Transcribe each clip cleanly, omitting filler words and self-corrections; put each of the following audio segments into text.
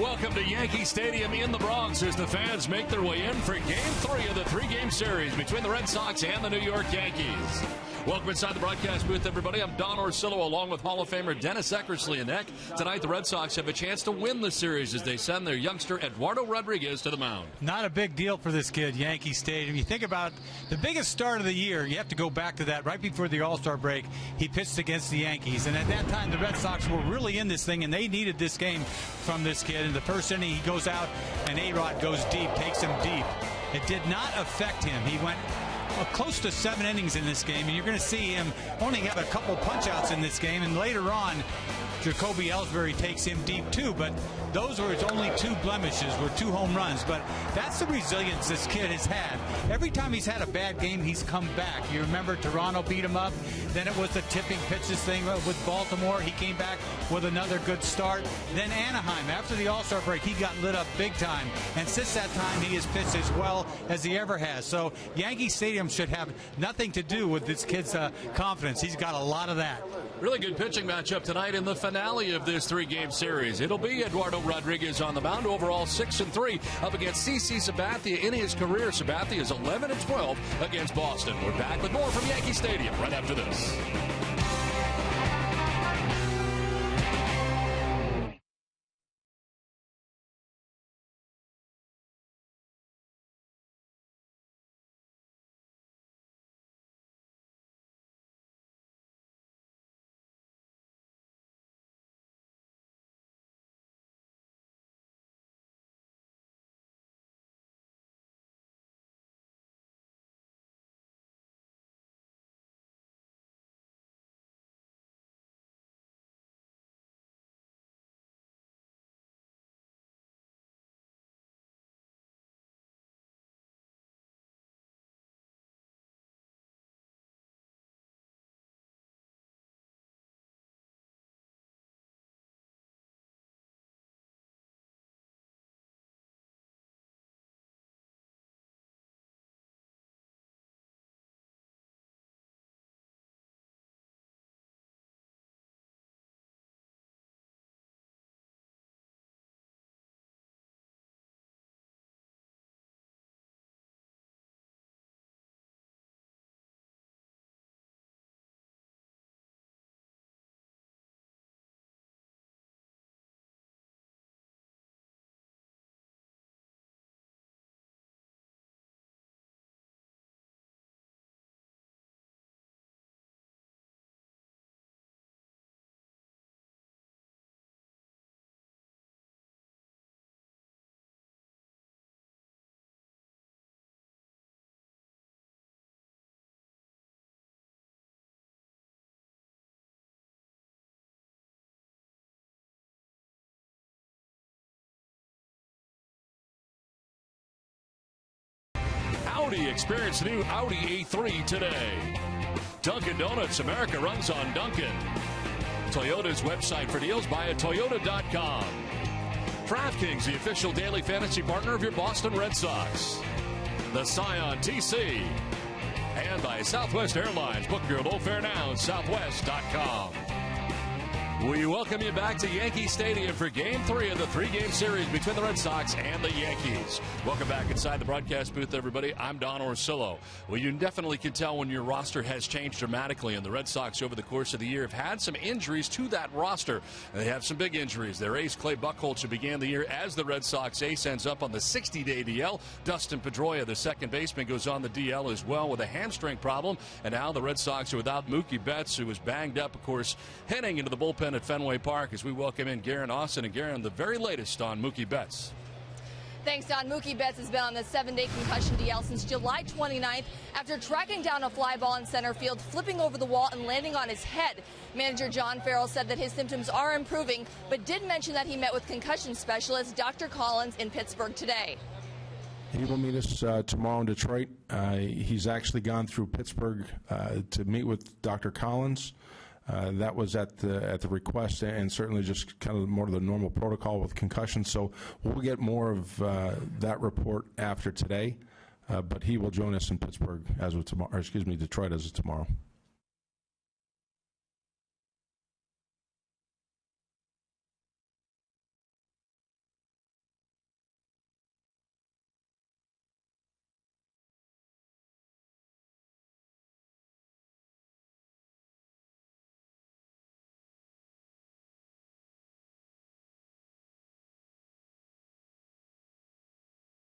Welcome to Yankee Stadium in the Bronx as the fans make their way in for Game 3 of the three-game series between the Red Sox and the New York Yankees. Welcome inside the broadcast booth, everybody. I'm Don Orsillo, along with Hall of Famer Dennis Eckersley-Neck. Tonight, the Red Sox have a chance to win the series as they send their youngster Eduardo Rodriguez to the mound. Not a big deal for this kid, Yankee Stadium. You think about the biggest start of the year, you have to go back to that right before the All-Star break. He pitched against the Yankees, and at that time, the Red Sox were really in this thing, and they needed this game from this kid. In the first inning, he goes out, and A-Rod goes deep, takes him deep. It did not affect him. He went close to 7 innings in this game, and you're going to see him only have a couple punch-outs in this game, and later on, Jacoby Ellsbury takes him deep too, but those were his only 2 blemishes, were 2 home runs. But that's the resilience this kid has had. Every time he's had a bad game, he's come back. You remember Toronto beat him up, then it was the tipping pitches thing with Baltimore. He came back with another good start. Then Anaheim, after the All-Star break, he got lit up big time. And since that time, he has pitched as well as he ever has. So Yankee Stadium should have nothing to do with this kid's confidence. He's got a lot of that. Really good pitching matchup tonight in the finale of this three-game series. It'll be Eduardo Rodriguez on the mound, overall 6-3, up against CC Sabathia. In his career, Sabathia is 11-12 against Boston. We're back with more from Yankee Stadium right after this. Audi. Experience the new Audi A3 today. Dunkin' Donuts, America runs on Dunkin'. Toyota's website for deals, buy at Toyota.com. DraftKings, the official daily fantasy partner of your Boston Red Sox. The Scion TC. And by Southwest Airlines. Book your low fare now at Southwest.com. We welcome you back to Yankee Stadium for Game 3 of the three-game series between the Red Sox and the Yankees. Welcome back inside the broadcast booth, everybody. I'm Don Orsillo. Well, you definitely can tell when your roster has changed dramatically, and the Red Sox over the course of the year have had some injuries to that roster. They have some big injuries. Their ace, Clay Buchholz, who began the year as the Red Sox ace, ends up on the 60-day DL. Dustin Pedroia, the second baseman, goes on the DL as well with a hamstring problem. And now the Red Sox are without Mookie Betts, who was banged up, of course, heading into the bullpen at Fenway Park as we welcome in Garen Austin. And Garen, the very latest on Mookie Betts. Thanks, Don. Mookie Betts has been on the 7-day concussion DL since July 29th after tracking down a fly ball in center field, flipping over the wall and landing on his head. Manager John Farrell said that his symptoms are improving, but did mention that he met with concussion specialist Dr. Collins in Pittsburgh today. He will meet us tomorrow in Detroit. He's actually gone through Pittsburgh to meet with Dr. Collins. That was at the request, and certainly just kind of more of the normal protocol with concussion. So we'll get more of that report after today, but he will join us in Pittsburgh as of tomorrow, or excuse me, Detroit as of tomorrow.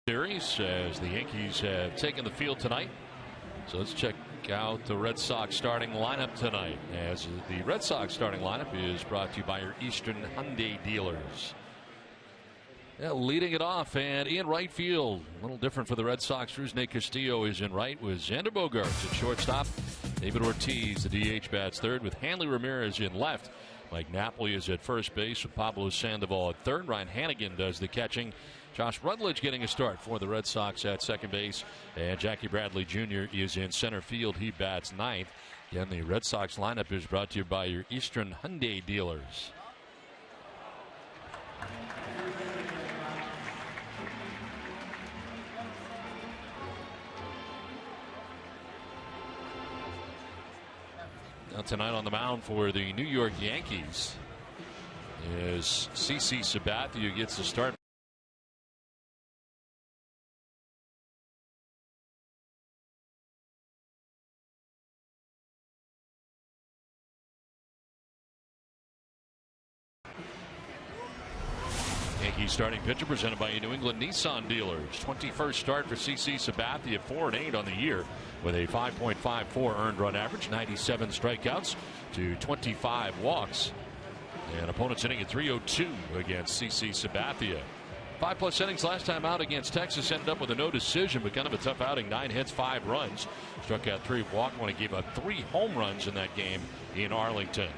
Series as the Yankees have taken the field tonight. So let's check out the Red Sox starting lineup tonight, as the Red Sox starting lineup is brought to you by your Eastern Hyundai dealers. Yeah, leading it off, and in right field, a little different for the Red Sox. Rusney Castillo is in right with Xander Bogaerts at shortstop. David Ortiz, the DH, bats third with Hanley Ramirez in left. Mike Napoli is at first base with Pablo Sandoval at third. Ryan Hannigan does the catching. Josh Rutledge getting a start for the Red Sox at second base. And Jackie Bradley Jr. is in center field. He bats ninth. Again, the Red Sox lineup is brought to you by your Eastern Hyundai dealers. Now tonight on the mound for the New York Yankees is CC Sabathia, who gets the start. Yankees starting pitcher presented by your New England Nissan dealers. 21st start for CC Sabathia, 4-8 on the year with a 5.54 earned run average, 97 strikeouts to 25 walks. And opponents hitting at 302 against CC Sabathia. 5+ innings last time out against Texas, ended up with a no decision, but kind of a tough outing. 9 hits, 5 runs. Struck out 3, walked 1. He gave up 3 home runs in that game in Arlington.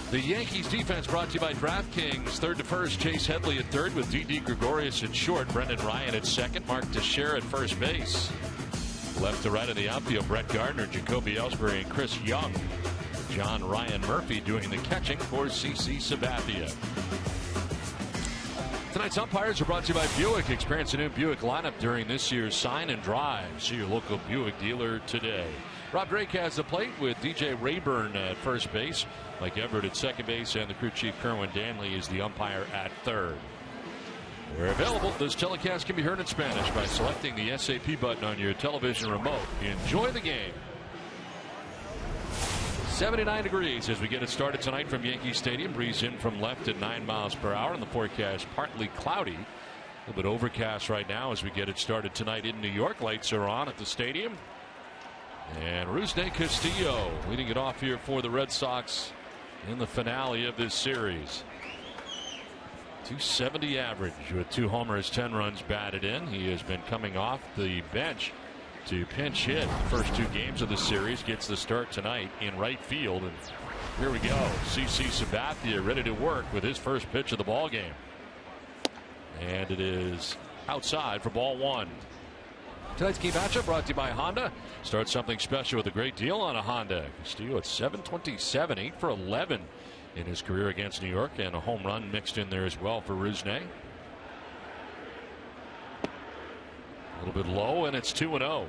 The Yankees defense brought to you by DraftKings. Third to first, Chase Headley at third with Didi Gregorius at short. Brendan Ryan at second. Mark Teixeira at first base. Left to right of the outfield, Brett Gardner, Jacoby Ellsbury, and Chris Young. John Ryan Murphy doing the catching for CC Sabathia. Tonight's umpires are brought to you by Buick. Experience a new Buick lineup during this year's Sign and Drive. See your local Buick dealer today. Rob Drake has the plate with DJ Rayburn at first base. Mike Everett at second base, and the crew chief Kerwin Danley is the umpire at third. Where available, this telecast can be heard in Spanish by selecting the SAP button on your television remote. Enjoy the game. 79 degrees as we get it started tonight from Yankee Stadium. Breeze in from left at 9 miles per hour, and the forecast partly cloudy. A little bit overcast right now as we get it started tonight in New York. Lights are on at the stadium. And Rusney Castillo leading it off here for the Red Sox in the finale of this series. 270 average with 2 homers, 10 runs batted in. He has been coming off the bench to pinch hit the first 2 games of the series. Gets the start tonight in right field. And here we go. CC Sabathia ready to work with his first pitch of the ball game. And it is outside for ball 1. Tonight's key matchup brought to you by Honda. Start something special with a great deal on a Honda. Castillo at .727, 8 for 11 in his career against New York, and a home run mixed in there as well for Rusney. A little bit low, and it's 2-0.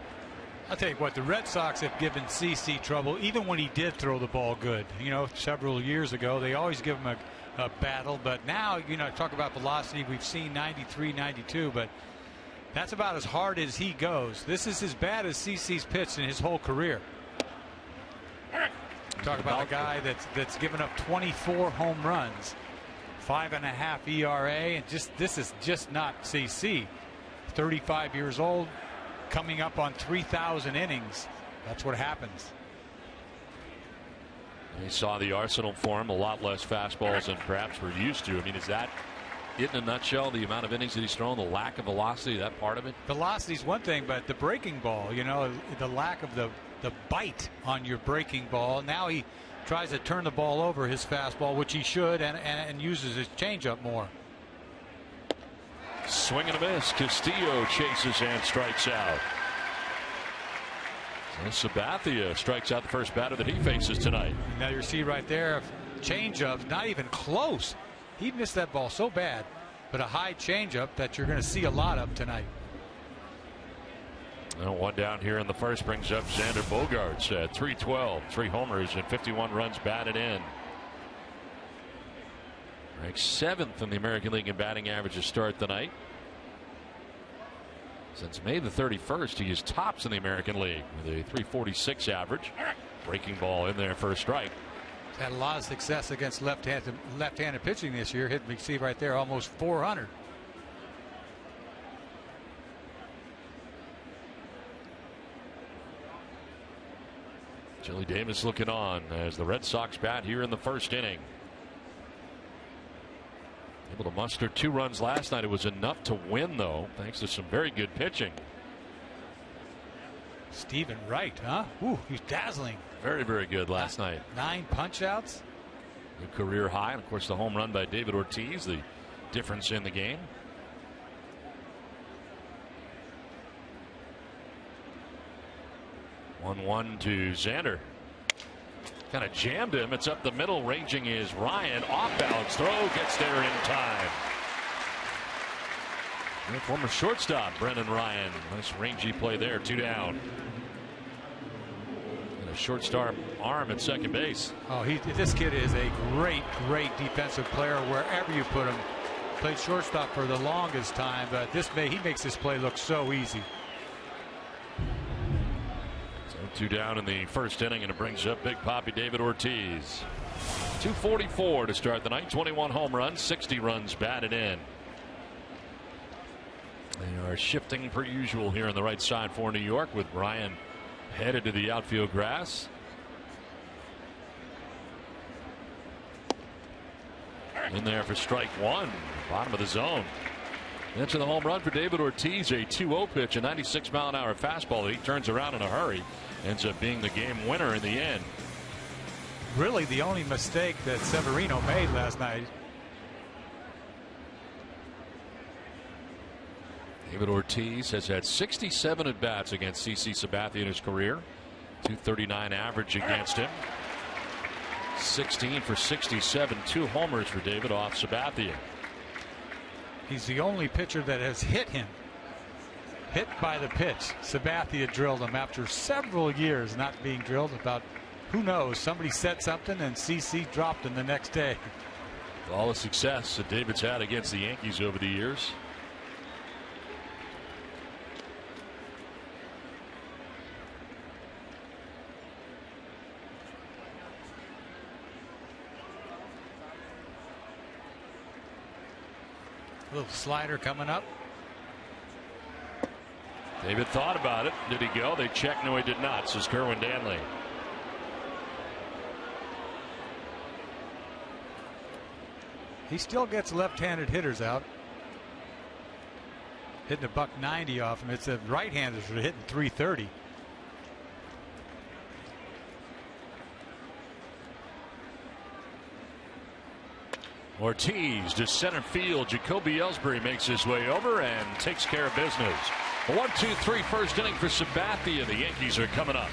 I'll tell you what, the Red Sox have given CC trouble, even when he did throw the ball good. You know, several years ago, they always give him a battle, but now, you know, talk about velocity. We've seen 93, 92, but that's about as hard as he goes. This is as bad as CC's pitched in his whole career. Talk about a guy that's given up 24 home runs, 5.5 ERA, and this is just not CC. 35 years old, coming up on 3,000 innings. That's what happens. We saw the arsenal for him, a lot less fastballs than perhaps we're used to. I mean, is that it in a nutshell, the amount of innings that he's thrown, the lack of velocity, that part of it? Velocity is one thing, but the breaking ball, you know, the lack of the bite on your breaking ball. Now he tries to turn the ball over, his fastball, which he should, and uses his changeup more. Swing and a miss. Castillo chases and strikes out. So Sabathia strikes out the first batter that he faces tonight. Now you see right there, changeup, not even close. He missed that ball so bad, but a high changeup that you're going to see a lot of tonight. Well, 1 down here in the first brings up Xander Bogaerts at .312, 3 homers and 51 runs batted in. Ranked 7th in the American League in batting average to start the night. Since May the 31st, he is tops in the American League with a .346 average. Breaking ball in there for a strike. Had a lot of success against left-handed pitching this year. Hit me, see right there, almost 400. Joey Davis looking on as the Red Sox bat here in the first inning. Able to muster 2 runs last night. It was enough to win, though, thanks to some very good pitching. Stephen Wright, huh? Ooh, he's dazzling. Very, very good last night. 9 punch-outs. The career high, and of course the home run by David Ortiz, the difference in the game. One to Xander. Kind of jammed him. It's up the middle. Ranging is Ryan. Off balance throw. Gets there in time. And former shortstop Brennan Ryan. Nice rangy play there. 2 down. And a shortstop arm at second base. Oh, this kid is a great defensive player wherever you put him. Played shortstop for the longest time, but he makes this play look so easy. 2 down in the first inning, and it brings up Big Papi David Ortiz. 244 to start the night. 21 home runs, 60 runs batted in. They are shifting per usual here on the right side for New York, with Ryan headed to the outfield grass. In there for strike 1, bottom of the zone. Into the home run for David Ortiz, a 2-0 pitch, a 96-mile-an-hour fastball that he turns around in a hurry. Ends up being the game winner in the end. Really the only mistake that Severino made last night. David Ortiz has had 67 at-bats against CC Sabathia in his career. .239 average against him. 16 for 67, 2 homers for David off Sabathia. He's the only pitcher that has hit him. Hit by the pitch. Sabathia drilled him after several years not being drilled. About, who knows, somebody said something and CC dropped him the next day. All the success that David's had against the Yankees over the years. Little slider coming up. David thought about it. Did he go? They checked. No, he did not, says Kerwin Danley. He still gets left-handed hitters out. Hitting a .190 off him. It's the right-handers that are hitting .330. Ortiz to center field. Jacoby Ellsbury makes his way over and takes care of business. A 1-2-3 first inning for Sabathia. The Yankees are coming up.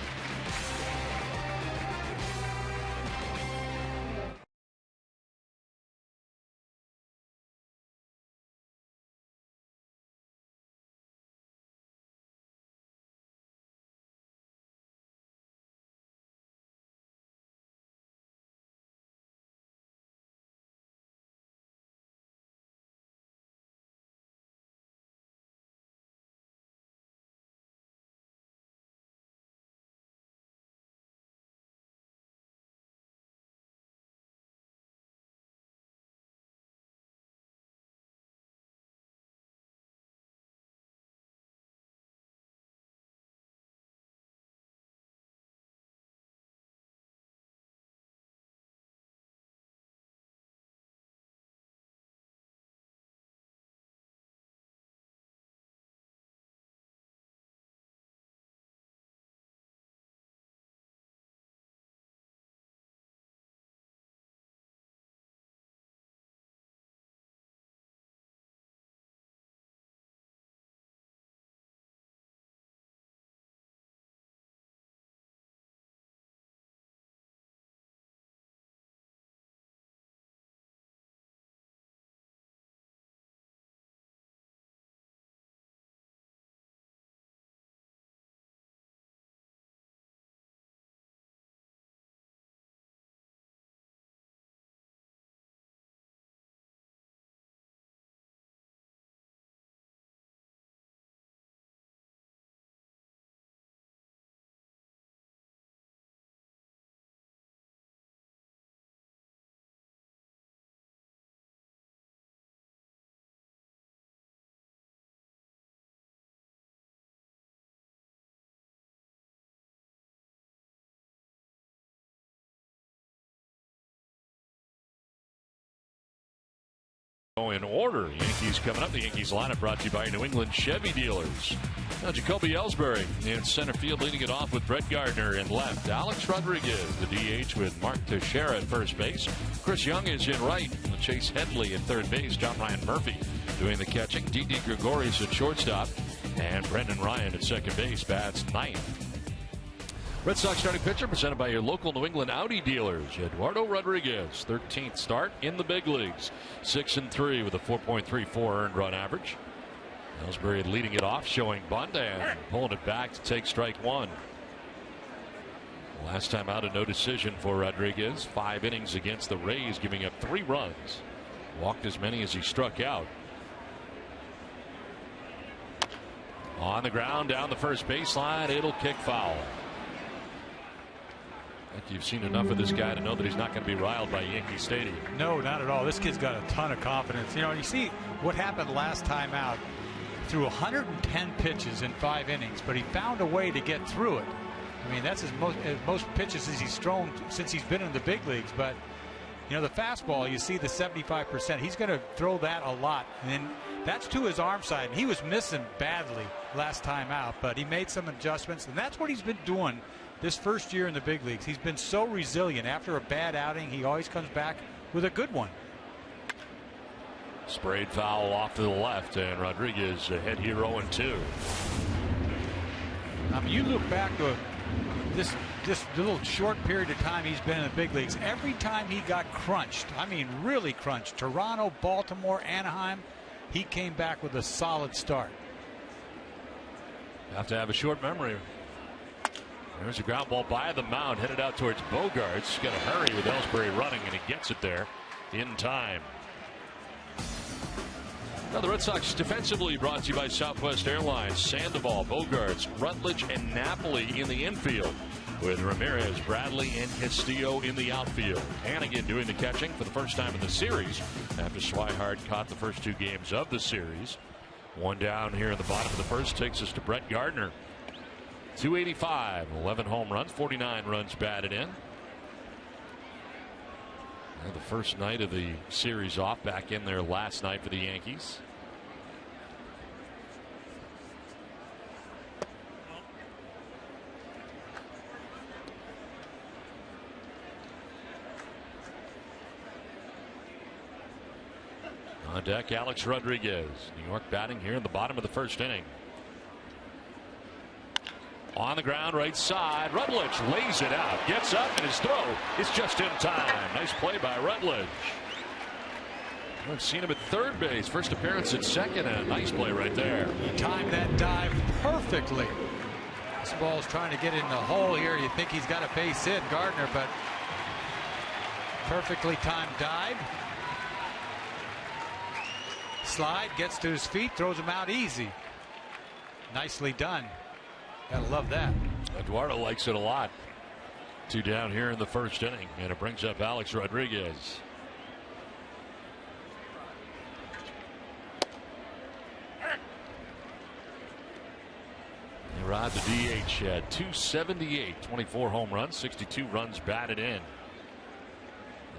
In order, Yankees coming up. The Yankees lineup brought to you by New England Chevy dealers. Now Jacoby Ellsbury in center field, leading it off with Brett Gardner in left. Alex Rodriguez, the DH, with Mark Teixeira at first base. Chris Young is in right. Chase Headley at third base. John Ryan Murphy doing the catching. Didi Gregorius at shortstop. And Brendan Ryan at second base bats ninth. Red Sox starting pitcher presented by your local New England Audi dealers. Eduardo Rodriguez, 13th start in the big leagues. 6-3 with a 4.34 earned run average. Ellsbury leading it off, showing bunt and pulling it back to take strike one. Last time out, a no decision for Rodriguez. 5 innings against the Rays, giving up 3 runs. Walked as many as he struck out. On the ground, down the first baseline, it'll kick foul. I think you've seen enough of this guy to know that he's not going to be riled by Yankee Stadium. No, not at all. This kid's got a ton of confidence. You know, you see what happened last time out. Threw 110 pitches in 5 innings, but he found a way to get through it. I mean, that's as most pitches as he's thrown since he's been in the big leagues. But, you know, the fastball, you see the 75%. He's going to throw that a lot. And then that's to his arm side. He was missing badly last time out, but he made some adjustments, and that's what he's been doing this first year in the big leagues. He's been so resilient. After a bad outing, he always comes back with a good one. Sprayed foul off to the left, and Rodriguez ahead here 0-2. I mean, you look back to this little short period of time he's been in the big leagues. Every time he got crunched, I mean really crunched, Toronto, Baltimore, Anaheim, he came back with a solid start. Have to have a short memory. There's a ground ball by the mound, headed out towards Bogarts. Got to hurry with Ellsbury running, and he gets it there in time. Now the Red Sox defensively brought to you by Southwest Airlines. Sandoval, Bogarts, Rutledge, and Napoli in the infield, with Ramirez, Bradley, and Castillo in the outfield. Hannigan doing the catching for the first time in the series after Swihart caught the first 2 games of the series. 1 down here in the bottom of the first takes us to Brett Gardner. 285, 11 home runs, 49 runs batted in. And the first night of the series off, back in there last night for the Yankees. On deck, Alex Rodriguez. New York batting here in the bottom of the first inning. On the ground, right side. Rutledge lays it out. Gets up, and his throw is just in time. Nice play by Rutledge. I've seen him at third base. First appearance at second, and a nice play right there. He timed that dive perfectly. This ball's trying to get in the hole here. You think he's got a base hit, Gardner, but perfectly timed dive. Slide, gets to his feet, throws him out easy. Nicely done. Gotta love that. Eduardo likes it a lot. 2 down here in the first inning, and it brings up Alex Rodriguez. Rod, the DH, had 278, 24 home runs, 62 runs batted in.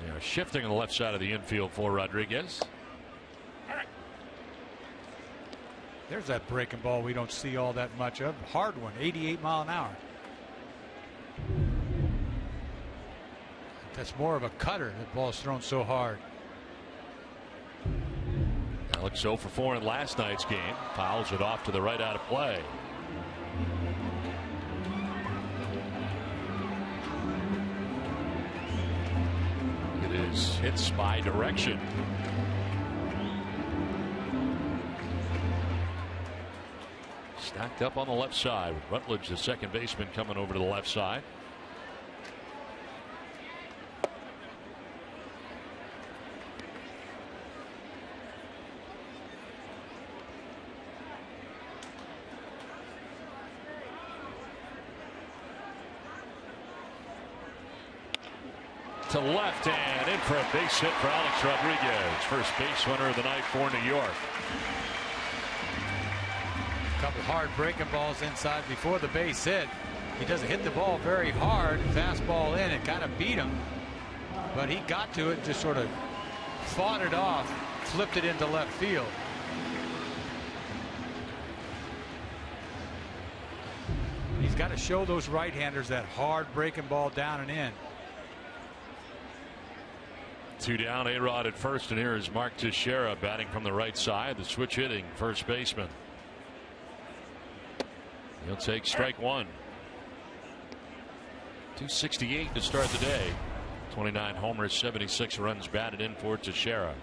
They are shifting on the left side of the infield for Rodriguez. There's that breaking ball we don't see all that much of. Hard one, 88 mile an hour. That's more of a cutter. That ball is thrown so hard. Alex 0 for 4 in last night's game. Fouls it off to the right out of play. It is hits by direction. Stacked up on the left side with Rutledge, the second baseman, coming over to the left side. To left and in for a base hit for Alex Rodriguez. First base runner of the night for New York. A couple hard breaking balls inside before the base hit. He doesn't hit the ball very hard. Fastball in, it kind of beat him. But he got to it, just sort of fought it off. flipped it into left field. He's got to show those right-handers that hard breaking ball down and in. 2 down, A-Rod at first, and here is Mark Teixeira batting from the right side, the switch hitting first baseman. He'll take strike one. 268 to start the day. 29 homers, 76 runs batted in for Teixeira.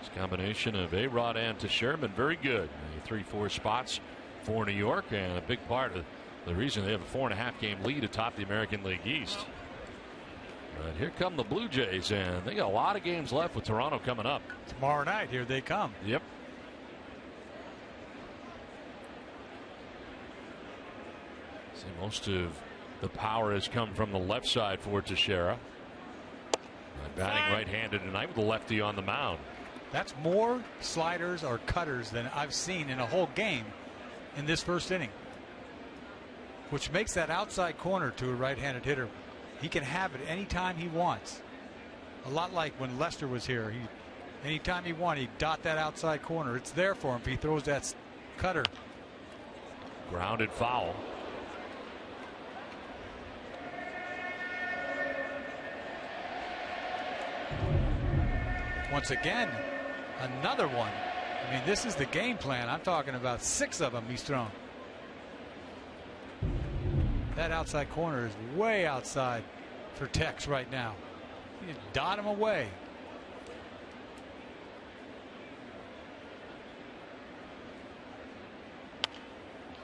This combination of A-Rod and Teixeira been very good. 3-4 spots for New York, and a big part of the reason they have a 4.5 game lead atop the American League East. But here come the Blue Jays, and they got a lot of games left with Toronto coming up. Tomorrow night, here they come. Yep. See, most of the power has come from the left side for Teixeira. Batting right-handed tonight with the lefty on the mound. That's more sliders or cutters than I've seen in a whole game in this first inning, which makes that outside corner to a right-handed hitter. He can have it anytime he wants. A lot like when Lester was here. Anytime he wanted, he'd dot that outside corner. It's there for him if he throws that cutter. Grounded foul. Once again, another one. I mean, this is the game plan. I'm talking about 6 of them he's thrown. That outside corner is way outside for Tex right now. You just dot him away.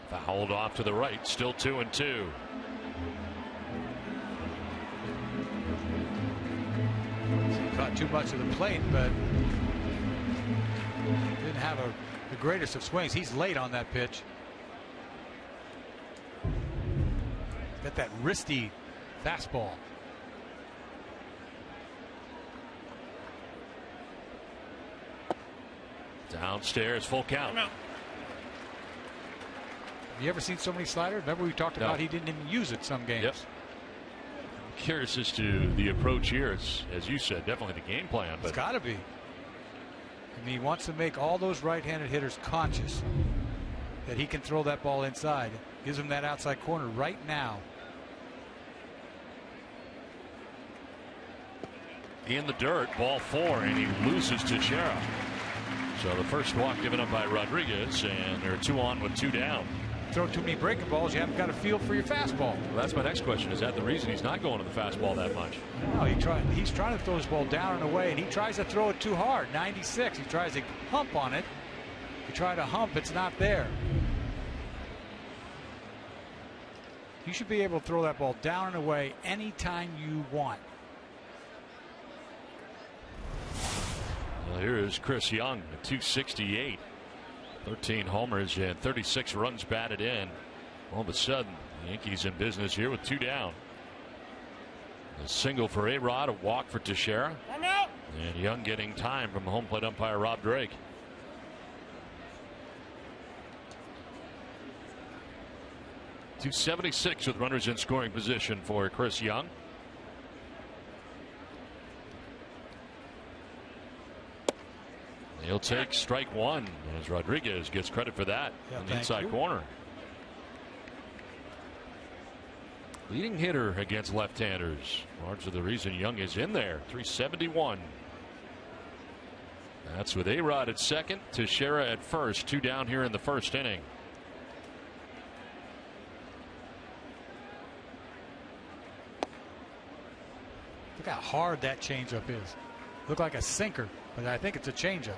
Fouled off to the right, still 2-2. Caught too much of the plate, but didn't have the greatest of swings. He's late on that pitch. Got that wristy fastball. Downstairs, full count. Have you ever seen so many sliders? Remember we talked about he didn't even use it some games. Yep. Curious as to the approach here. It's, as you said, definitely the game plan. But it's got to be. I mean, he wants to make all those right-handed hitters conscious that he can throw that ball inside. Gives him that outside corner right now. In the dirt, ball 4, and he loses Teixeira. So the first walk given up by Rodriguez, and they're 2 on with 2 down. Throw too many breaking balls, you haven't got a feel for your fastball. Well, that's my next question. Is that the reason he's not going to the fastball that much? No, he's trying to throw his ball down and away, and he tries to throw it too hard. 96. He tries to hump on it. You try to hump, it's not there. You should be able to throw that ball down and away anytime you want. Well, here is Chris Young at 268. 13 homers and 36 runs batted in. All of a sudden, the Yankees in business here with 2 down. A single for A-Rod, a walk for Teixeira. And Young getting time from the home plate umpire Rob Drake. .276 with runners in scoring position for Chris Young. He'll take strike 1 as Rodriguez gets credit for that on the inside corner. Leading hitter against left-handers. Largely the reason Young is in there. .371. That's with A-Rod at second, Teixeira at first. 2 down here in the first inning. Look how hard that changeup is. Looked like a sinker, but I think it's a changeup.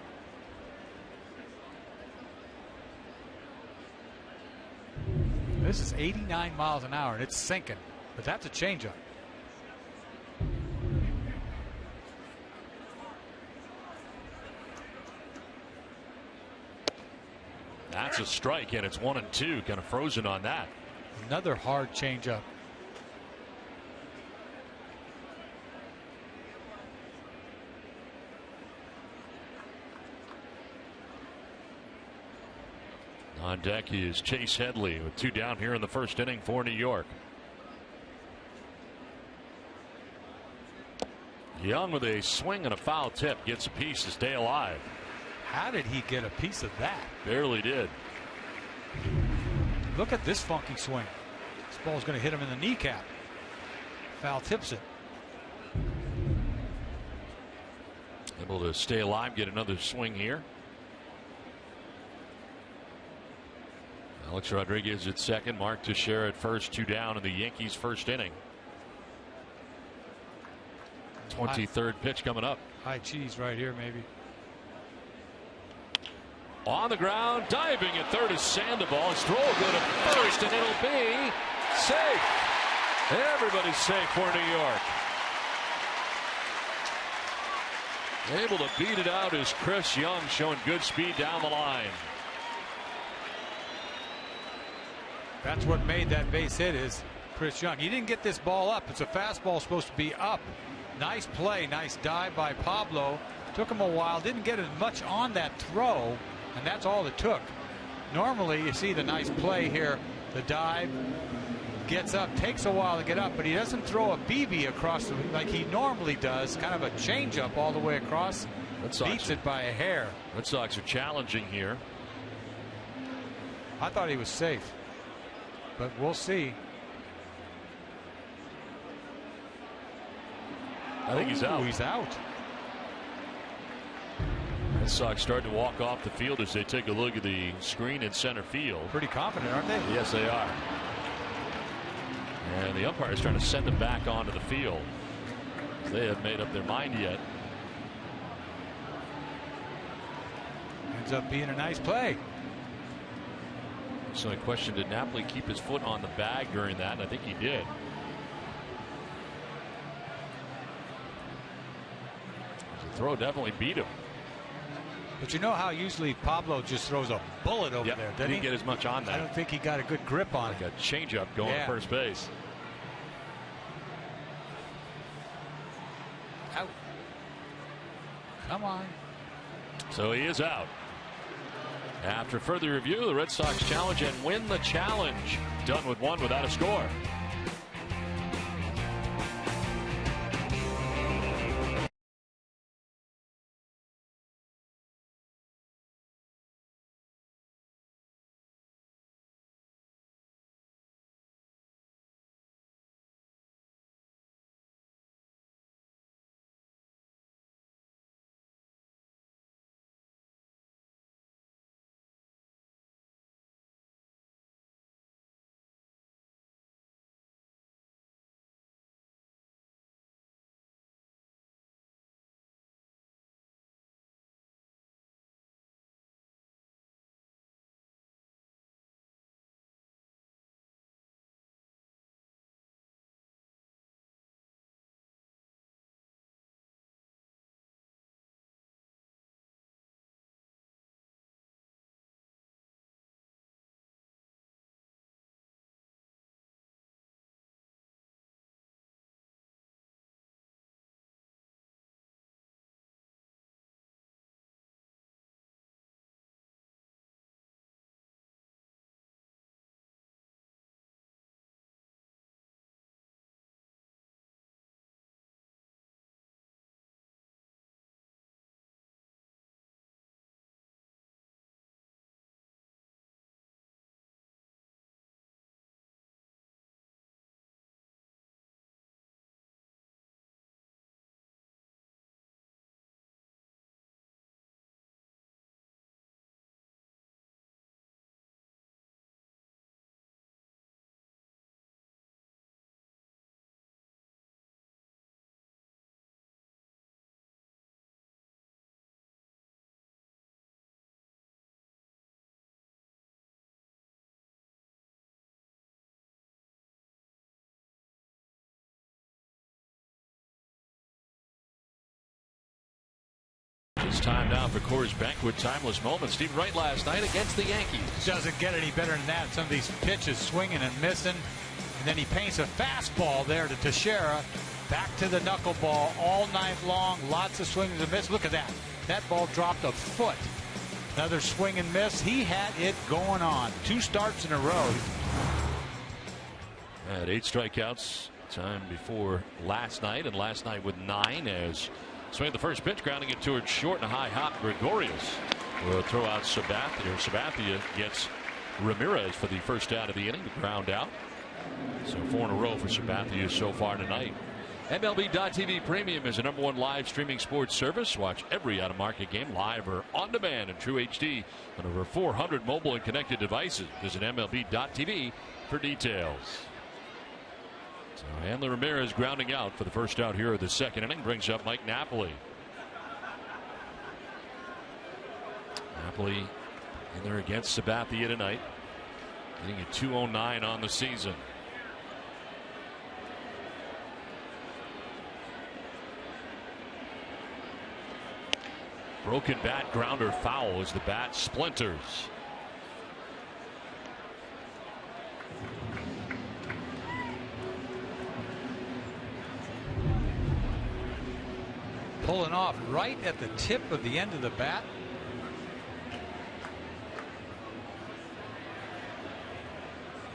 This is 89 miles an hour, and it's sinking, but that's a changeup. That's a strike, and it's 1-2. Kind of frozen on that. Another hard changeup. On deck is Chase Headley with 2 down here in the first inning for New York. Young with a swing and a foul tip gets a piece to stay alive. How did he get a piece of that? Barely did. Look at this funky swing. This ball's going to hit him in the kneecap. Foul tips it. Able to stay alive, get another swing here. Alex Rodriguez at second, Mark Teixeira at first, 2 down in the Yankees' first inning. 23rd pitch coming up. High cheese right here, maybe. On the ground, diving at third is Sandoval. Stroll go to first, and it'll be safe. Everybody's safe for New York. Able to beat it out is Chris Young, showing good speed down the line. That's what made that base hit, is Chris Young. He didn't get this ball up. It's a fastball supposed to be up. Nice play, nice dive by Pablo. Took him a while, didn't get as much on that throw, and that's all it took. Normally, you see the nice play here, the dive, gets up, takes a while to get up, but he doesn't throw a BB across like he normally does, kind of a changeup all the way across. Beats it by a hair. Red Sox are challenging here. I thought he was safe, but we'll see. I think he's out. He's out. Red Sox starting to walk off the field as they take a look at the screen in center field. Pretty confident, aren't they? Yes, they are. And the umpire is trying to send them back onto the field. They haven't made up their mind yet. Ends up being a nice play. So I question, did Napoli keep his foot on the bag during that? And I think he did. The throw definitely beat him. But you know how usually Pablo just throws a bullet over there, doesn't he? Didn't get as much on that. I don't think he got a good grip on it. Like a changeup going to first base. Out. Come on. So he is out. After further review, the Red Sox challenge and win the challenge. Done with one without a score. It's time now for Coors Banquet Timeless Moments. Steve Wright last night against the Yankees. Doesn't get any better than that. Some of these pitches swinging and missing. And then he paints a fastball there to Teixeira. Back to the knuckleball all night long. Lots of swings and misses. Look at that. That ball dropped a foot. Another swing and miss. He had it going on. 2 starts in a row. Had 8 strikeouts time before last night, and last night with 9 as swing the first pitch, grounding it towards short and a high hop. Gregorius will throw out Sabathia. Sabathia gets Ramirez for the first out of the inning, the ground out. So 4 in a row for Sabathia so far tonight. MLB.TV Premium is the #1 live streaming sports service. Watch every out-of-market game live or on demand in True HD on over 400 mobile and connected devices. Visit MLB.TV for details. So Hanley Ramirez grounding out for the first out here of the second inning brings up Mike Napoli. Napoli in there against Sabathia tonight, hitting a .209 on the season. Broken bat, grounder foul as the bat splinters. Pulling off right at the tip of the end of the bat.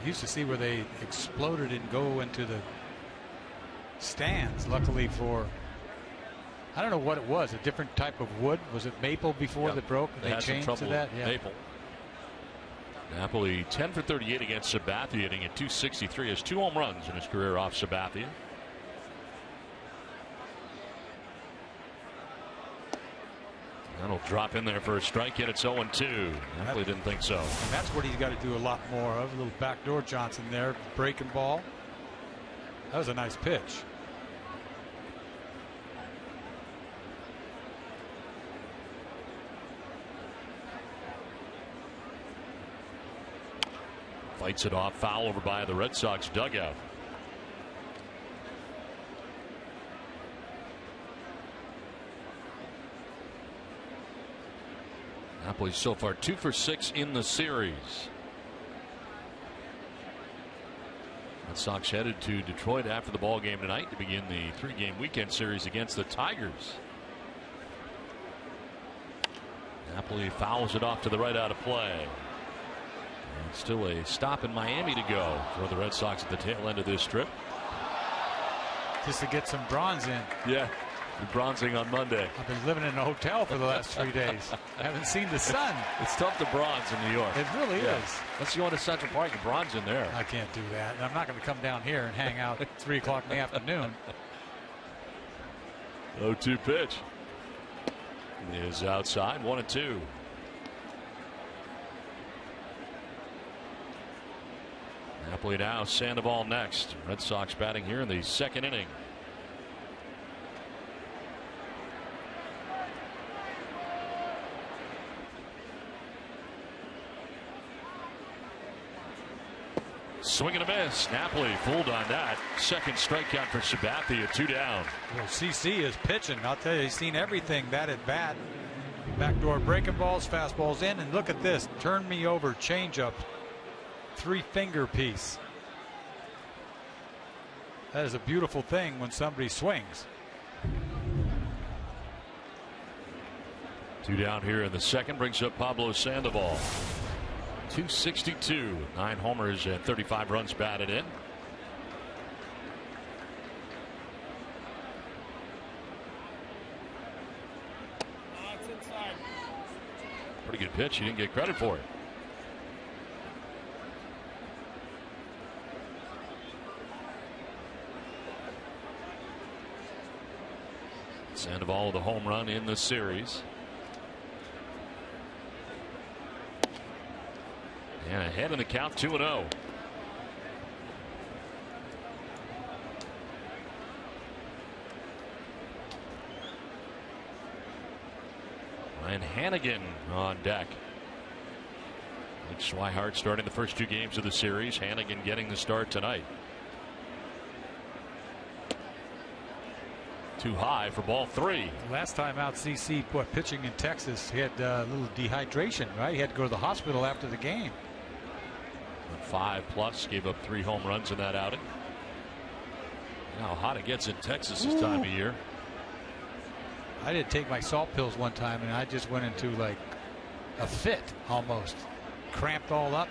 Used to see where they exploded and go into the stands. Luckily for, I don't know what it was, a different type of wood. Was it maple before that broke? They changed to that. Yeah. Maple. Napoli 10 for 38 against Sabathia, hitting at .263. Has 2 home runs in his career off Sabathia. That'll drop in there for a strike hit. It's 0-2. Napoli didn't think so. And that's what he's got to do a lot more of. A little backdoor Johnson there, breaking ball. That was a nice pitch. Fights it off, foul over by the Red Sox dugout. Napoli so far 2 for 6 in the series. Red Sox headed to Detroit after the ball game tonight to begin the 3-game weekend series against the Tigers. Napoli fouls it off to the right out of play. And still a stop in Miami to go for the Red Sox at the tail end of this trip. Just to get some bronze in. Yeah. Bronzing on Monday. I've been living in a hotel for the last 3 days. I haven't seen the sun. It's tough to bronze in New York. It really is. Let's go into Central Park and bronze in there. I can't do that. I'm not going to come down here and hang out at 3 o'clock in the afternoon. 0-2 pitch is outside. 1-2. Napoli now. Sandoval next. Red Sox batting here in the second inning. Swing and a miss. Napoli fooled on that. Second strikeout for Sabathia. 2 down. Well, CC is pitching. I'll tell you, he's seen everything bat at bat. Backdoor breaking balls, fastballs in, and look at this. Turn me over, changeup, 3-finger piece. That is a beautiful thing when somebody swings. 2 down here in the second brings up Pablo Sandoval. .262, 9 homers and 35 runs batted in. Pretty good pitch. He didn't get credit for it. Sandoval with a home run in the series. And ahead in the count, 2-0. Ryan Hannigan on deck. Nick Swihart starting the first 2 games of the series. Hannigan getting the start tonight. Too high for ball 3. Last time out, CC pitching in Texas, he had a little dehydration, right? He had to go to the hospital after the game. 5+, gave up 3 home runs in that outing. You know how hot it gets in Texas this time of year. I did take my salt pills one time and I just went into like a fit almost. Cramped all up.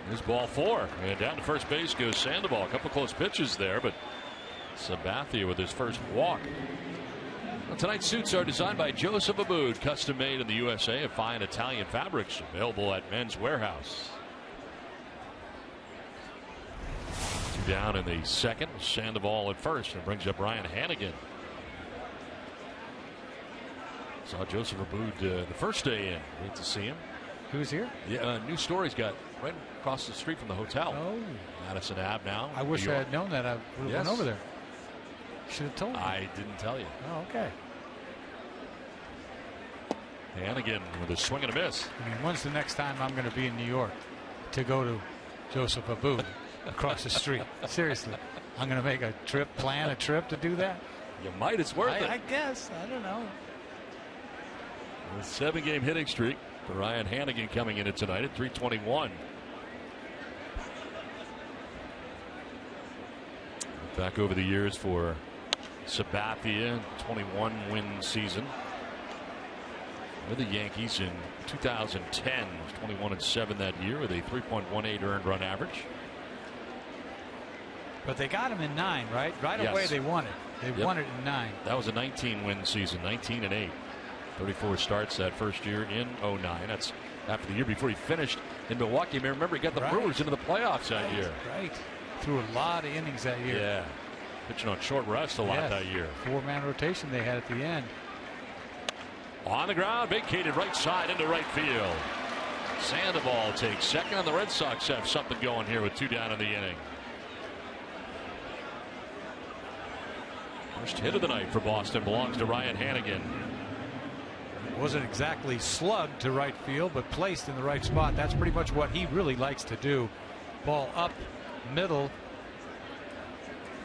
Here's ball 4. And down to first base goes Sandoval. A couple close pitches there, but Sabathia with his first walk. Well, tonight's suits are designed by Joseph Abboud, custom made in the USA of fine Italian fabrics, available at Men's Warehouse. 2 down in the second. Sandoval at first, and brings up Ryan Hannigan. Saw Joseph Abboud the first day in. Great to see him. Who's here? Yeah, new store he's got right across the street from the hotel. Oh, Madison Ave now. I wish I had known that. I would have went over there. Should have told me. I didn't tell you. Oh, okay. Hannigan with a swing and a miss. I mean, when's the next time I'm going to be in New York to go to Joseph Abboud across the street? Seriously, I'm going to make a trip, plan a trip to do that. You might. It's worth it. I guess. I don't know. A 7-game hitting streak for Ryan Hannigan coming in tonight at 321. Back over the years for Sabathia, 21-win season with the Yankees in 2010. 21-7 that year with a 3.18 earned run average. But they got him in 9, right? Right Yes. away they won it. They won it in 9. That was a 19-win season, 19-8. 34 starts that first year in 09. That's after the year before he finished in Milwaukee. Remember, he got the Brewers into the playoffs that year. Right. Threw a lot of innings that year. Yeah. Pitching on short rest a lot that year. 4-man rotation they had at the end. On the ground, vacated right side into right field. Sandoval takes second, and the Red Sox have something going here with 2 down in the inning. First hit of the night for Boston belongs to Ryan Hannigan. Wasn't exactly slugged to right field, but placed in the right spot. That's pretty much what he really likes to do. Ball up middle.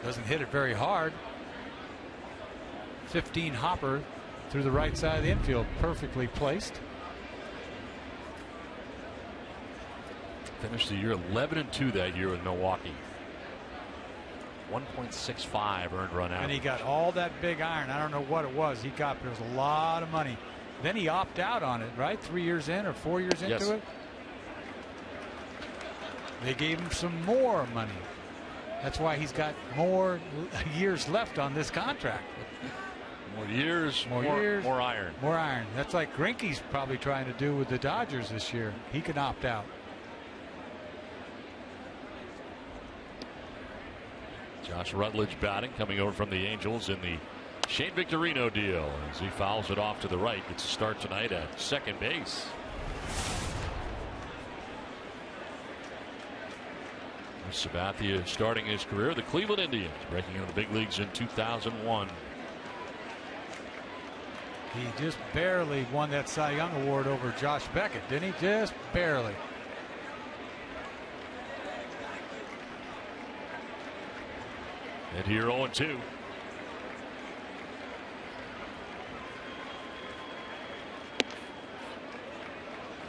Doesn't hit it very hard. 15 hopper through the right side of the infield. Perfectly placed. Finished the year 11-2 that year with Milwaukee. 1.65 earned run average. And he got all that big iron. I don't know what it was he got, but it was a lot of money. Then he opted out on it, right? 3 years in or 4 years into it. They gave him some more money. That's why he's got more years left on this contract. More years, more iron. More iron. That's like Greinke's probably trying to do with the Dodgers this year. He can opt out. Josh Rutledge batting, coming over from the Angels in the Shane Victorino deal as he fouls it off to the right. Gets a start tonight at second base. Sabathia starting his career with the Cleveland Indians, breaking into the big leagues in 2001. He just barely won that Cy Young Award over Josh Beckett, didn't he? Just barely. And here 0-2.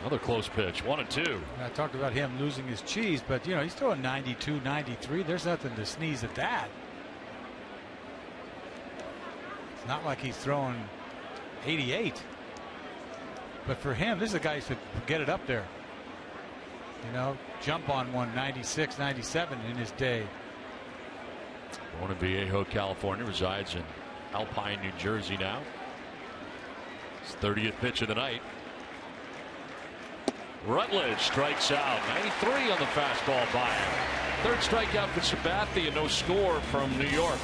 Another close pitch, 1-2. I talked about him losing his cheese, but you know, he's throwing 92, 93. There's nothing to sneeze at that. It's not like he's throwing 88. But for him, this is a guy who should get it up there. You know, jump on one 96, 97 in his day. Born in Vallejo, California, resides in Alpine, New Jersey now. His 30th pitch of the night. Rutledge strikes out. 93 on the fastball by him. Third strikeout for Sabathia. No score from New York.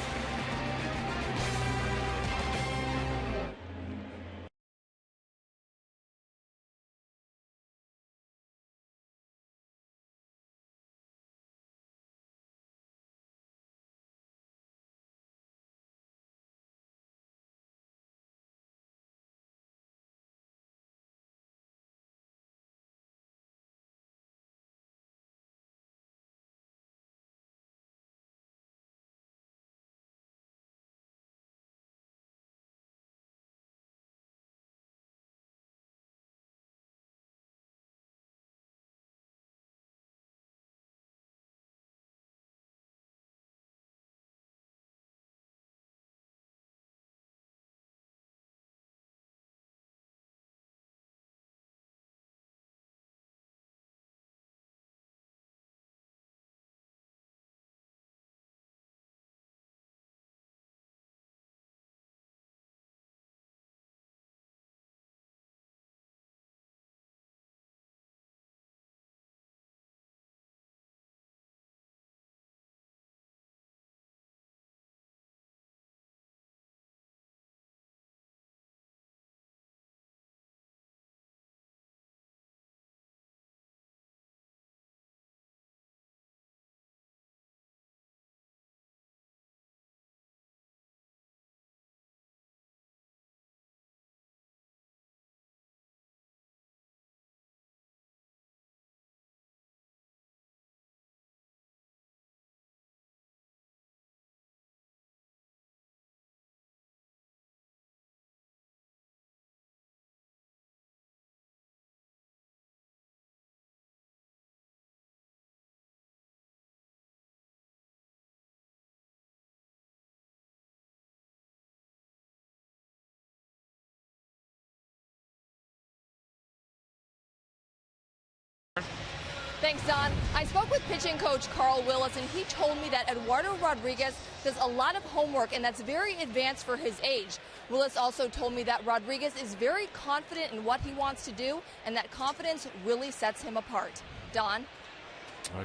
Thanks, Don. I spoke with pitching coach Carl Willis, and he told me that Eduardo Rodriguez does a lot of homework, and that's very advanced for his age. Willis also told me that Rodriguez is very confident in what he wants to do, and that confidence really sets him apart. Don?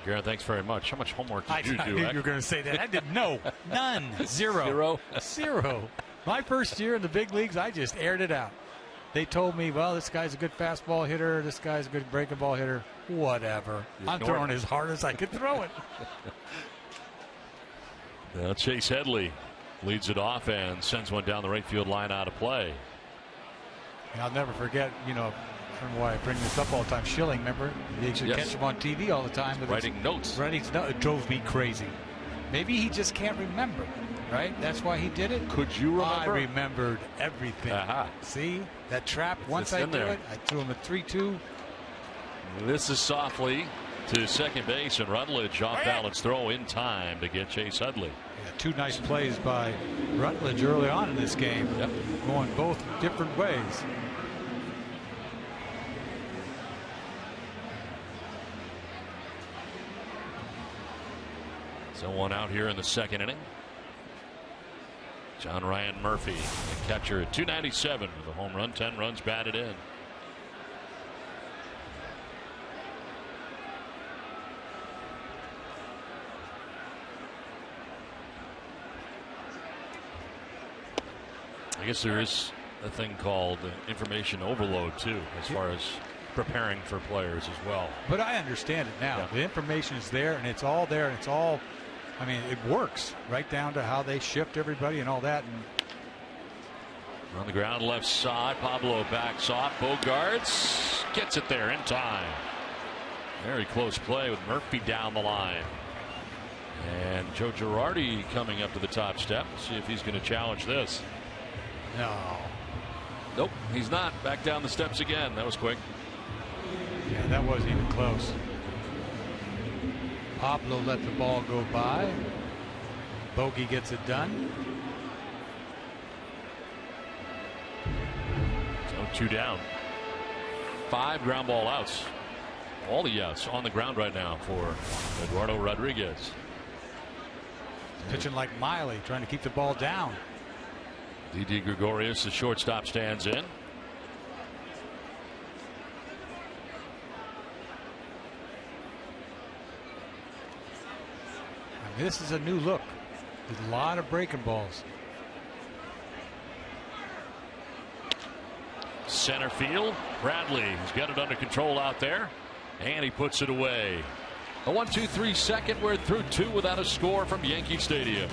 Garen, thanks very much. How much homework did you do? I knew you were going to say that. I didn't know. None. Zero. My first year in the big leagues, I just aired it out. They told me, well, this guy's a good fastball hitter. This guy's a good breaking ball hitter. Whatever. I'm throwing as hard as I could throw it. Now Chase Headley leads it off and sends one down the right field line out of play. And I'll never forget, I don't know why I bring this up all the time. Schilling, remember? They should catch him on TV all the time. Writing notes. It drove me crazy. Maybe he just can't remember, right? That's why he did it. Could you remember? I remembered everything. See? That trap, once I do it, I threw him a 3-2. This is softly to second base, and Rutledge off balance throw in time to get Chase Headley. Yeah, two nice plays by Rutledge early on in this game. Yep. Going both different ways. So one out here in the second inning. John Ryan Murphy, the catcher at 297 with a home run, 10 runs batted in. I guess there is a thing called information overload too, as far as preparing for players as well. But I understand it now. Yeah. The information is there, and it's all there, and it's all, it works right down to how they shift everybody and all that. And on the ground left side, Pablo backs off. Bogarts gets it there in time. Very close play with Murphy down the line. And Joe Girardi coming up to the top step. See if he's going to challenge this. no. Nope, he's not. Back down the steps again. That was quick. Yeah, that wasn't even close. Pablo let the ball go by. Bogey gets it done. So 2 down. 5 ground ball outs. All the outs on the ground right now for Eduardo Rodriguez. Pitching like Miley, trying to keep the ball down. Didi Gregorius, the shortstop, stands in. This is a new look with a lot of breaking balls. Center field, Bradley has got it under control out there, and he puts it away. A 1-2-3 second. We're through 2 without a score from Yankee Stadium.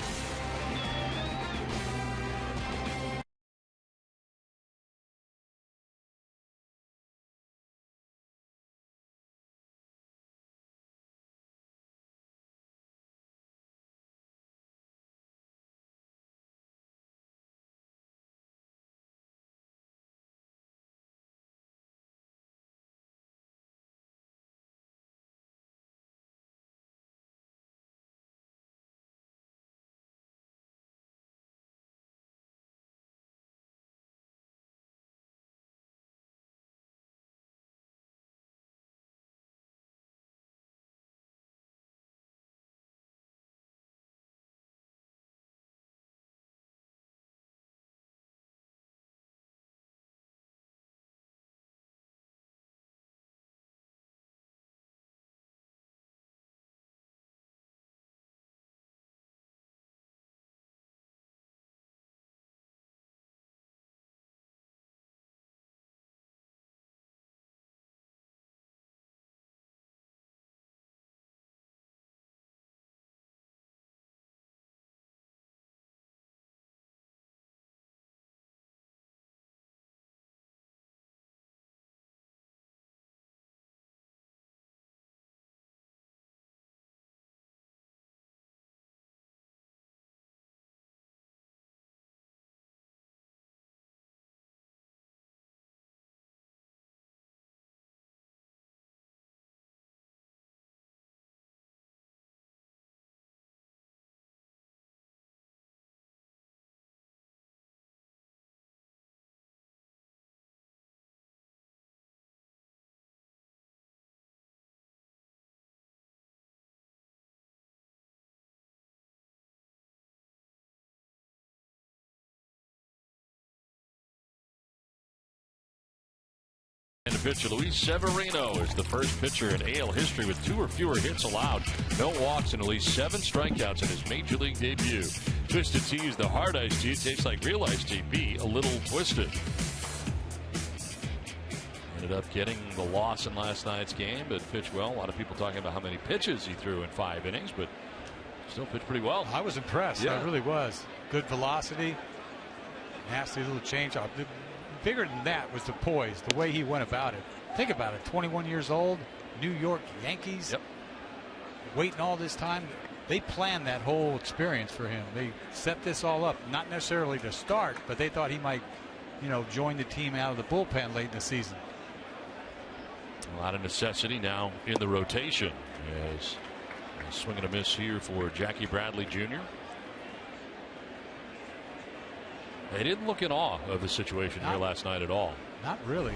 pitcher. Luis Severino is the first pitcher in AL history with 2 or fewer hits allowed, no walks, and at least 7 strikeouts in his major league debut. Twisted Tea is the hard iced tea. It tastes like real iced tea. Be a little twisted. Ended up getting the loss in last night's game, but pitched well. A lot of people talking about how many pitches he threw in 5 innings, but still pitched pretty well. I was impressed. Yeah. I really was. Good velocity. Nasty little changeup. Bigger than that was the poise, the way he went about it. Think about it. 21 years old, New York Yankees. Yep. Waiting all this time. They planned that whole experience for him. They set this all up, not necessarily to start, but they thought he might, join the team out of the bullpen late in the season. A lot of necessity now in the rotation. As a swing and a miss here for Jackie Bradley Jr. They didn't look in awe of the situation here last night at all. Not really.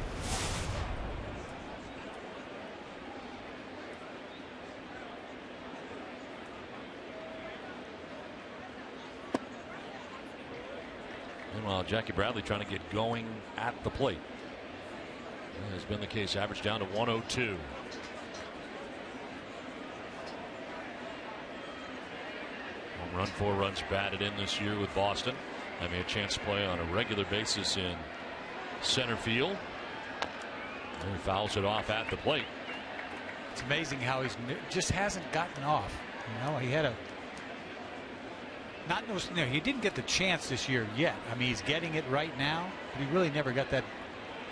Meanwhile, Jackie Bradley trying to get going at the plate. That has been the case. Average down to 102. Home run, 4 runs batted in this year with Boston. Having a chance to play on a regular basis in center field. And he fouls it off at the plate. It's amazing how he's just hasn't gotten off. He had he didn't get the chance this year yet. I mean, he's getting it right now, but he really never got that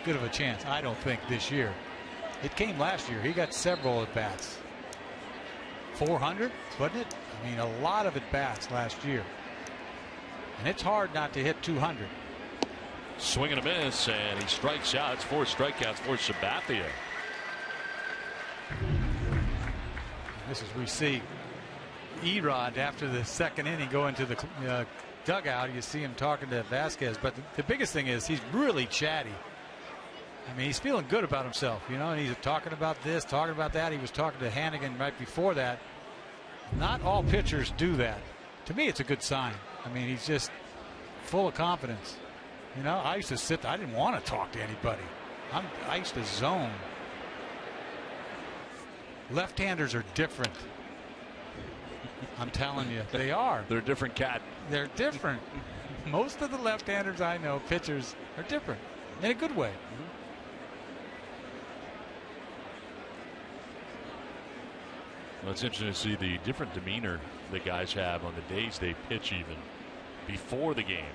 good of a chance, I don't think, this year. It came last year. He got several at bats. 400, wasn't it? I mean, a lot of at bats last year. And it's hard not to hit 200. Swing and a miss, and he strikes out. It's 4 strikeouts for Sabathia. This is we see Erod after the second inning go into the dugout. You see him talking to Vasquez, but the biggest thing is he's really chatty. I mean, he's feeling good about himself, and he's talking about this, talking about that. He was talking to Hannigan right before that. Not all pitchers do that. To me, it's a good sign. I mean, he's just full of confidence. I used to sit, I didn't want to talk to anybody. I used to zone. Left-handers are different. I'm telling you, they are. They're a different cat. They're different. Most of the left-handers I know, pitchers, are different in a good way. Well, it's interesting to see the different demeanor the guys have on the days they pitch, even before the game.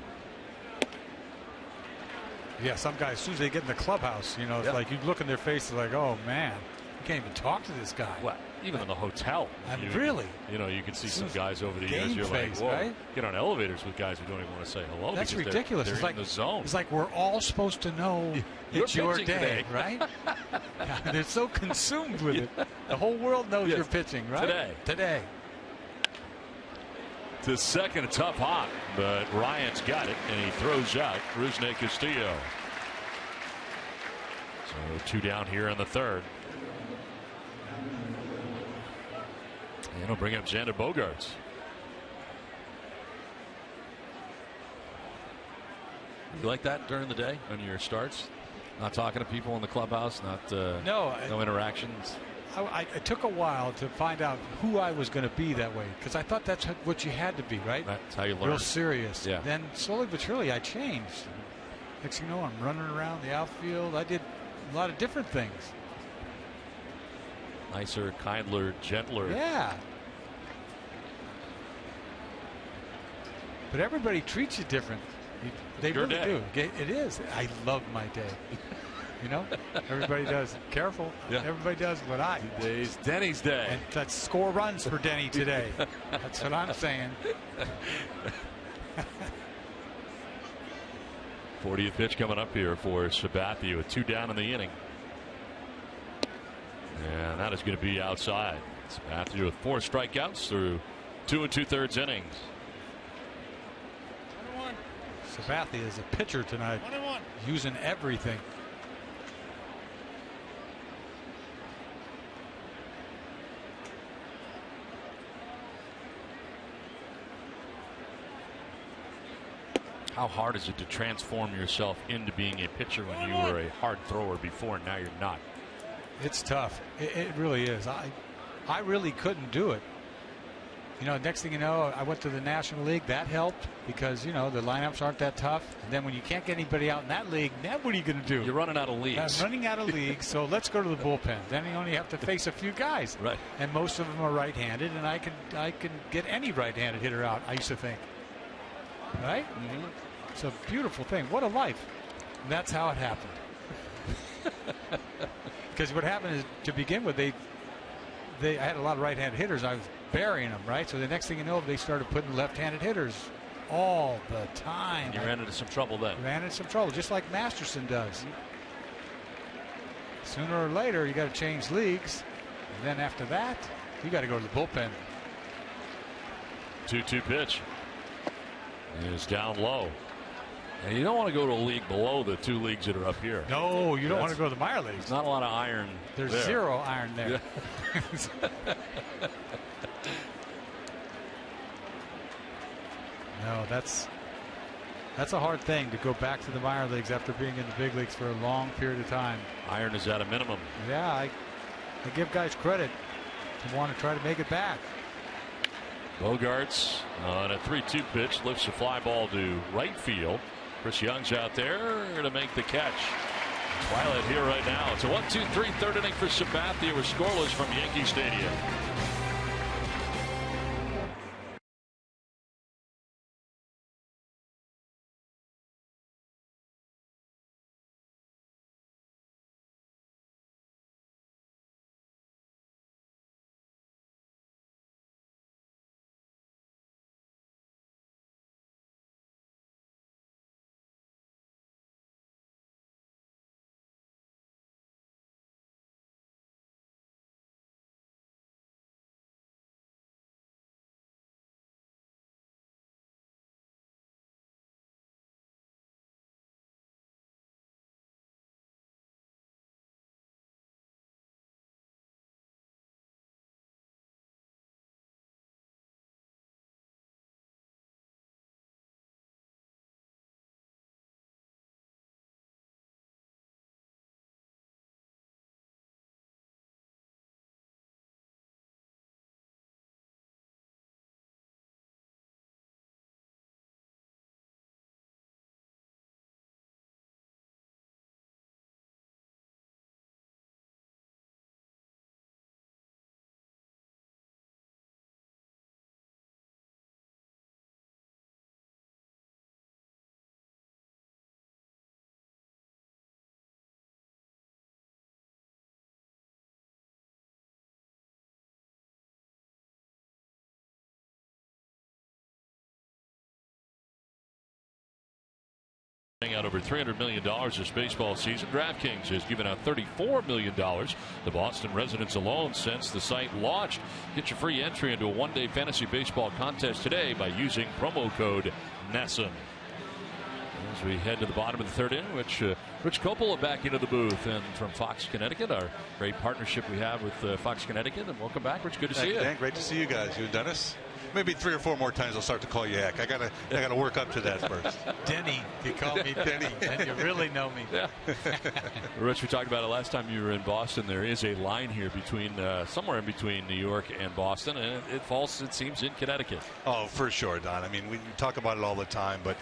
Yeah, some guys, as soon as they get in the clubhouse, it's like you look in their faces like, oh man, you can't even talk to this guy. Well, even in the hotel. Really? You can see some guys over the years. You're face, like, whoa, right? Get on elevators with guys who don't even want to say hello. That's because ridiculous. They're it's in like the zone. It's like we're all supposed to know it's your day, today. right? They're so consumed with it. The whole world knows you're pitching, right? Today. To second, a tough hop, but Ryan's got it, and he throws out Rusney Castillo. So 2 down here in the third. And he'll bring up Xander Bogaerts. You like that during the day on your starts? Not talking to people in the clubhouse, no interactions. I took a while to find out who I was going to be that way, because I thought that's what you had to be, right? That's how you learn. Real serious. Yeah. Then slowly but surely I changed. Next thing you know, I'm running around the outfield. I did a lot of different things. Nicer, kinder, gentler. Yeah. But everybody treats you different. They Your really day. do. It is. I love my day. Everybody does. Careful. Yeah. Everybody does, but I. Today's Denny's day. And let's score runs for Denny today. That's what I'm saying. 40th pitch coming up here for Sabathia with 2 down in the inning. And that is going to be outside. Sabathia with 4 strikeouts through 2 2/3 innings. Sabathia is a pitcher tonight, using everything. How hard is it to transform yourself into being a pitcher when you were a hard thrower before and now you're not? It's tough. It really is. I really couldn't do it. You know, next thing you know, I went to the National League. That helped because, you know, the lineups aren't that tough. And then when you can't get anybody out in that league, now what are you going to do? You're running out of leagues. I'm running out of leagues, so let's go to the bullpen. Then you only have to face a few guys. Right. And most of them are right-handed, and I can get any right-handed hitter out, I used to think. Right? Mm-hmm. It's a beautiful thing. What a life. And that's how it happened. Because what happened is, to begin with, I had a lot of right-handed hitters. I was burying them, right? So the next thing you know, they started putting left-handed hitters all the time. And you ran into some trouble then. Ran into some trouble, just like Masterson does. Sooner or later, you got to change leagues. And then after that, you got to go to the bullpen. 2-2 pitch. It's down low. And you don't want to go to a league below the 2 leagues that are up here. No, you don't want to go to the minor leagues. There's not a lot of iron. There's there. zero iron there. Yeah. No, that's a hard thing to go back to the minor leagues after being in the big leagues for a long period of time. Iron is at a minimum. Yeah, I give guys credit to want to try to make it back. Bogarts on a 3-2 pitch lifts a fly ball to right field. Chris Young's out there to make the catch. Twilight here right now. It's a 1-2-3 third inning for Sabathia. We're scoreless from Yankee Stadium. Out over $300 million this baseball season. DraftKings has given out $34 million to Boston residents alone since the site launched. Get your free entry into a one-day fantasy baseball contest today by using promo code NESSN. As we head to the bottom of the third inning, which Rich Coppola back into the booth, and from Fox Connecticut, our great partnership we have with Fox Connecticut. And welcome back, Rich. Good to see you. Dan, great to see you guys. You and Dennis. Maybe 3 or 4 more times I'll start to call you Yak. I gotta work up to that first. Denny, you call me Denny, and you really know me. Yeah. Rich, we talked about it last time you were in Boston. There is a line here between somewhere in between New York and Boston, and it falls, it seems, in Connecticut. Oh, for sure, Don. I mean, we talk about it all the time, but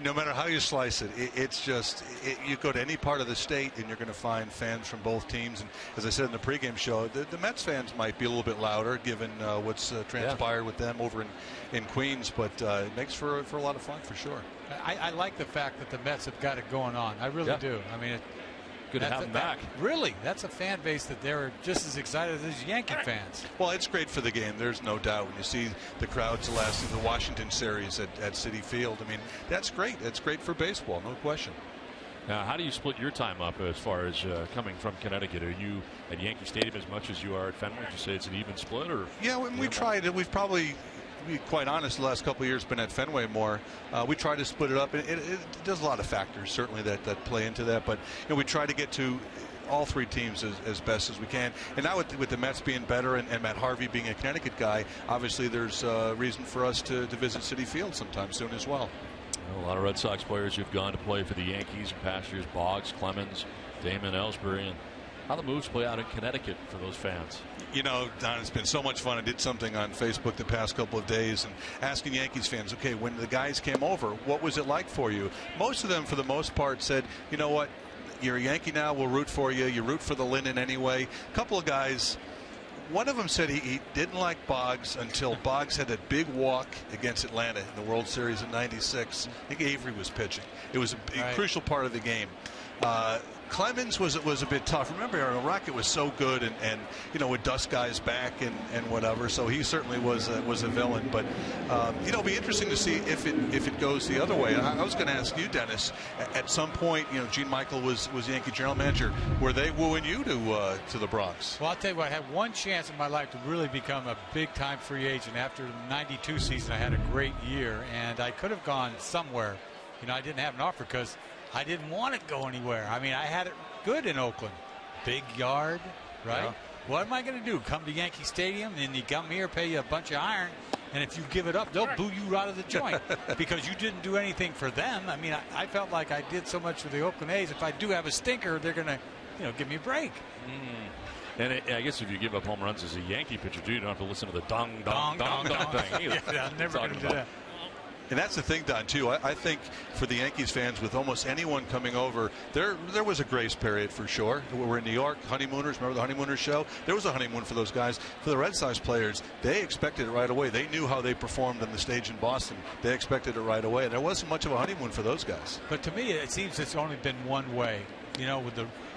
no matter how you slice it, it's just you go to any part of the state and you're going to find fans from both teams. And as I said in the pregame show, the Mets fans might be a little bit louder given what's transpired with them over in Queens, but it makes for a lot of fun for sure. I like the fact that the Mets have got it going on. I really do. I mean, good to have them back. Really, that's a fan base that they're just as excited as Yankee fans. Well, it's great for the game. There's no doubt. When you see the crowds last in the Washington series at Citi Field, I mean, that's great. That's great for baseball, no question. Now, how do you split your time up as far as coming from Connecticut? Are you at Yankee Stadium as much as you are at Fenway? Would you say it's an even split? Or yeah, when we tried it, we've probably, to be quite honest, the last couple of years been at Fenway more. We try to split it up. It does a lot of factors certainly that play into that, but we try to get to all 3 teams as best as we can. And now with the Mets being better and Matt Harvey being a Connecticut guy, obviously there's a reason for us to visit Citi Field sometime soon as well. A lot of Red Sox players who've gone to play for the Yankees in past years: Boggs, Clemens, Damon, Ellsbury. And how the moves play out in Connecticut for those fans. You know, Don, it's been so much fun. I did something on Facebook the past couple of days and asking Yankees fans, okay, when the guys came over, what was it like for you? Most of them, for the most part, said, you know what, you're a Yankee now, we'll root for you. You root for the Linden anyway. A couple of guys, one of them said he didn't like Boggs until Boggs had that big walk against Atlanta in the World Series in '96. I think Avery was pitching. It was a crucial part of the game. Clemens was a bit tough. Remember, Rocket was so good and you know, would dust guys back and whatever. So he certainly was a villain. But you know, it'll be interesting to see if it goes the other way. I was going to ask you, Dennis, at some point, you know, Gene Michael was Yankee general manager. Were they wooing you to the Bronx? Well, I'll tell you what. I had one chance in my life to really become a big-time free agent. After the '92 season, I had a great year, and I could have gone somewhere. You know, I didn't have an offer because I didn't want to go anywhere. I mean, I had it good in Oakland. Big yard, right? Yeah. What am I going to do? Come to Yankee Stadium and you come here, pay you a bunch of iron, and if you give it up, they'll boo you out of the joint because you didn't do anything for them. I mean, I felt like I did so much for the Oakland A's. If I do have a stinker, they're going to, you know, give me a break. And I guess if you give up home runs as a Yankee pitcher, too, you don't have to listen to the dong, dong, dong, dong thing either. Yeah, I'm never going to do that. And that's the thing, Don, too. I think for the Yankees fans, with almost anyone coming over, there was a grace period for sure. We're in New York, honeymooners. Remember the honeymooners show? There was a honeymoon for those guys. For the Red Sox players, they expected it right away. They knew how they performed on the stage in Boston. They expected it right away. And there wasn't much of a honeymoon for those guys. But to me, it seems it's only been one way. You know,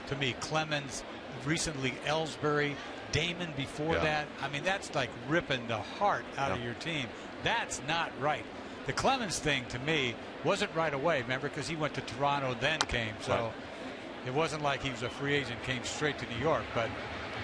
to me, Clemens, recently Ellsbury, Damon before that. I mean, that's like ripping the heart out of your team. That's not right. The Clemens thing, to me, wasn't right away, remember, because he went to Toronto, then came. So it wasn't like he was a free agent, came straight to New York. But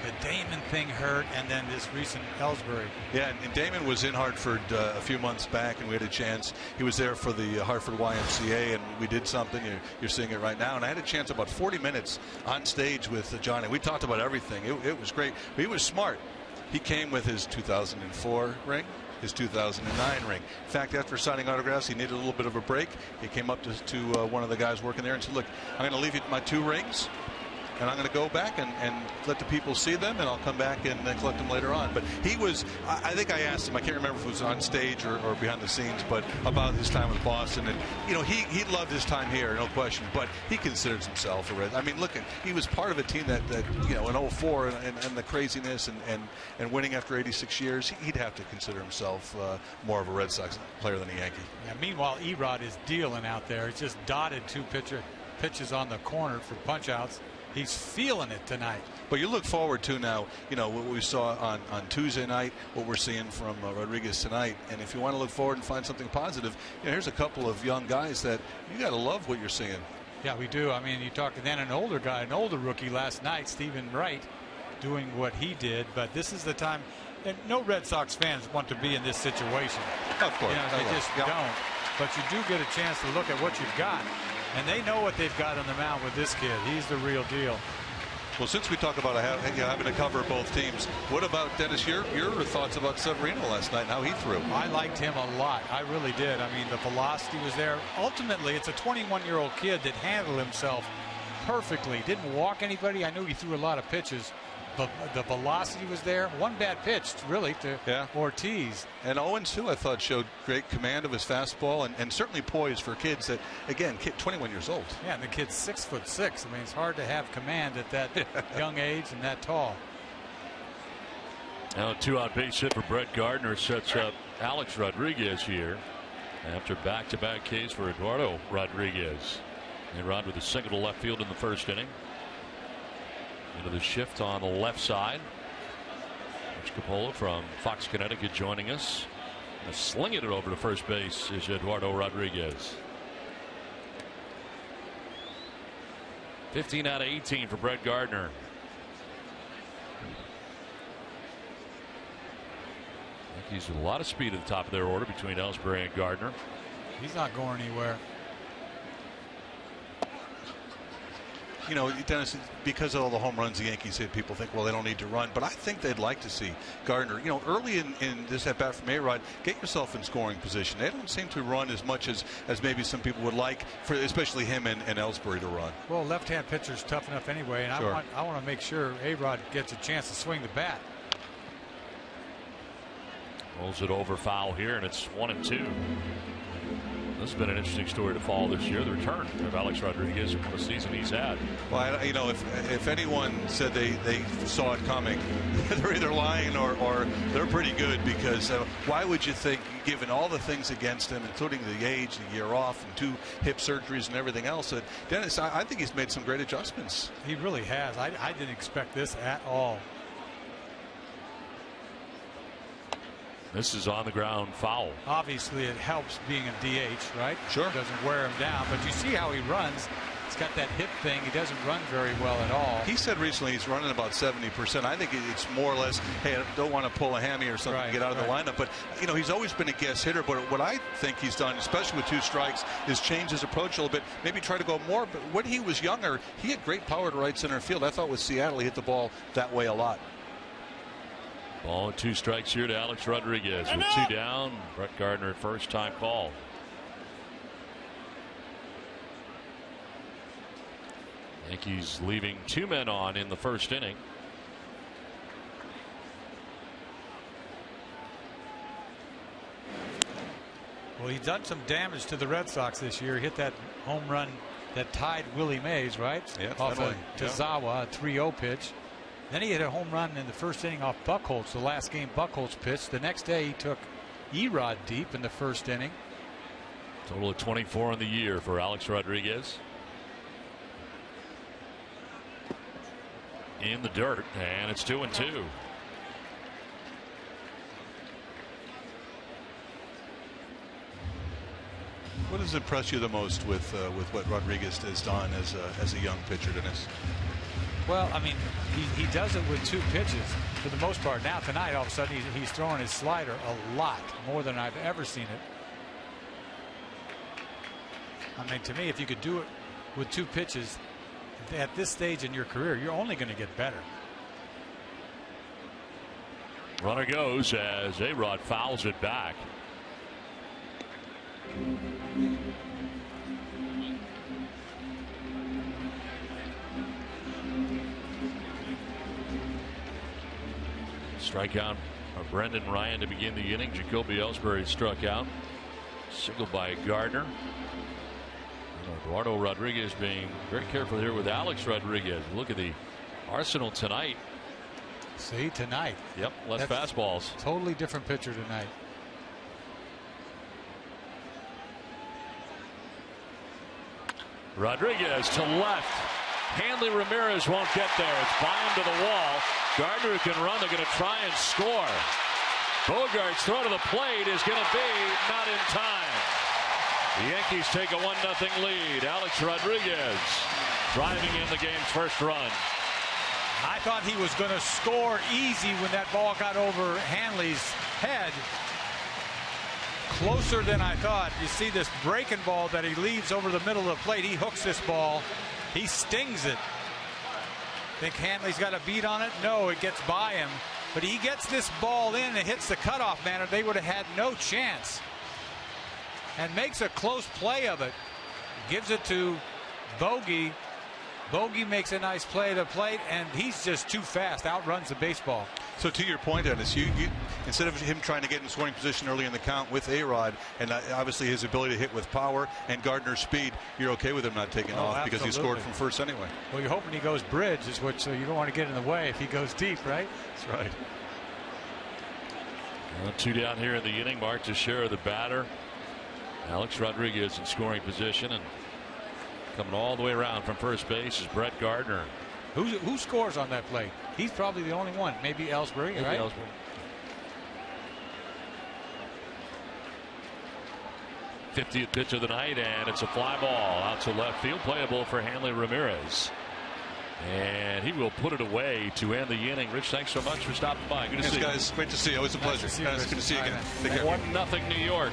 the Damon thing hurt, and then this recent Ellsbury. Yeah, and Damon was in Hartford a few months back, and we had a chance. He was there for the Hartford YMCA, and we did something. You're seeing it right now. And I had a chance about 40 minutes on stage with Johnny. We talked about everything. It was great. But he was smart. He came with his 2004 ring. His 2009 ring. In fact, after signing autographs, he needed a little bit of a break. He came up to one of the guys working there and said, look, I'm going to leave you my 2 rings, and I'm going to go back and let the people see them, and I'll come back and collect them later on. But he was, I think I asked him, I can't remember if it was on stage or behind the scenes, but about his time with Boston. And, you know, he loved his time here, no question, but he considers himself a Red. I mean, look, he was part of a team that you know, in '04 and the craziness and winning after 86 years, he'd have to consider himself more of a Red Sox player than a Yankee. Yeah, meanwhile, Erod is dealing out there. It's just dotted 2 pitches on the corner for punch-outs. He's feeling it tonight. But you look forward to now, you know, what we saw on Tuesday night, what we're seeing from Rodriguez tonight. And if you want to look forward and find something positive, you know, here's a couple of young guys that you got to love what you're seeing. Yeah, we do. I mean, you talk to then an older guy, an older rookie last night, Stephen Wright, doing what he did. But this is the time, and no Red Sox fans want to be in this situation. Of course. You know, they just don't. But you do get a chance to look at what you've got. And they know what they've got on the mound with this kid. He's the real deal. Well, since we talk about having to cover both teams, what about, Dennis, your thoughts about Severino last night and how he threw? I liked him a lot. I really did. I mean, the velocity was there. Ultimately, it's a 21-year-old kid that handled himself perfectly. Didn't walk anybody. I knew he threw a lot of pitches. But the velocity was there. One bad pitch, really, to Ortiz. And Owens, too, I thought, showed great command of his fastball and certainly poised for kids that, again, 21 years old. Yeah, and the kid's 6'6". I mean, it's hard to have command at that young age and that tall. Now a 2-out base hit for Brett Gardner sets up Alex Rodriguez here after back-to-back Ks for Eduardo Rodriguez. A-Rod with a single to left field in the first inning. Into the shift on the left side. Rich Capola from Fox, Connecticut joining us. Slinging it over to first base is Eduardo Rodriguez. 15 out of 18 for Brett Gardner. Yankees with a lot of speed at the top of their order between Ellsbury and Gardner. He's not going anywhere. you know, Dennis, because of all the home runs the Yankees hit, people think, well, they don't need to run. But I think they'd like to see Gardner, you know, early in this at-bat from A-Rod, get yourself in scoring position. They don't seem to run as much as maybe some people would like, for especially him and Ellsbury to run. Well, left-hand pitcher's tough enough anyway, and sure. I want to make sure A-Rod gets a chance to swing the bat. Rolls it over, foul here, and it's 1-2. This has been an interesting story to follow this year. The return of Alex Rodriguez from the season he's had. Well, you know, if anyone said they saw it coming, they're either lying or they're pretty good, because why would you think, given all the things against him, including the age, the year off, and 2 hip surgeries and everything else, that Dennis, I think he's made some great adjustments. He really has. I didn't expect this at all. This is on the ground, foul. Obviously, it helps being a DH, right? Sure. It doesn't wear him down, but you see how he runs. He's got that hip thing. He doesn't run very well at all. He said recently he's running about 70%. I think it's more or less, hey, I don't want to pull a hammy or something to get out of the lineup. But, you know, he's always been a guest hitter. But what I think he's done, especially with 2 strikes, is change his approach a little bit. Maybe try to go more. But when he was younger, he had great power to right center field. I thought with Seattle, he hit the ball that way a lot. Ball 2 strikes here to Alex Rodriguez. With 2 down, Brett Gardner first time call. Yankees leaving 2 men on in the first inning. Well, he's done some damage to the Red Sox this year. He hit that home run that tied Willie Mays, right? Yeah, off of Tazawa, a 3-0 pitch. Then he hit a home run in the first inning off Buchholz, the last game Buchholz pitched. The next day he took E-Rod deep in the first inning. Total of 24 in the year for Alex Rodriguez. In the dirt, and it's 2-2. What has impressed you the most with what Rodriguez has done as a young pitcher, Dennis? Well, I mean, he does it with 2 pitches for the most part. Now tonight, all of a sudden, he's throwing his slider a lot more than I've ever seen it. I mean, to me, if you could do it with 2 pitches at this stage in your career, you're only going to get better. Runner goes as A-Rod fouls it back. Strikeout of Brendan Ryan to begin the inning. Jacoby Ellsbury struck out. Single by Gardner. And Eduardo Rodriguez being very careful here with Alex Rodriguez. Look at the arsenal tonight. See, tonight. Yep, less fastballs. Totally different pitcher tonight. Rodriguez to left. Hanley Ramirez won't get there. It's by him to the wall. Gardner can run. They're going to try and score. Bogart's throw to the plate is going to be not in time. The Yankees take a 1-0 lead. Alex Rodriguez driving in the game's first run. I thought he was going to score easy when that ball got over Hanley's head. Closer than I thought. You see this breaking ball that he leaves over the middle of the plate. He hooks this ball. He stings it. Think Hanley's got a beat on it? No, it gets by him. But he gets this ball in and hits the cutoff man, or they would have had no chance. And makes a close play of it. Gives it to Bogey. Bogey makes a nice play to the plate, and he's just too fast. Outruns the baseball. So to your point, Dennis, you instead of him trying to get in scoring position early in the count with A-Rod, and obviously his ability to hit with power and Gardner's speed, you're okay with him not taking off absolutely. Because he scored from first anyway. Well, you're hoping he goes bridge, so you don't want to get in the way if he goes deep, right? That's right. 2 down here in the inning. Mark Teixeira, the batter. Alex Rodriguez in scoring position, and coming all the way around from first base is Brett Gardner. Who scores on that play? He's probably the only one. Maybe Ellsbury, Maybe right? Ellsbury. 50th pitch of the night, and it's a fly ball out to left field, playable for Hanley Ramirez. And he will put it away to end the inning. Rich, thanks so much for stopping by. Good to see you. Guys. Great to see you. Always a pleasure. Nice Good to see you again. Take care. 1-0 New York.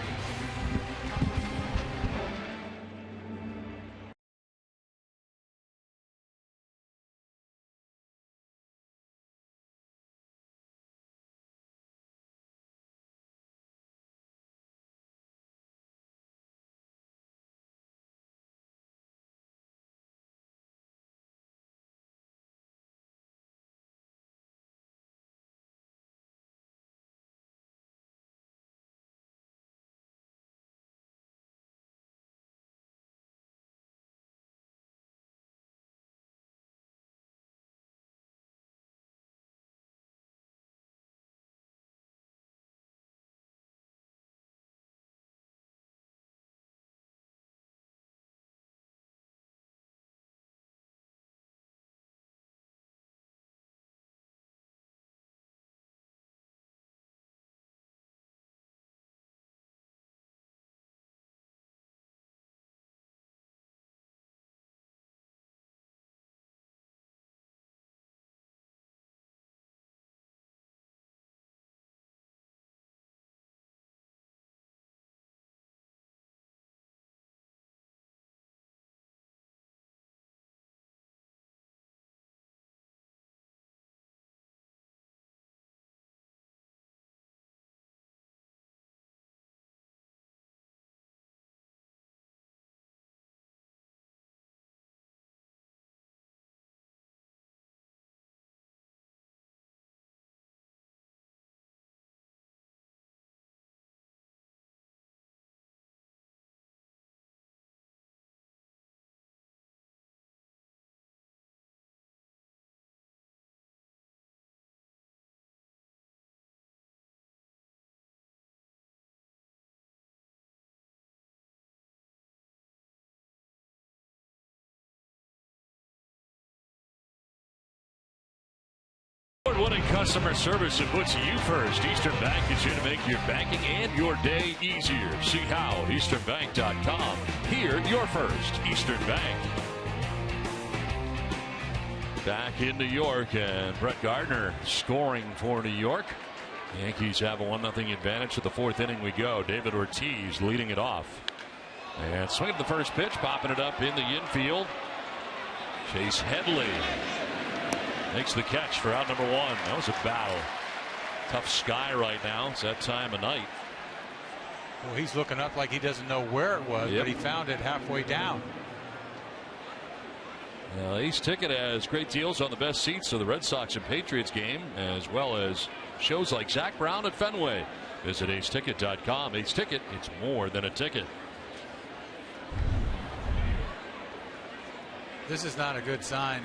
customer service that puts you first. Eastern Bank is here to make your banking and your day easier. See how. EasternBank.com. Here, you're first. Eastern Bank. Back in New York, and Brett Gardner scoring for New York. Yankees have a 1-0 advantage. To the 4th inning we go. David Ortiz leading it off. And swinging the first pitch, popping it up in the infield. Chase Headley makes the catch for out number 1. That was a battle. Tough sky right now. It's that time of night. Well, he's looking up like he doesn't know where it was, but he found it halfway down. Ace Ticket has great deals on the best seats of the Red Sox and Patriots game, as well as shows like Zach Brown at Fenway. Visit aceticket.com. Ace Ticket, it's more than a ticket. This is not a good sign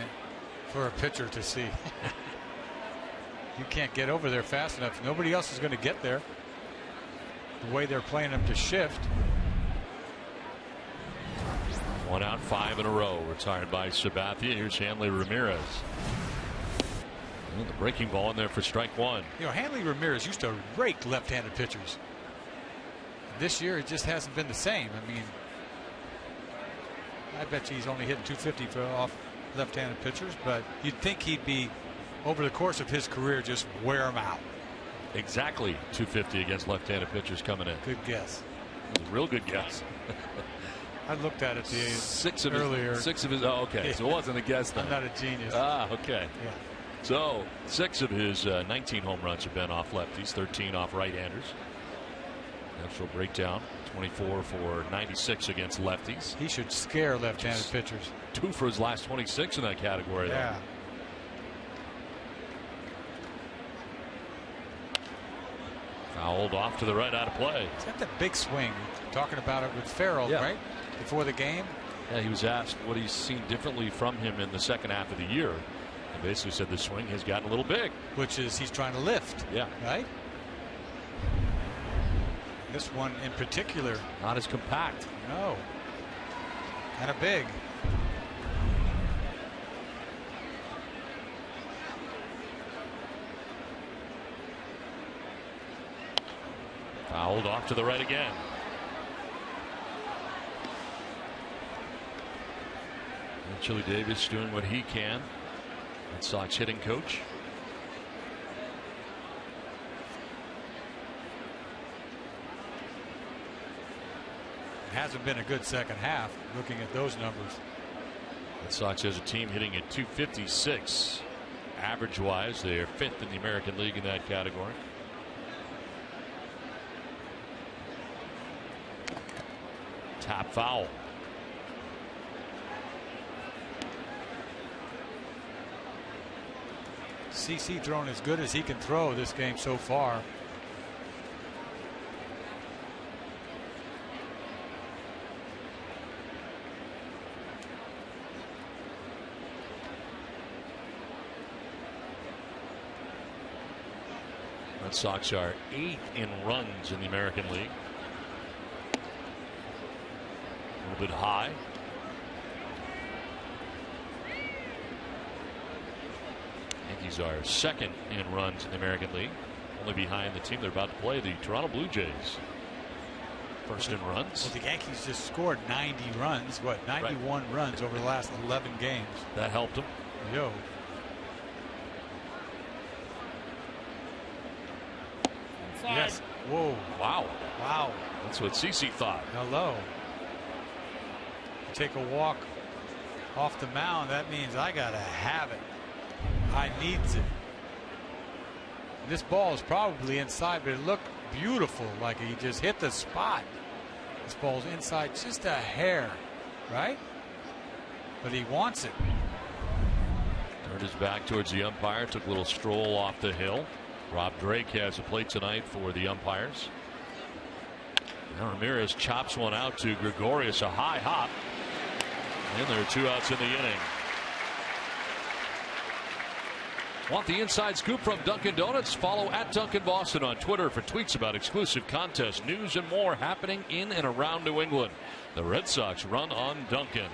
for a pitcher to see. You can't get over there fast enough. Nobody else is going to get there. The way they're playing them to shift. 1 out, 5 in a row. Retired by Sabathia. Here's Hanley Ramirez. And the breaking ball in there for strike 1. You know, Hanley Ramirez used to rake left-handed pitchers. This year it just hasn't been the same. I mean, I bet you he's only hitting 250 for off left-handed pitchers, but you'd think he'd be, over the course of his career, just wear them out. Exactly 250 against left-handed pitchers coming in. Good guess. Real good guess. I looked at it earlier. Oh, okay. Yeah. So it wasn't a guess then. I'm not a genius. Okay. Yeah. So 6 of his 19 home runs have been off lefties, 13 off right-handers. Natural breakdown, 24 for 96 against lefties. He should scare left-handed pitchers. 2 for his last 26 in that category. Yeah. Fouled off to the right, out of play. Is that the big swing? Talking about it with Farrell, right? Before the game? Yeah, he was asked what he's seen differently from him in the second half of the year. He basically said the swing has gotten a little big. Which is he's trying to lift. Yeah. Right? This one in particular. Not as compact. No. Kind of big. Fouled off to the right again. And Chili Davis doing what he can. Red Sox hitting coach. It hasn't been a good second half, looking at those numbers. Red Sox as a team hitting at 256. Average wise, they are 5th in the American League in that category. Tap foul. CC thrown as good as he can throw this game so far. Red Sox are 8th in runs in the American League. A little bit high. Yankees are 2nd in runs in the American League, only behind the team they're about to play, the Toronto Blue Jays. 1st in runs. Well, the Yankees just scored 90 runs. What, 91 runs over the last 11 games. That helped them. Yo. Yes. Whoa. Wow. Wow. That's what CC thought. Hello. Take a walk off the mound. That means I gotta have it. I needs it. This ball is probably inside, but it looked beautiful, like he just hit the spot. This ball's inside just a hair, right? But he wants it. Turned his back towards the umpire, took a little stroll off the hill. Rob Drake has a plate tonight for the umpires. Now Ramirez chops one out to Gregorius, a high hop. And there are 2 outs in the inning. Want the inside scoop from Dunkin' Donuts? Follow at Dunkin' Boston on Twitter for tweets about exclusive contests, news, and more happening in and around New England. The Red Sox run on Dunkin'.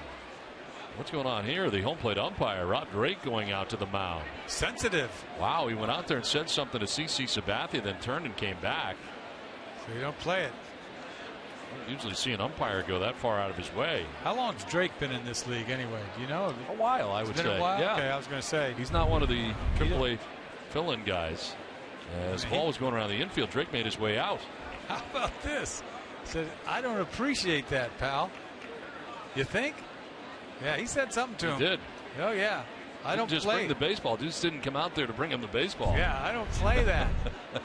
What's going on here? The home plate umpire, Rob Drake, going out to the mound. Sensitive. Wow, he went out there and said something to CC Sabathia, then turned and came back. So you don't play it. I don't usually see an umpire go that far out of his way. How long's Drake been in this league anyway? Do you know? A while, I would say. A while? Yeah. Okay, I was going to say. He's not one of the AAA fill-in guys. As the ball was going around the infield, Drake made his way out. How about this? Said, I don't appreciate that, pal. You think? Yeah, he said something to him. He did. Oh, yeah. I don't just play. bring the baseball. Just didn't come out there to bring him the baseball. Yeah, I don't play that. I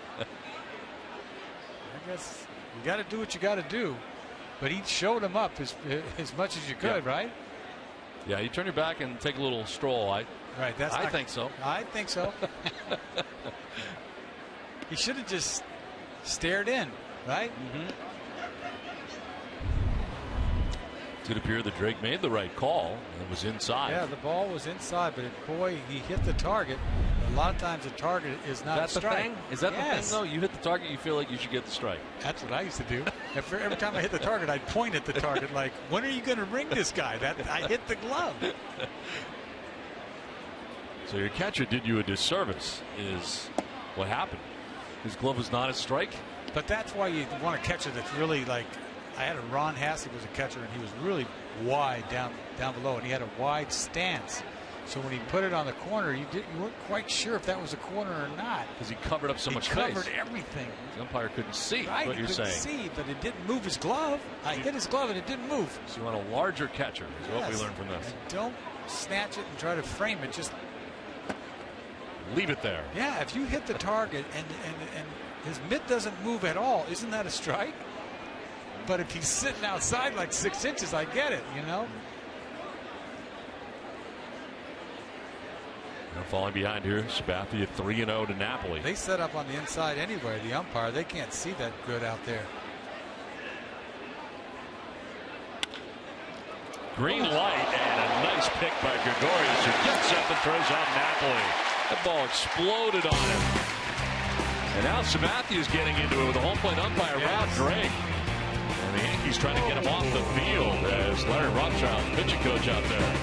guess you got to do what you got to do. But he showed him up as much as you could, right? Yeah, you turn your back and take a little stroll. Right. I think so. I think so. He should have just stared in, right? Mm-hmm. It did appear that Drake made the right call. It was inside. Yeah, the ball was inside, but boy, he hit the target. A lot of times the target is not a strike. Is that the thing, though? You hit the target, you feel like you should get the strike. That's what I used to do. Every time I hit the target, I'd point at the target like, when are you going to ring this guy? I hit the glove. So your catcher did you a disservice is what happened. His glove was not a strike. But that's why you want a catcher that's really like, I had a Ron Hassey was a catcher, and he was really wide down below, and he had a wide stance. So when he put it on the corner, you weren't quite sure if that was a corner or not. Because he covered up so much space. He covered everything. The umpire couldn't see what you're saying. Couldn't see, but it didn't move his glove. I hit his glove, and it didn't move. So you want a larger catcher is what we learned from this. And don't snatch it and try to frame it. Just leave it there. Yeah, if you hit the target and his mitt doesn't move at all, isn't that a strike? But if he's sitting outside like 6 inches, I get it, you know. Now falling behind here, Sabathia 3-0 to Napoli. They set up on the inside anyway. The umpire, they can't see that good out there. Green light and a nice pick by Gregorius, who gets up and throws out Napoli. That ball exploded on him. And now Sabathia's getting into it with the home plate umpire, Rob Drake. And the Yankees trying to get him off the field as Larry Rothschild, pitching coach out there.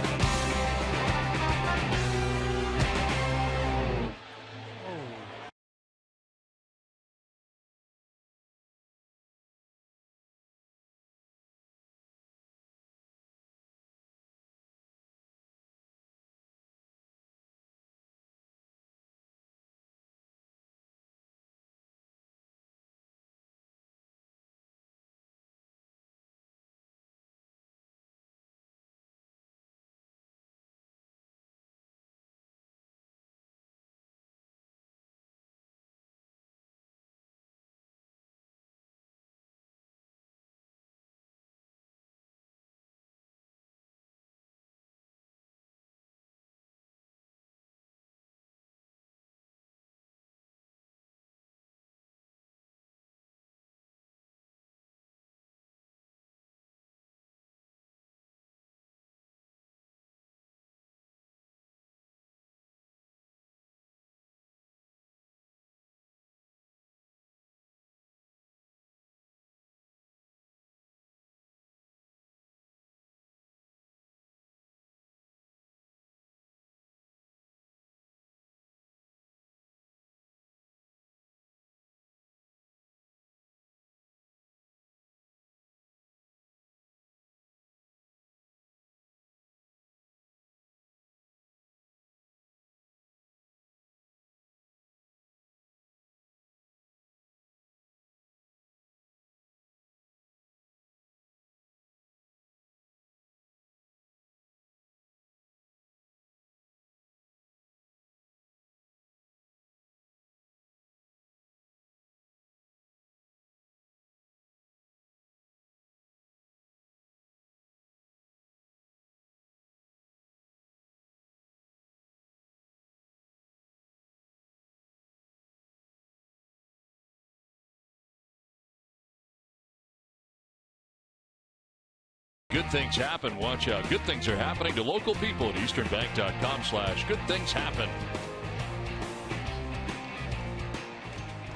Good things happen. Watch out. Good things are happening to local people at easternbank.com/goodthingshappen.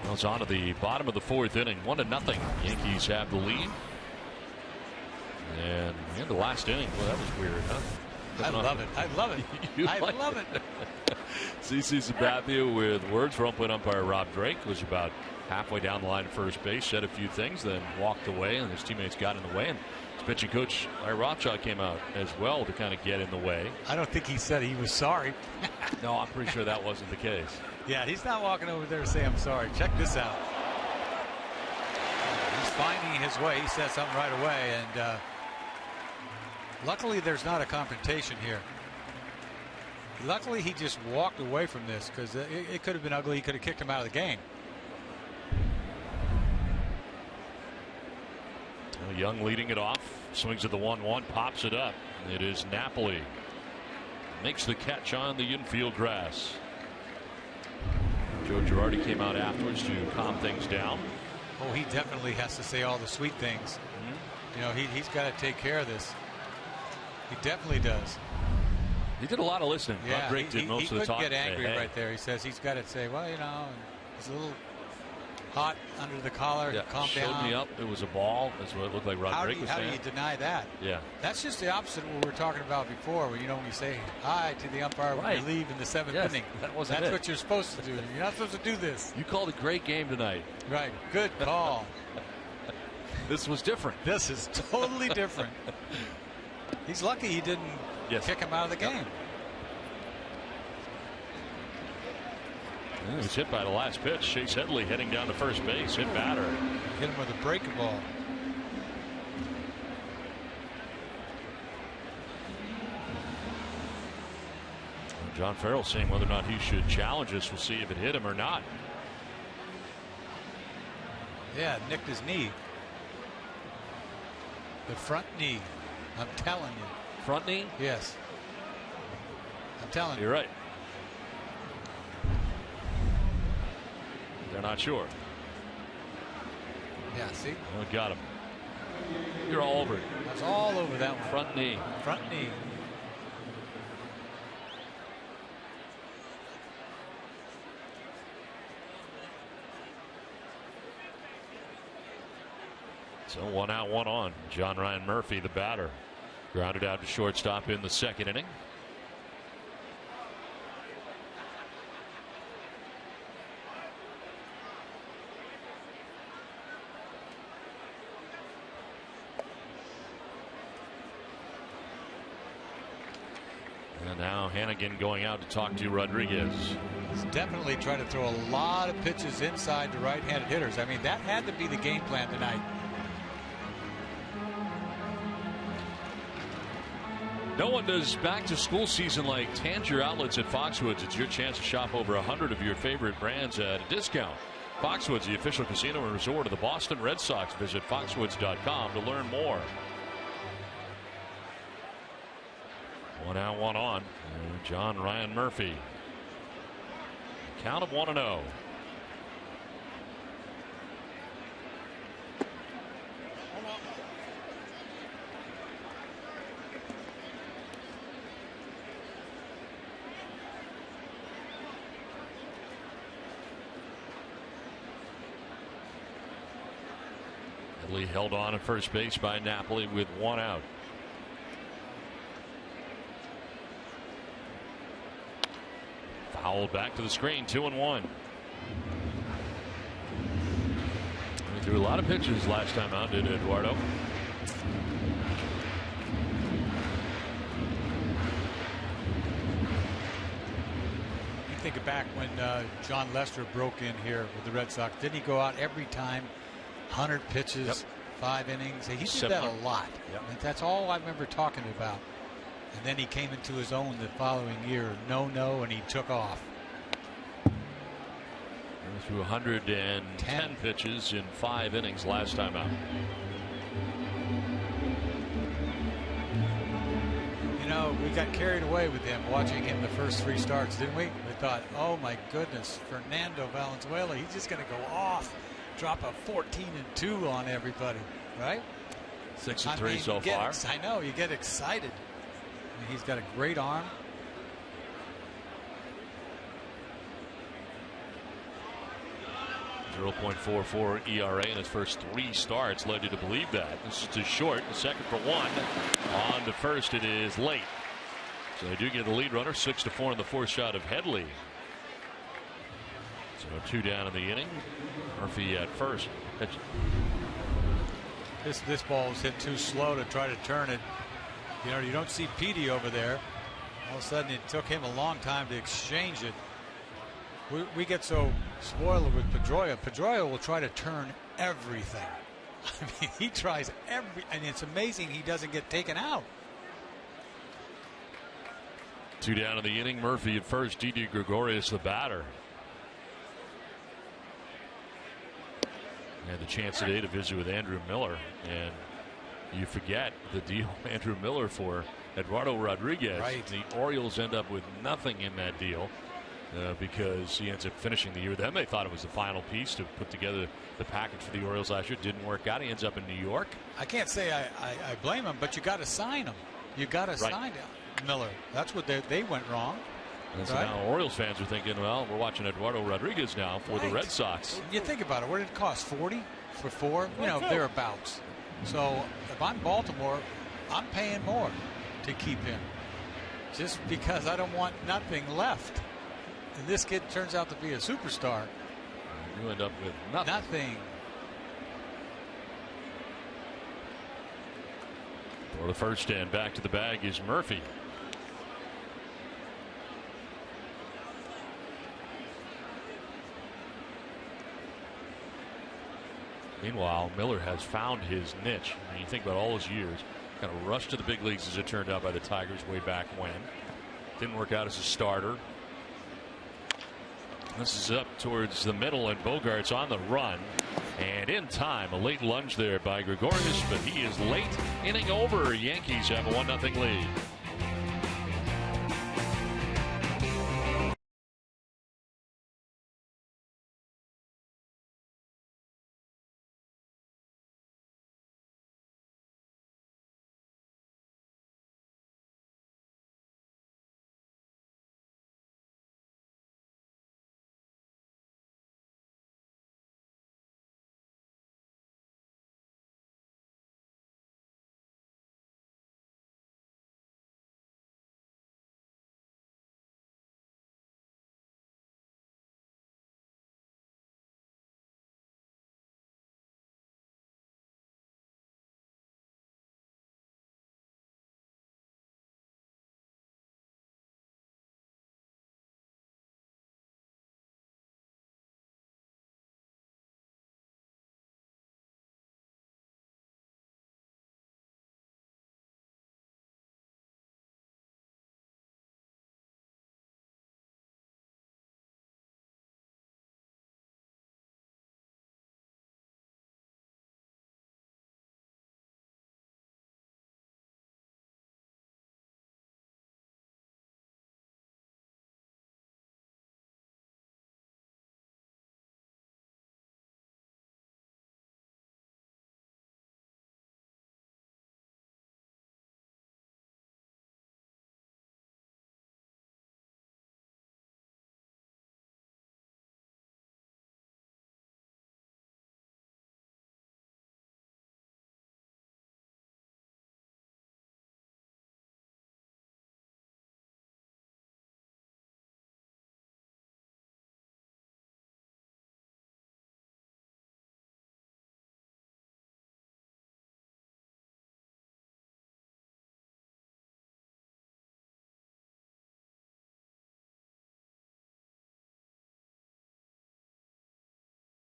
Well, it's on to the bottom of the fourth inning. 1-0. Yankees have the lead. And in the last inning, well, that was weird, huh? I love it. I love it. I love it. CC Sabathia with words from umpire Rob Drake was about halfway down the line at first base, said a few things, then walked away, and his teammates got in the way. And his pitching coach Larry Rothschild came out as well to kind of get in the way. I don't think he said he was sorry. No, I'm pretty sure that wasn't the case. Yeah, he's not walking over there to say I'm sorry. Check this out. He's finding his way. He said something right away, and luckily there's not a confrontation here. Luckily he just walked away from this, because it could have been ugly. He could have kicked him out of the game. Young leading it off, swings at the 1-1, pops it up. It is Napoli. Makes the catch on the infield grass. Joe Girardi came out afterwards to calm things down. Oh, he definitely has to say all the sweet things. You know, he's got to take care of this. He definitely does. He did a lot of listening. Yeah, Drake did most of the talking. He couldn't get angry right there. He says he's got to say, well, you know, he's a little hot under the collar. Yeah, calm showed down. Me up. It was a ball. That's what it looked like. Rob Drake was saying. How do you deny that? Yeah. That's just the opposite of what we were talking about before. When you say hi to the umpire when you leave in the 7th inning. That's what you're supposed to do. You're not supposed to do this. You called a great game tonight. Right. Good call. This was different. This is totally different. He's lucky he didn't kick him out of the game. He was hit by the last pitch. Chase Headley heading down to first base. Hit batter. Hit him with a breaking ball. John Farrell saying whether or not he should challenge this. We'll see if it hit him or not. Yeah, nicked his knee. The front knee. I'm telling you. Front knee? Yes. I'm telling you. You're right. They're not sure. Yeah, see? Oh, got him. You're all over it. I was all over that one. Front knee. Front knee. So 1 out, 1 on. John Ryan Murphy, the batter, grounded out to shortstop in the 2nd inning. And now Hannigan going out to talk to Rodriguez. He's definitely trying to throw a lot of pitches inside to right-handed hitters. I mean, that had to be the game plan tonight. No one does back-to-school season like Tanger Outlets at Foxwoods. It's your chance to shop over 100 of your favorite brands at a discount. Foxwoods, the official casino and resort of the Boston Red Sox. Visit foxwoods.com to learn more. 1 out, 1 on. And John Ryan Murphy. Count of 1-0. Headley held on at first base by Napoli with 1 out. Fouled back to the screen, 2-1. He threw a lot of pitches last time out, did Eduardo? You think back when John Lester broke in here with the Red Sox. Didn't he go out every time? 100 pitches, 5 innings. He did that a lot. Yep. That's all I remember talking about. And then he came into his own the following year. No, and he took off. Threw 110 pitches in 5 innings last time out. You know, we got carried away with him watching him the first 3 starts, didn't we? We thought, oh my goodness, Fernando Valenzuela, he's just going to go off, drop a 14-2 on everybody, right? 6-3 so far. I know, you get excited. I mean, he's got a great arm. .44 ERA in his first 3 starts led you to believe that. This is too short. The second for 1. On to first, it is late. So they do get the lead runner, 6-4 in the fourth shot of Headley. So 2 down in the inning. Murphy at first. This ball was hit too slow to try to turn it. You know, you don't see Petey over there. All of a sudden, it took him a long time to exchange it. We get so spoiled with Pedroia. Pedroia will try to turn everything. I mean, he tries and it's amazing he doesn't get taken out. 2 down in the inning. Murphy at first. Didi Gregorius the batter. Had the chance today to visit with Andrew Miller, and you forget the deal Andrew Miller for Eduardo Rodriguez. Right. The Orioles end up with nothing in that deal because he ends up finishing the year. Then they thought it was the final piece to put together the package for the Orioles last year. Didn't work out. He ends up in New York. I can't say I blame him, but you got to sign him. You got to sign Miller. That's what they went wrong. And so now Orioles fans are thinking, well, we're watching Eduardo Rodriguez now for the Red Sox. You think about it. What did it cost? 40 for 4? You know, thereabouts. So if I'm Baltimore, I'm paying more to keep him, just because I don't want nothing left. And this kid turns out to be a superstar. You end up with nothing. Nothing. For the first and back to the bag is Murphy. Meanwhile, Miller has found his niche. I mean, you think about all his years, kind of rushed to the big leagues as it turned out by the Tigers way back when. Didn't work out as a starter. This is up towards the middle, and Bogart's on the run. And in time, a late lunge there by Gregorius, but he is late. Inning over. Yankees have a 1-0 lead.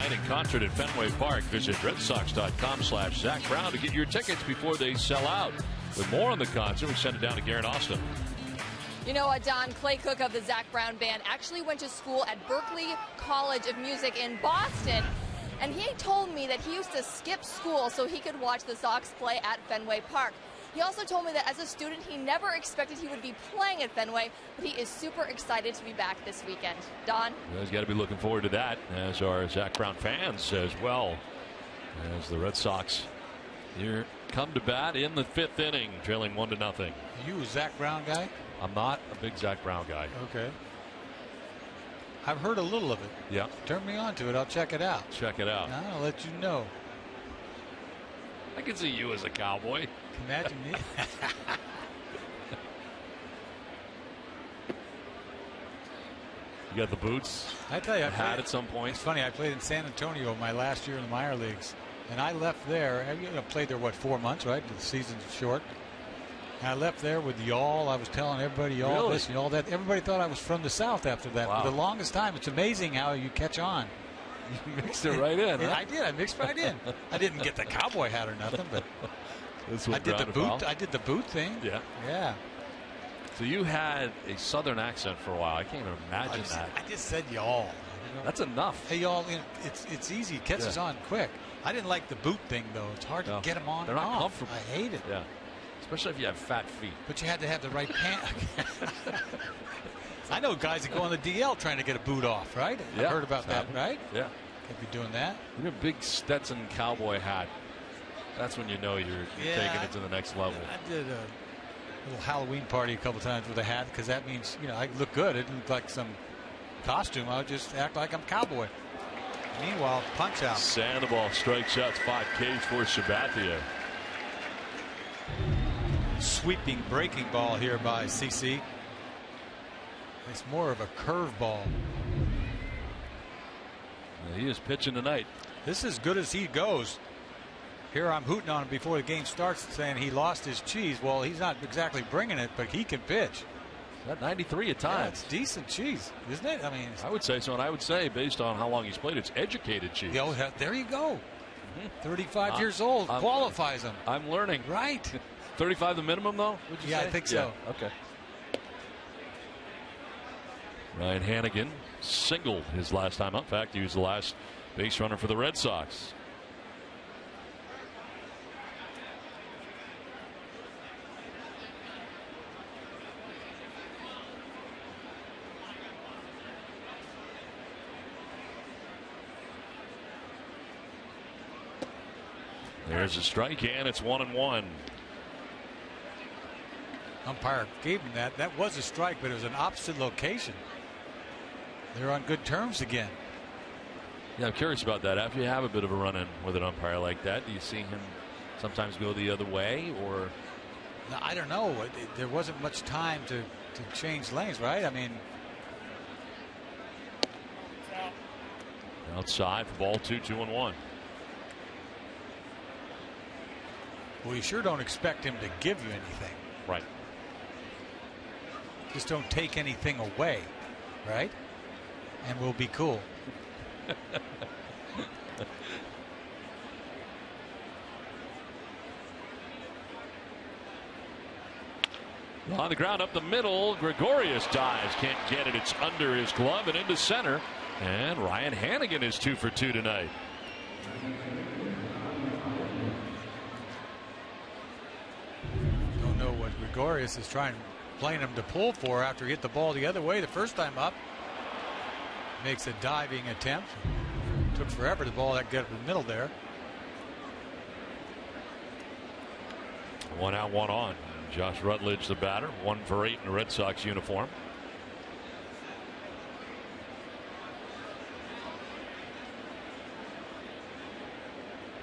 In concert at Fenway Park. Visit redsox.com/Zach Brown to get your tickets before they sell out. With more on the concert, we send it down to Garrett Austin. You know what, Don? Clay Cook of the Zach Brown Band actually went to school at Berklee College of Music in Boston. And he told me that he used to skip school so he could watch the Sox play at Fenway Park. He also told me that as a student, he never expected he would be playing at Fenway, but he is super excited to be back this weekend. Don? Well, he's got to be looking forward to that, as are Zach Brown fans as well, as the Red Sox here come to bat in the 5th inning, trailing 1-0. Are you a Zach Brown guy? I'm not a big Zach Brown guy. Okay. I've heard a little of it. Yeah. Turn me on to it. I'll check it out. Check it out. I'll let you know. I can see you as a Cowboy. Imagine me. You got the boots. I tell you, I had at some point. It's funny. I played in San Antonio my last year in the minor leagues, and I left there. I played there 4 months, right? The season's short. And I left there with y'all. I was telling everybody y'all this and all that. Everybody thought I was from the South after that. Wow. For the longest time, it's amazing how you catch on. You mixed it right in. Huh? I did. I mixed right in. I didn't get the cowboy hat or nothing, but I did the boot. I did the boot thing. Yeah. Yeah. So you had a Southern accent for a while. I can't even imagine that. I just said y'all. That's enough. Hey, y'all, it's easy. It catches on quick. I didn't like the boot thing, though. It's hard to get them on. They're not comfortable. I hate it. Yeah. Especially if you have fat feet. But you had to have the right pants. I know guys that go on the DL trying to get a boot off, right? Yeah. I've heard about that, right? Yeah. Can't be doing that. You know, big Stetson cowboy hat. That's when you know you're taking it to the next level. I did a little Halloween party a couple times with a hat because that means, I look good. It didn't look like some costume. I would just act like I'm a cowboy. Meanwhile, punch out. Sandoval strikes out 5 Ks for Sabathia. Sweeping breaking ball here by CC. It's more of a curve ball. He is pitching tonight. This is as good as he goes. Here I'm hooting on him before the game starts saying he lost his cheese. Well, he's not exactly bringing it, but he can pitch. That 93 at times. Yeah, it's decent cheese, isn't it? I mean, I would say so, and I would say based on how long he's played, it's educated cheese. There you go. 35 years old qualifies him. I'm learning. Right. 35 the minimum, though? Would you say? I think so. Yeah, okay. Ryan Hannigan singled his last time up. In fact, he was the last base runner for the Red Sox. There's a strike, and it's 1-1. Umpire gave him that. That was a strike, but it was an opposite location. They're on good terms again. Yeah, I'm curious about that. After you have a bit of a run-in with an umpire like that, do you see him sometimes go the other way, or? No, I don't know. There wasn't much time to change lanes, right? I mean, outside for ball 2, 2-1. Well, you sure don't expect him to give you anything. Right. Just don't take anything away, right? And we'll be cool. On the ground up the middle, Gregorius dives, can't get it. It's under his glove and into center. And Ryan Hannigan is 2 for 2 tonight. Don't know what Gregorius is playing him to pull for after he hit the ball the other way the first time up. Makes a diving attempt. Took forever the ball that got in the middle there. 1 out, 1 on. Josh Rutledge, the batter, 1 for 8 in the Red Sox uniform.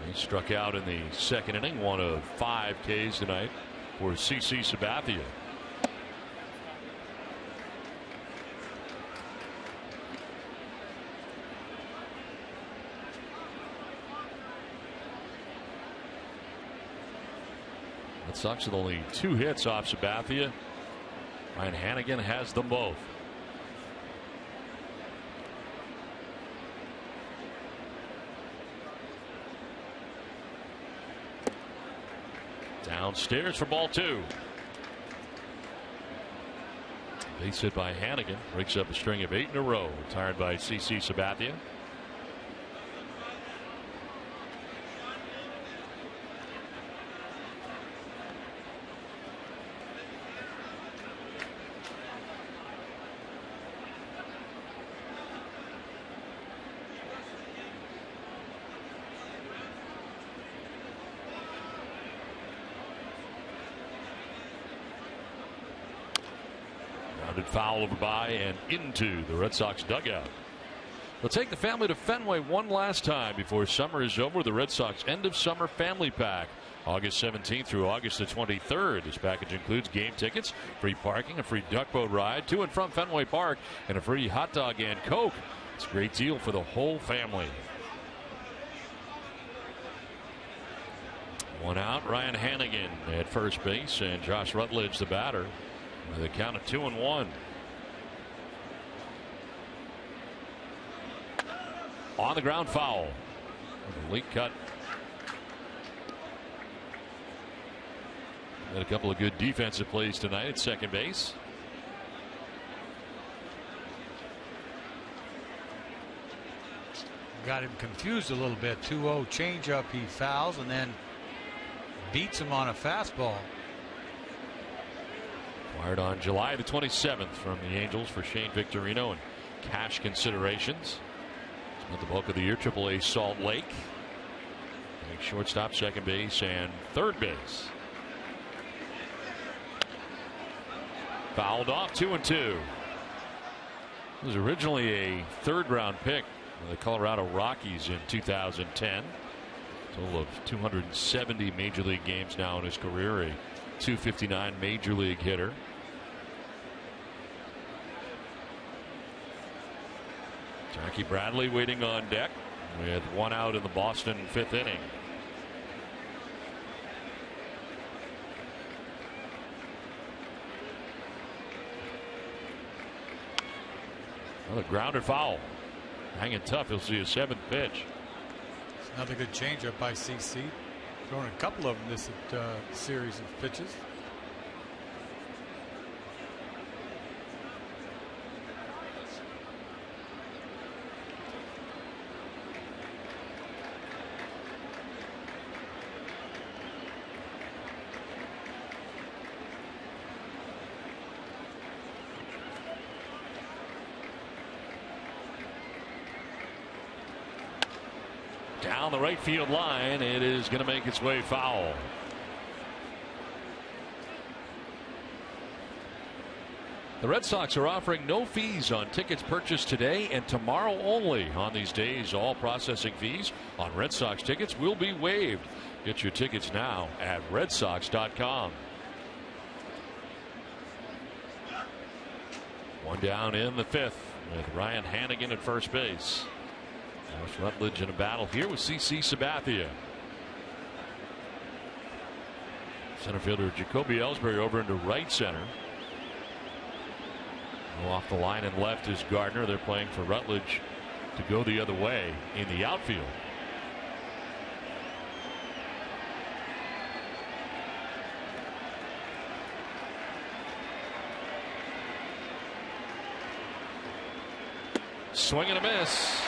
He struck out in the second inning, 1 of 5 Ks tonight for CC Sabathia. Red Sox with only 2 hits off Sabathia. Ryan Hannigan has them both. Downstairs for ball 2. Base hit by Hannigan. Breaks up a string of 8 in a row. Retired by CC Sabathia. Foul over by and into the Red Sox dugout. They'll take the family to Fenway one last time before summer is over. The Red Sox end of summer family pack. August 17th through August the 23rd. This package includes game tickets, free parking, a free duck boat ride to and from Fenway Park, and a free hot dog and Coke. It's a great deal for the whole family. One out, Ryan Hannigan at first base, and Josh Rutledge, the batter, with a count of 2-1. On the ground, foul. Late cut. Had a couple of good defensive plays tonight at second base. Got him confused a little bit. 2-0 changeup, he fouls and then beats him on a fastball. Acquired on July the 27th from the Angels for Shane Victorino and cash considerations. Spent the bulk of the year AAA Salt Lake. Shortstop, second base, and third base. Fouled off, 2-2. It was originally a third-round pick of the Colorado Rockies in 2010. Total of 270 major league games now in his career, a 259 major league hitter. Jackie Bradley waiting on deck with one out in the Boston fifth inning. Another grounded foul. Hanging tough. He'll see a seventh pitch. It's another good changeup by CC. Throwing a couple of them this series of pitches. Down the right field line, it is going to make its way foul. The Red Sox are offering no fees on tickets purchased today and tomorrow only. On these days, all processing fees on Red Sox tickets will be waived. Get your tickets now at redsox.com. One down in the fifth with Ryan Hannigan at first base. Josh Rutledge in a battle here with CC Sabathia. Center fielder Jacoby Ellsbury over into right center. Off the line and left is Gardner. They're playing for Rutledge to go the other way in the outfield. Swing and a miss.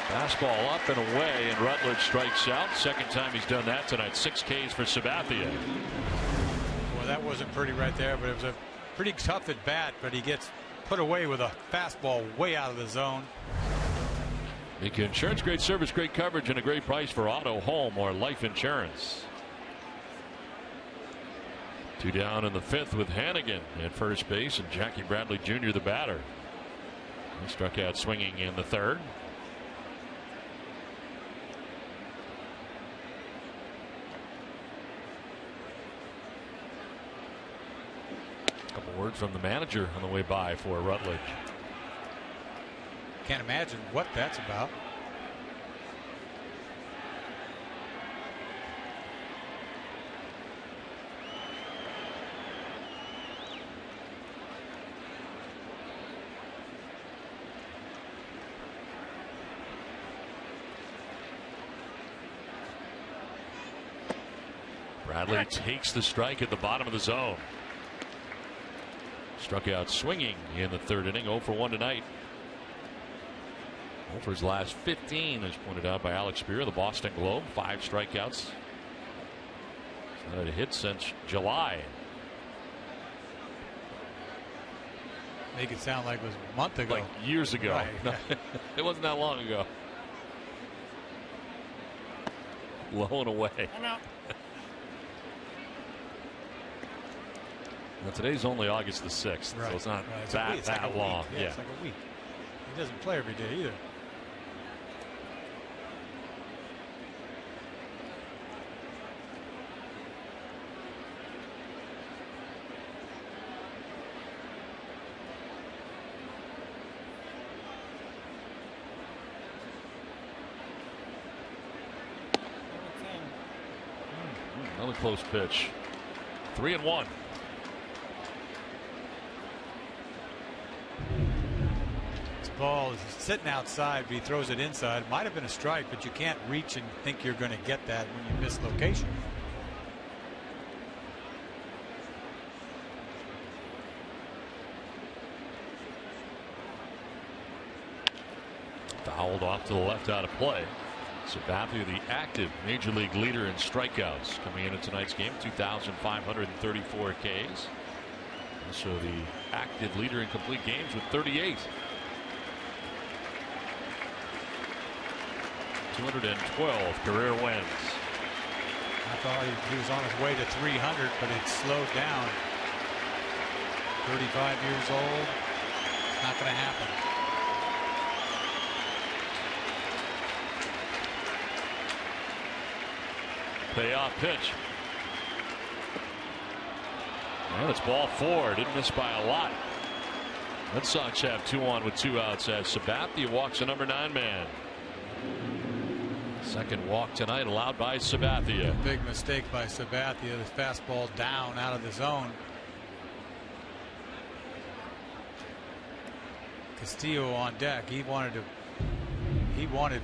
Fastball up and away, and Rutledge strikes out. Second time he's done that tonight. 6 Ks for Sabathia. Well, that wasn't pretty right there, but it was a pretty tough at bat, but he gets put away with a fastball way out of the zone. Mika Insurance, great service, great coverage, and a great price for auto, home, or life insurance. 2 down in the fifth with Hannigan at first base and Jackie Bradley Jr. the batter. He struck out swinging in the third. Word from the manager on the way by for Rutledge. Can't imagine what that's about. Bradley takes the strike at the bottom of the zone. Struck out swinging in the third inning. 0 for 1 tonight. 0 for his last 15, as pointed out by Alex Spear of the Boston Globe. 5 strikeouts. He's not had a hit since July. Make it sound like it was a month ago. Like years ago. Right. No, it wasn't that long ago. Low and away. I'm out. Now, today's only August the 6th, right. So it's not right. that long. Yeah, it's like a week. He doesn't play every day either. Another close pitch. 3-1. This ball is sitting outside, but he throws it inside. Might have been a strike, but you can't reach and think you're going to get that when you miss location. Fouled off to the left out of play. Sabathia, the active major league leader in strikeouts, coming into tonight's game, 2,534 Ks. Also the active leader in complete games with 38. 212 career wins. I thought he was on his way to 300, but it slowed down. 35 years old. It's not going to happen. Payoff pitch. And it's ball 4. Didn't miss by a lot. Red Sox have 2 on with 2 outs as Sabathia walks the number 9 man. Second walk tonight allowed by Sabathia. Big mistake by Sabathia. The fastball down out of the zone. Castillo on deck. He wanted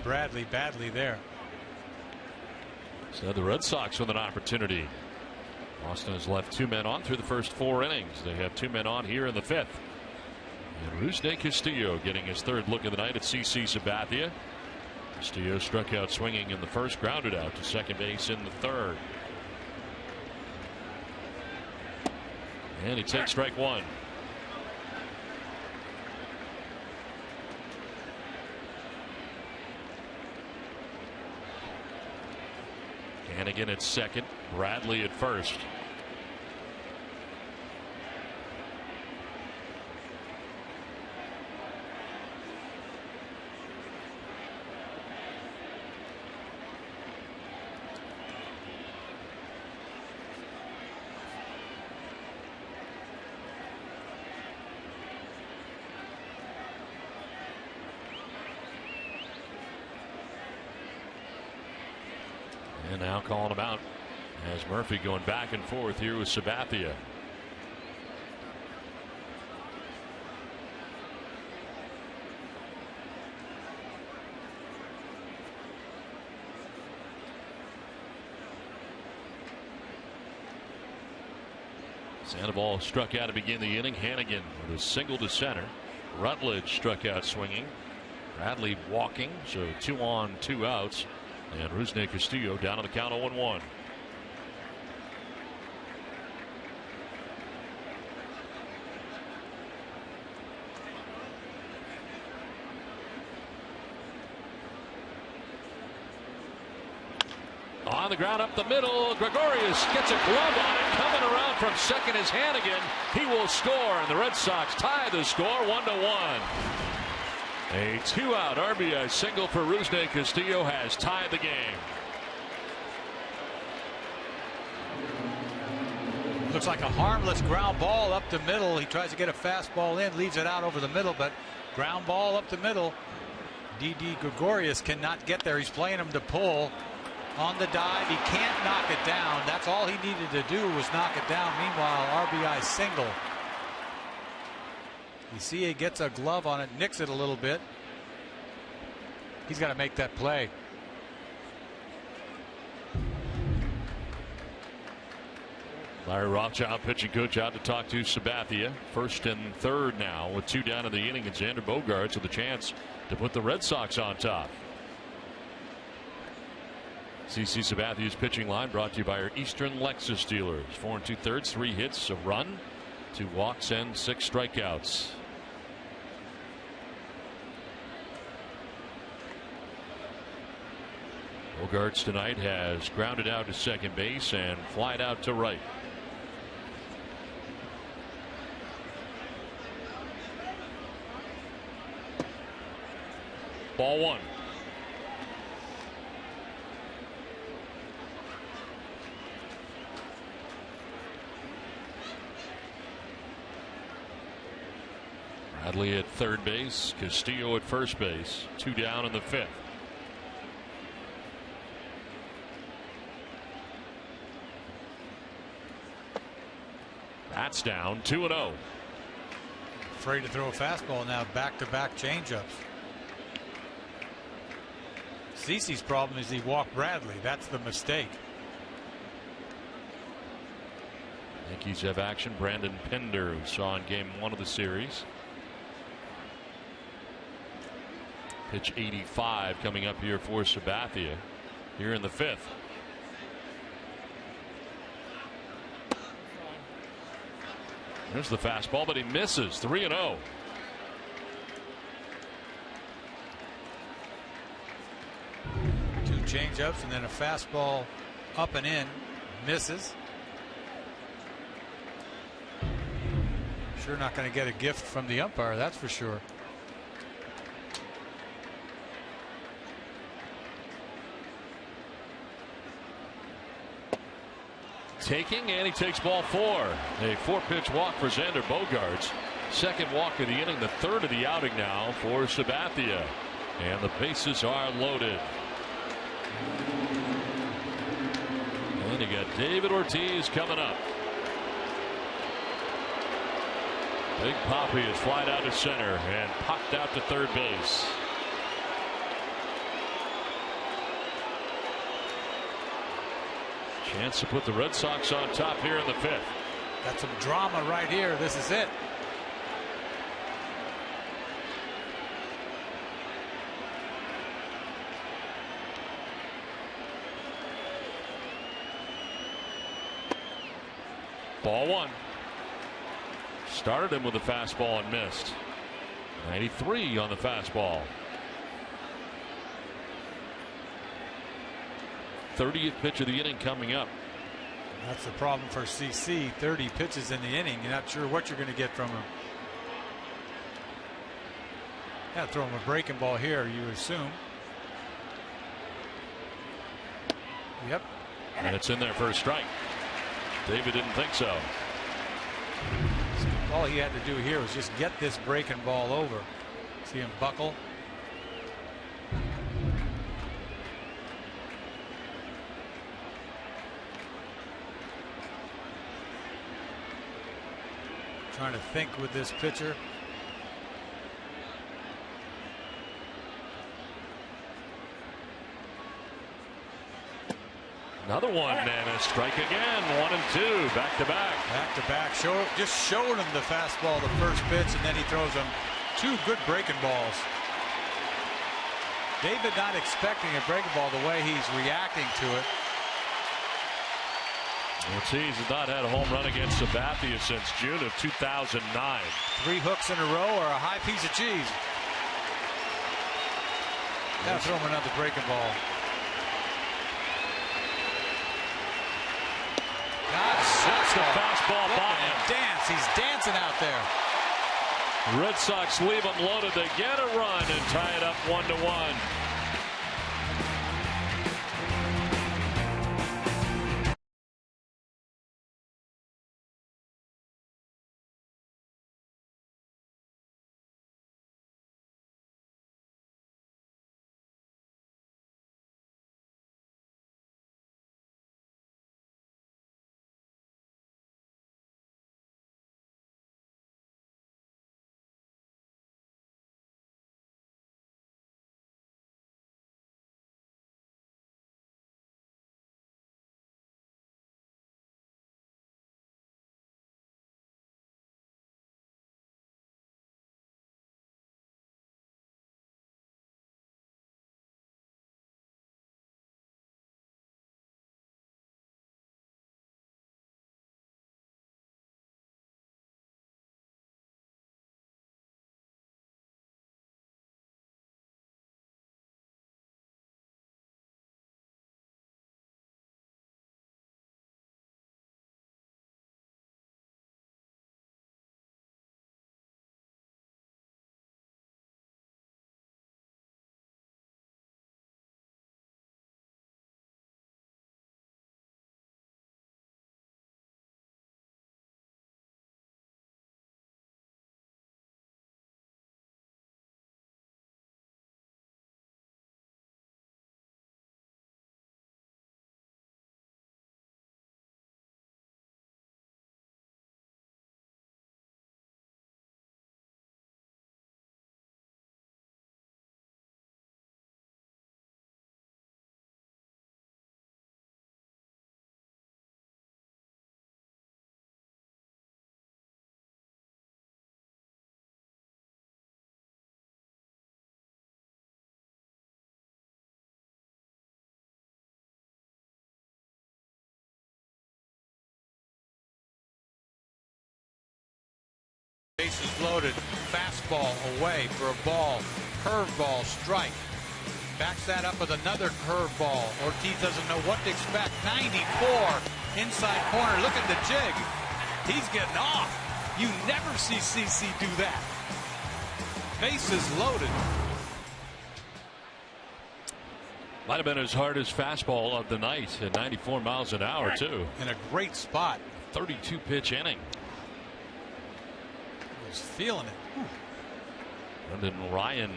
Bradley badly there. So the Red Sox with an opportunity. Boston has left 2 men on through the first 4 innings. They have 2 men on here in the 5th. And Rusney Castillo getting his 3rd look of the night at CC Sabathia. Castillo struck out swinging in the first, grounded out to second base in the 3rd. And he takes strike 1. And again at second, Bradley at first. And now calling him out as Murphy going back and forth here with Sabathia. Sandoval struck out to begin the inning. Hannigan with a single to center. Rutledge struck out swinging. Bradley walking, so 2 on, 2 outs. And Rusney Castillo down on the count 0-1. On the ground up the middle, Gregorius gets a glove on it. Coming around from second is Hannigan. He will score, and the Red Sox tie the score 1-1. A 2-out RBI single for Rusney Castillo has tied the game. Looks like a harmless ground ball up the middle. He tries to get a fastball in, leaves it out over the middle, but ground ball up the middle. Didi Gregorius cannot get there. He's playing him to pull on the dive. He can't knock it down. That's all he needed to do was knock it down. Meanwhile, RBI single. You see he gets a glove on it, nicks it a little bit. He's got to make that play. Larry Rothschild, pitching coach, out to talk to Sabathia. 1st and 3rd now with 2 down in the inning, and Xander Bogaerts with a chance to put the Red Sox on top. CC Sabathia's pitching line brought to you by our Eastern Lexus dealers. 4 2/3, 3 hits, a run, 2 walks, and 6 strikeouts. Bogaerts tonight has grounded out to second base and flied out to right. Ball 1. Bradley at third base, Castillo at first base, 2 down in the 5th. That's down 2-0. Afraid to throw a fastball now. Back-to-back changeups. CeCe's problem is he walked Bradley. That's the mistake. Yankees have action. Brandon Pinder, who saw in game 1 of the series. Pitch 85 coming up here for Sabathia here in the 5th. There's the fastball, but he misses. 3-0. Two changeups and then a fastball up and in. Misses. Sure not going to get a gift from the umpire, that's for sure. Taking, and he takes ball 4. A 4-pitch walk for Xander Bogaerts. Second walk of the inning, the third of the outing now for Sabathia. And the bases are loaded. And you got David Ortiz coming up. Big Poppy is flied out to center and popped out to third base. Chance to put the Red Sox on top here in the 5th. Got some drama right here. This is it. Ball 1. Started him with a fastball and missed. 93 on the fastball. 30th pitch of the inning coming up. That's the problem for CC. 30 pitches in the inning. You're not sure what you're going to get from him. Yeah, throw him a breaking ball here, you assume. Yep. And it's in there for a strike. David didn't think so. All he had to do here was just get this breaking ball over. See him buckle. Trying to think with this pitcher. Another one and a strike again. 1 and 2 back to back. Back to back. Just showed him the fastball the first pitch, and then he throws him 2 good breaking balls. David not expecting a breaking ball the way he's reacting to it. Ortiz has not had a home run against Sabathia since June of 2009. 3 hooks in a row or a high piece of cheese. Now throw him another breaking ball. That's the fastball by him. Dance. He's dancing out there. Red Sox leave them loaded. They get a run and tie it up 1-1. Bases loaded. Fastball away for a ball. Curveball strike. Backs that up with another curveball. Ortiz doesn't know what to expect. 94 inside corner. Look at the jig. He's getting off. You never see CC do that. Bases loaded. Might have been his hardest fastball of the night at 94 miles an hour, too. In a great spot. 32 pitch inning. He was feeling it. Brendan Ryan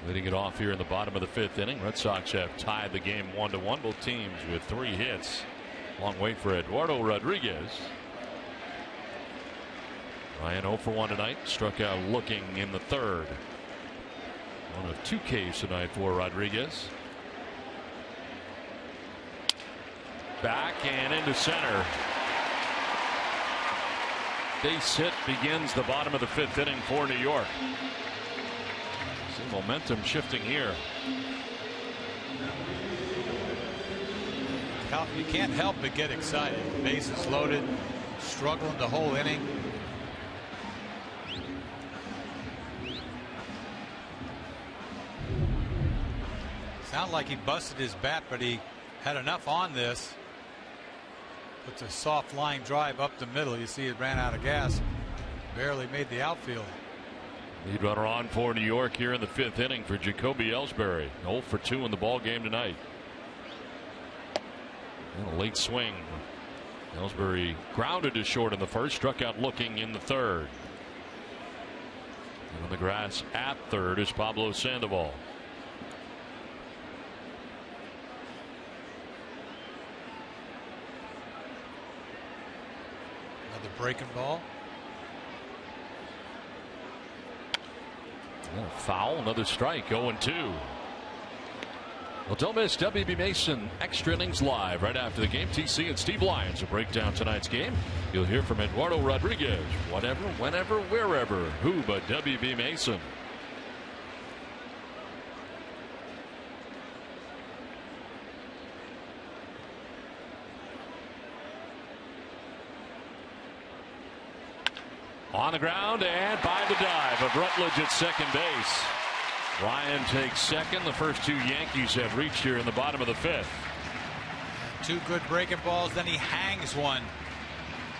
leading it off here in the bottom of the 5th inning. Red Sox have tied the game 1-1. Both teams with 3 hits. Long wait for Eduardo Rodriguez. Ryan 0 for 1 tonight. Struck out looking in the 3rd. 1 of 2 Ks tonight for Rodriguez. Back and into center. Base hit begins the bottom of the 5th inning for New York. See momentum shifting here. You can't help but get excited. Bases loaded. Struggling the whole inning. Sounded like he busted his bat, but he had enough on this. Puts a soft line drive up the middle. You see it ran out of gas. Barely made the outfield. Lead runner on for New York here in the 5th inning for Jacoby Ellsbury. 0 for 2 in the ball game tonight. And a late swing. Ellsbury grounded to short in the 1st. Struck out looking in the 3rd. And on the grass at 3rd is Pablo Sandoval. Breaking ball. Foul, another strike, 0-2. Well, don't miss WB Mason Extra Innings Live right after the game. TC and Steve Lyons will break down tonight's game. You'll hear from Eduardo Rodriguez. Whatever, whenever, wherever. Who but WB Mason? On the ground and by the dive of Rutledge at second base. Ryan takes second. The first 2 Yankees have reached here in the bottom of the 5th. 2 good breaking balls. Then he hangs one.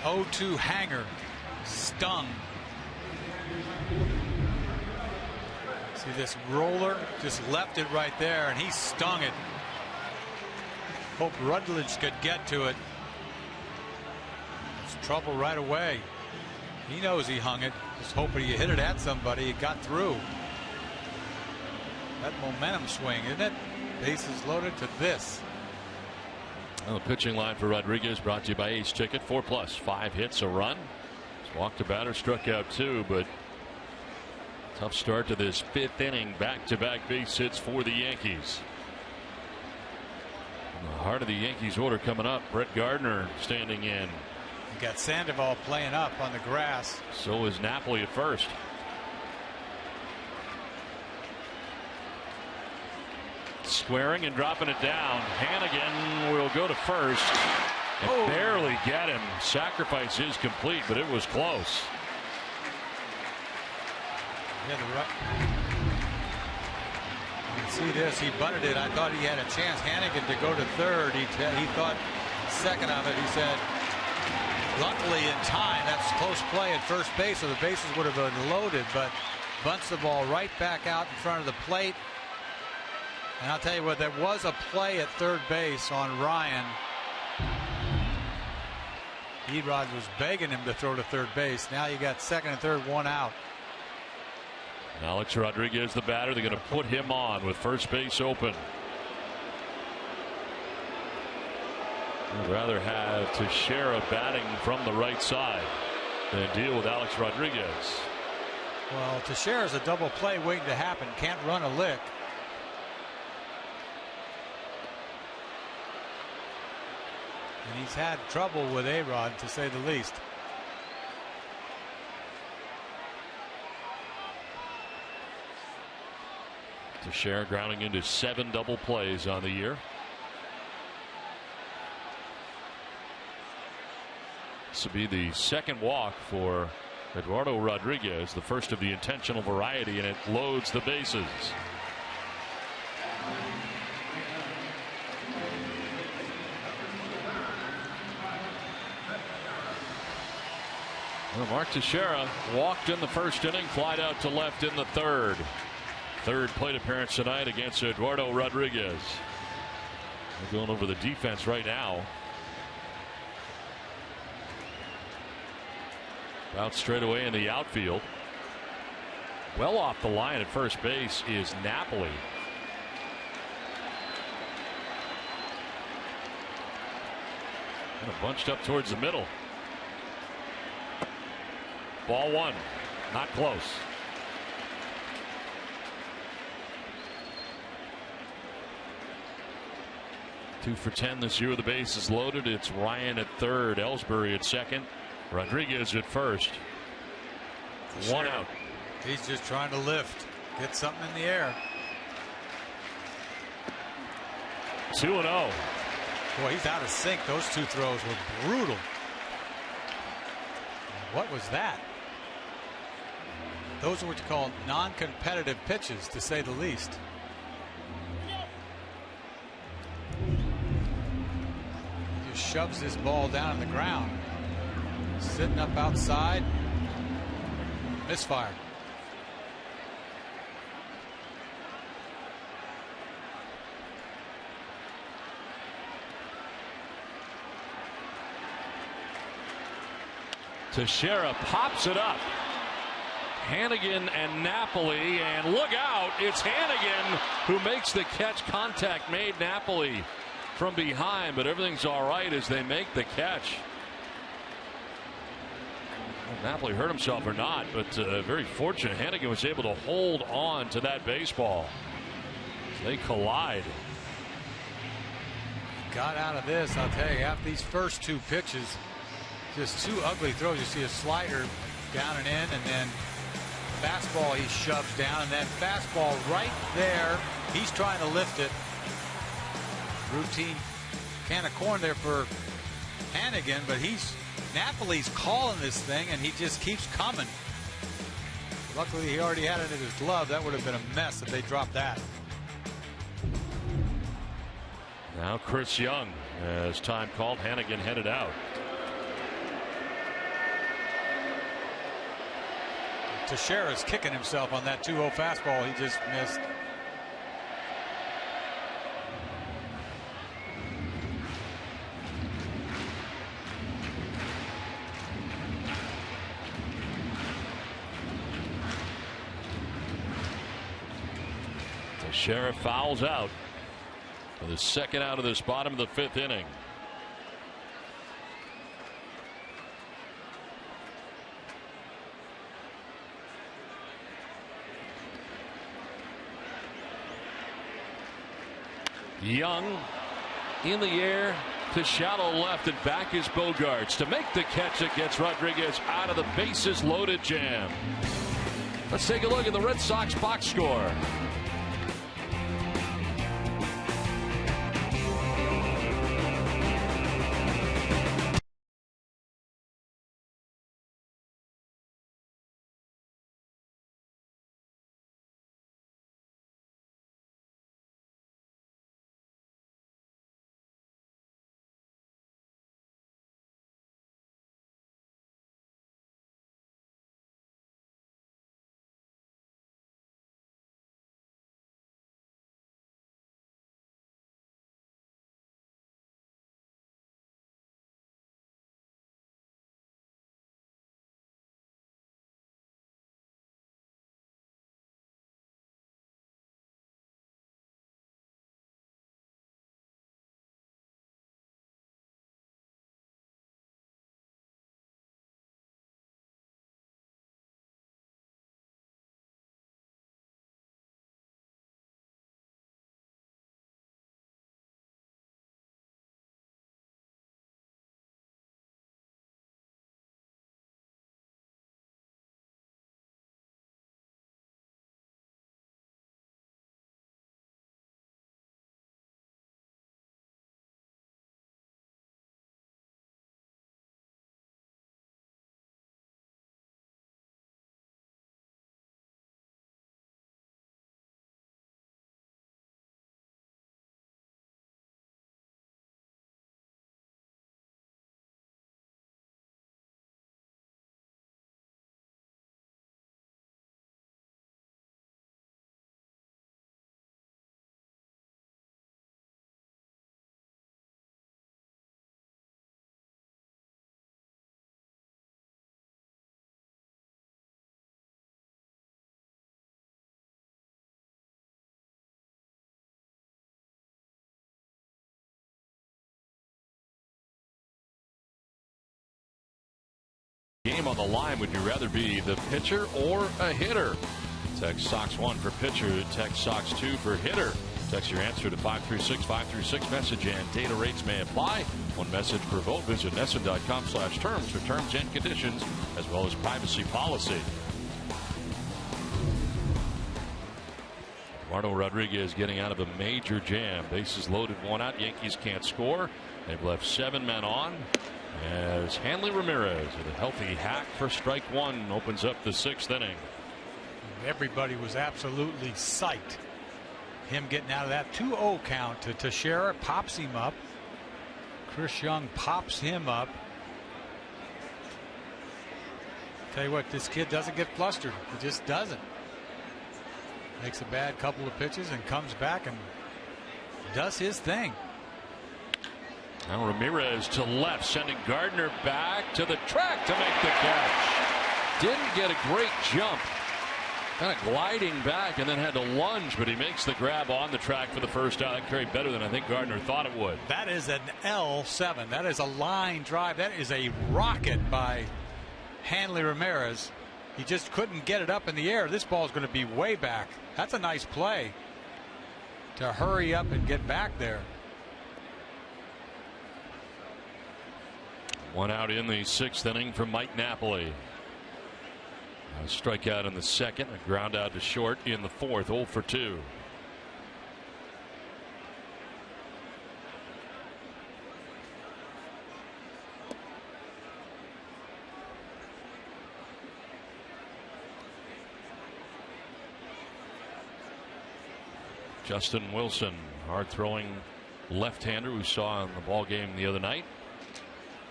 0-2 hanger. Stung. See this roller? Just left it right there, and he stung it. Hope Rutledge could get to it. It's trouble right away. He knows he hung it. Just hoping he hit it at somebody. It got through. That momentum swing, isn't it? Bases loaded to this. Well, the pitching line for Rodriguez brought to you by Ace Ticket. 4+, 5 hits, a run. He's walked a batter, struck out 2, but tough start to this 5th inning. Back-to-back base hits for the Yankees. In the heart of the Yankees order coming up. Brett Gardner standing in. You got Sandoval playing up on the grass. So is Napoli at first. Squaring and dropping it down. Hannigan will go to first. And barely get him. Sacrifice is complete, but it was close. Yeah, you can see this. He bunted it. I thought he had a chance. Hannigan to go to third. He thought second of it. He said, luckily in time, that's close play at first base, so the bases would have been loaded, but bunts the ball right back out in front of the plate. And I'll tell you what, there was a play at third base on Ryan. Erod was begging him to throw to third base. Now you got second and third, 1 out. Alex Rodriguez, the batter. They're going to put him on with first base open. I'd rather have Teixeira batting from the right side than deal with Alex Rodriguez. Well, Teixeira's a double play waiting to happen. Can't run a lick. And he's had trouble with A-Rod, to say the least. Teixeira grounding into 7 double plays on the year. This will be the second walk for Eduardo Rodriguez, the first of the intentional variety, and it loads the bases. Well, Mark Teixeira walked in the first inning, flied out to left in the third. Third plate appearance tonight against Eduardo Rodriguez. We're going over the defense right now. Out straight away in the outfield. Well off the line at first base is Napoli. Kind of bunched up towards the middle. Ball one. Not close. Two for 10 this year with the bases loaded. It's Ryan at third, Ellsbury at second, Rodriguez at first. One out. He's just trying to lift, get something in the air. 2-0. Boy, he's out of sync. Those two throws were brutal. What was that? Those are what you call non-competitive pitches, to say the least. He just shoves this ball down on the ground. Sitting up outside. Misfired. Teixeira pops it up. Hannigan and Napoli, and look out, it's Hannigan who makes the catch. Contact made. Napoli from behind, but everything's all right as they make the catch. Well, Napoli hurt himself or not, but very fortunate. Hannigan was able to hold on to that baseball. They collide. Got out of this, I'll tell you, after these first two pitches, just two ugly throws. You see a slider down and in, and then fastball he shoves down, and then fastball right there. He's trying to lift it. Routine can of corn there for Hannigan, but Napoli's calling this thing, and he just keeps coming. Luckily, he already had it in his glove. That would have been a mess if they dropped that. Now Chris Young, as time called, Hannigan headed out. Teixeira's kicking himself on that 2-0 fastball he just missed. Teixeira fouls out for the second out of this bottom of the fifth inning. Young in the air to shallow left, and back is Bogarts to make the catch that gets Rodriguez out of the bases loaded jam. Let's take a look at the Red Sox box score. Game on the line, would you rather be the pitcher or a hitter? Text Sox 1 for pitcher, text Sox 2 for hitter. Text your answer to 536-536. Message and data rates may apply. One message per vote. Visit NESN.com/terms for terms and conditions, as well as privacy policy. Eduardo Rodriguez getting out of a major jam. Bases loaded, 1 out. Yankees can't score. They've left 7 men on. As Hanley Ramirez with a healthy hack for strike 1 opens up the 6th inning. Everybody was absolutely psyched. Him getting out of that 2-0 count to Teixeira, pops him up. Chris Young pops him up. Tell you what, this kid doesn't get flustered. He just doesn't. Makes a bad couple of pitches and comes back and does his thing. Now Ramirez to left, sending Gardner back to the track to make the catch. Didn't get a great jump. Kind of gliding back and then had to lunge, but he makes the grab on the track for the first out. That carried better than I think Gardner thought it would. That is an L7. That is a line drive. That is a rocket by Hanley Ramirez. He just couldn't get it up in the air. This ball is going to be way back. That's a nice play to hurry up and get back there. 1 out in the 6th inning from Mike Napoli. A strikeout in the 2nd, a ground out to short in the 4th, 0 for 2. Justin Wilson, hard throwing left-hander we saw in the ball game the other night.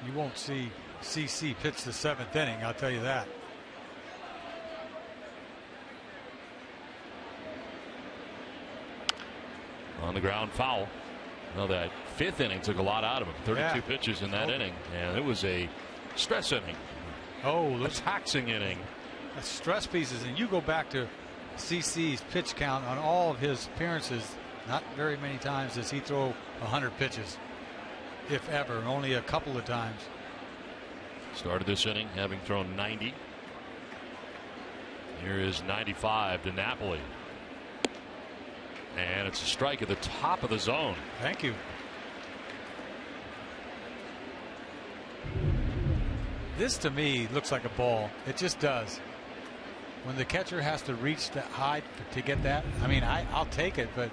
You won't see CC pitch the 7th inning, I'll tell you that. On the ground, foul. Well, that 5th inning took a lot out of him. 32 pitches in that inning, and it was a stress inning. Oh, a taxing inning. That's stress pieces, and you go back to CC's pitch count on all of his appearances. Not very many times does he throw 100 pitches. If ever, only a couple of times. Started this inning having thrown 90. Here is 95 to Napoli. And it's a strike at the top of the zone. Thank you. This to me looks like a ball. It just does. When the catcher has to reach that high to get that, I mean, I'll take it, but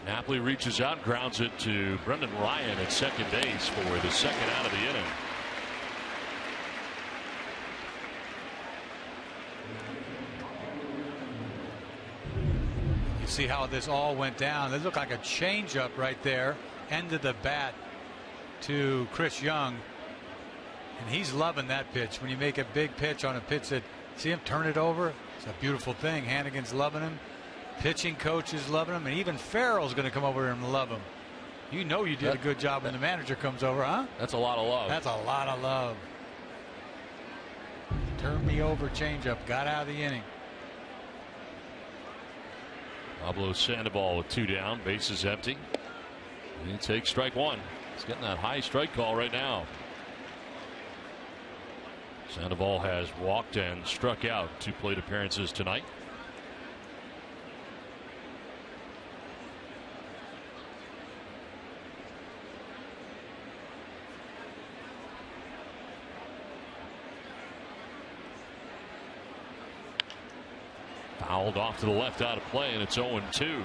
Napoli reaches out, grounds it to Brendan Ryan at second base for the 2nd out of the inning. you see how this all went down. It looked like a changeup right there. Ended the bat to Chris Young. And he's loving that pitch. When you make a big pitch on a pitch that, see him turn it over? It's a beautiful thing. Hannigan's loving him. Pitching coach is loving him, and even Farrell's going to come over and love him. You know you did a good job when the manager comes over, huh? That's a lot of love. That's a lot of love. Turn me over, changeup, got out of the inning. Pablo Sandoval with 2 down, bases empty. He takes strike 1. He's getting that high strike call right now. Sandoval has walked and struck out 2 plate appearances tonight. Fouled off to the left, out of play, and it's 0-2.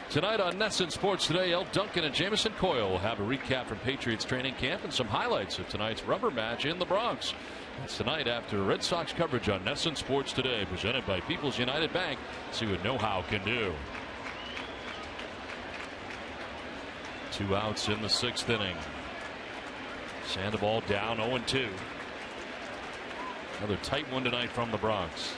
Tonight on NESN Sports Today, El Duncan and Jamison Coyle will have a recap from Patriots training camp and some highlights of tonight's rubber match in the Bronx. That's tonight after Red Sox coverage on NESN Sports Today, presented by People's United Bank. See what know-how can do. 2 outs in the 6th inning. Sandoval down 0-2. Another tight one tonight from the Bronx.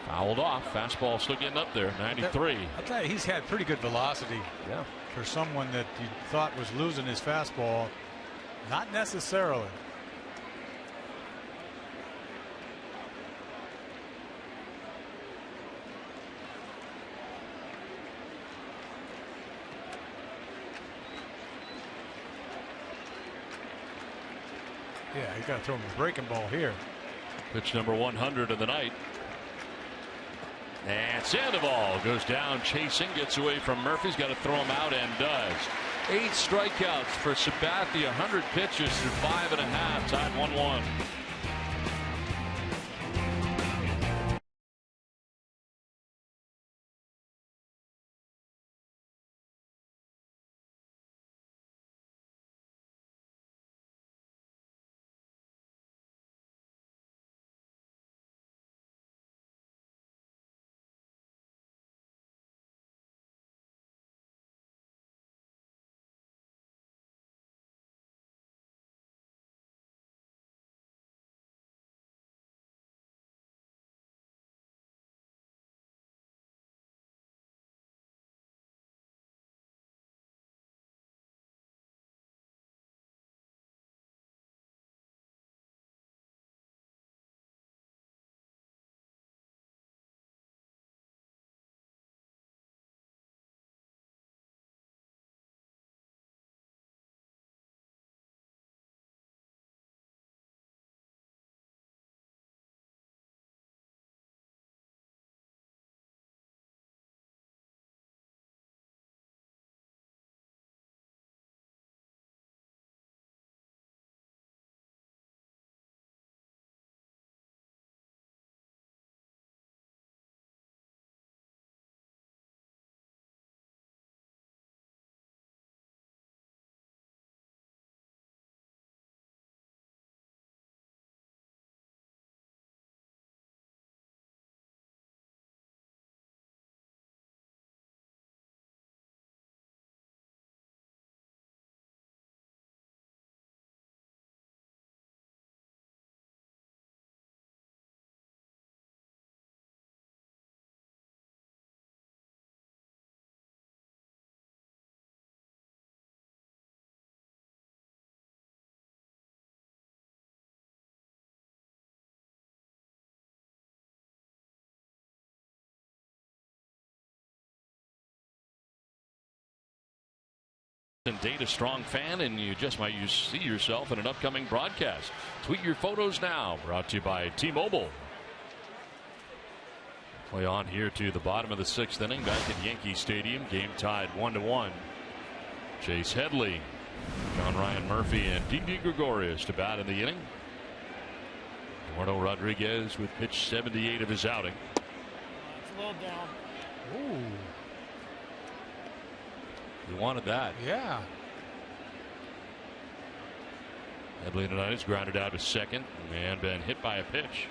Fouled off. Fastball still getting up there. 93. I'll tell you, he's had pretty good velocity. Yeah. For someone that you thought was losing his fastball, not necessarily. Yeah, he's got to throw him a breaking ball here. Pitch number 100 of the night. And Sandoval goes down chasing, gets away from Murphy. He's got to throw him out and does. 8 strikeouts for Sabathia, 100 pitches through 5.5, tied 1-1. And Data Strong fan, and you just might see yourself in an upcoming broadcast. Tweet your photos now. Brought to you by T-Mobile. Play on here to the bottom of the 6th inning back at Yankee Stadium. Game tied 1-1. Chase Headley, John Ryan Murphy, and Didi Gregorius to bat in the inning. Eduardo Rodriguez with pitch 78 of his outing. It's a little down. Ooh. You wanted that. Yeah. Headley tonight is grounded out to second and been hit by a pitch.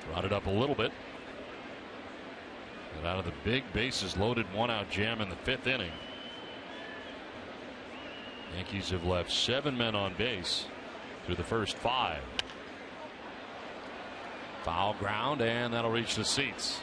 Brought it up a little bit. Got out of the big bases loaded 1-out jam in the 5th inning. Yankees have left 7 men on base through the first 5. Foul ground, and that'll reach the seats.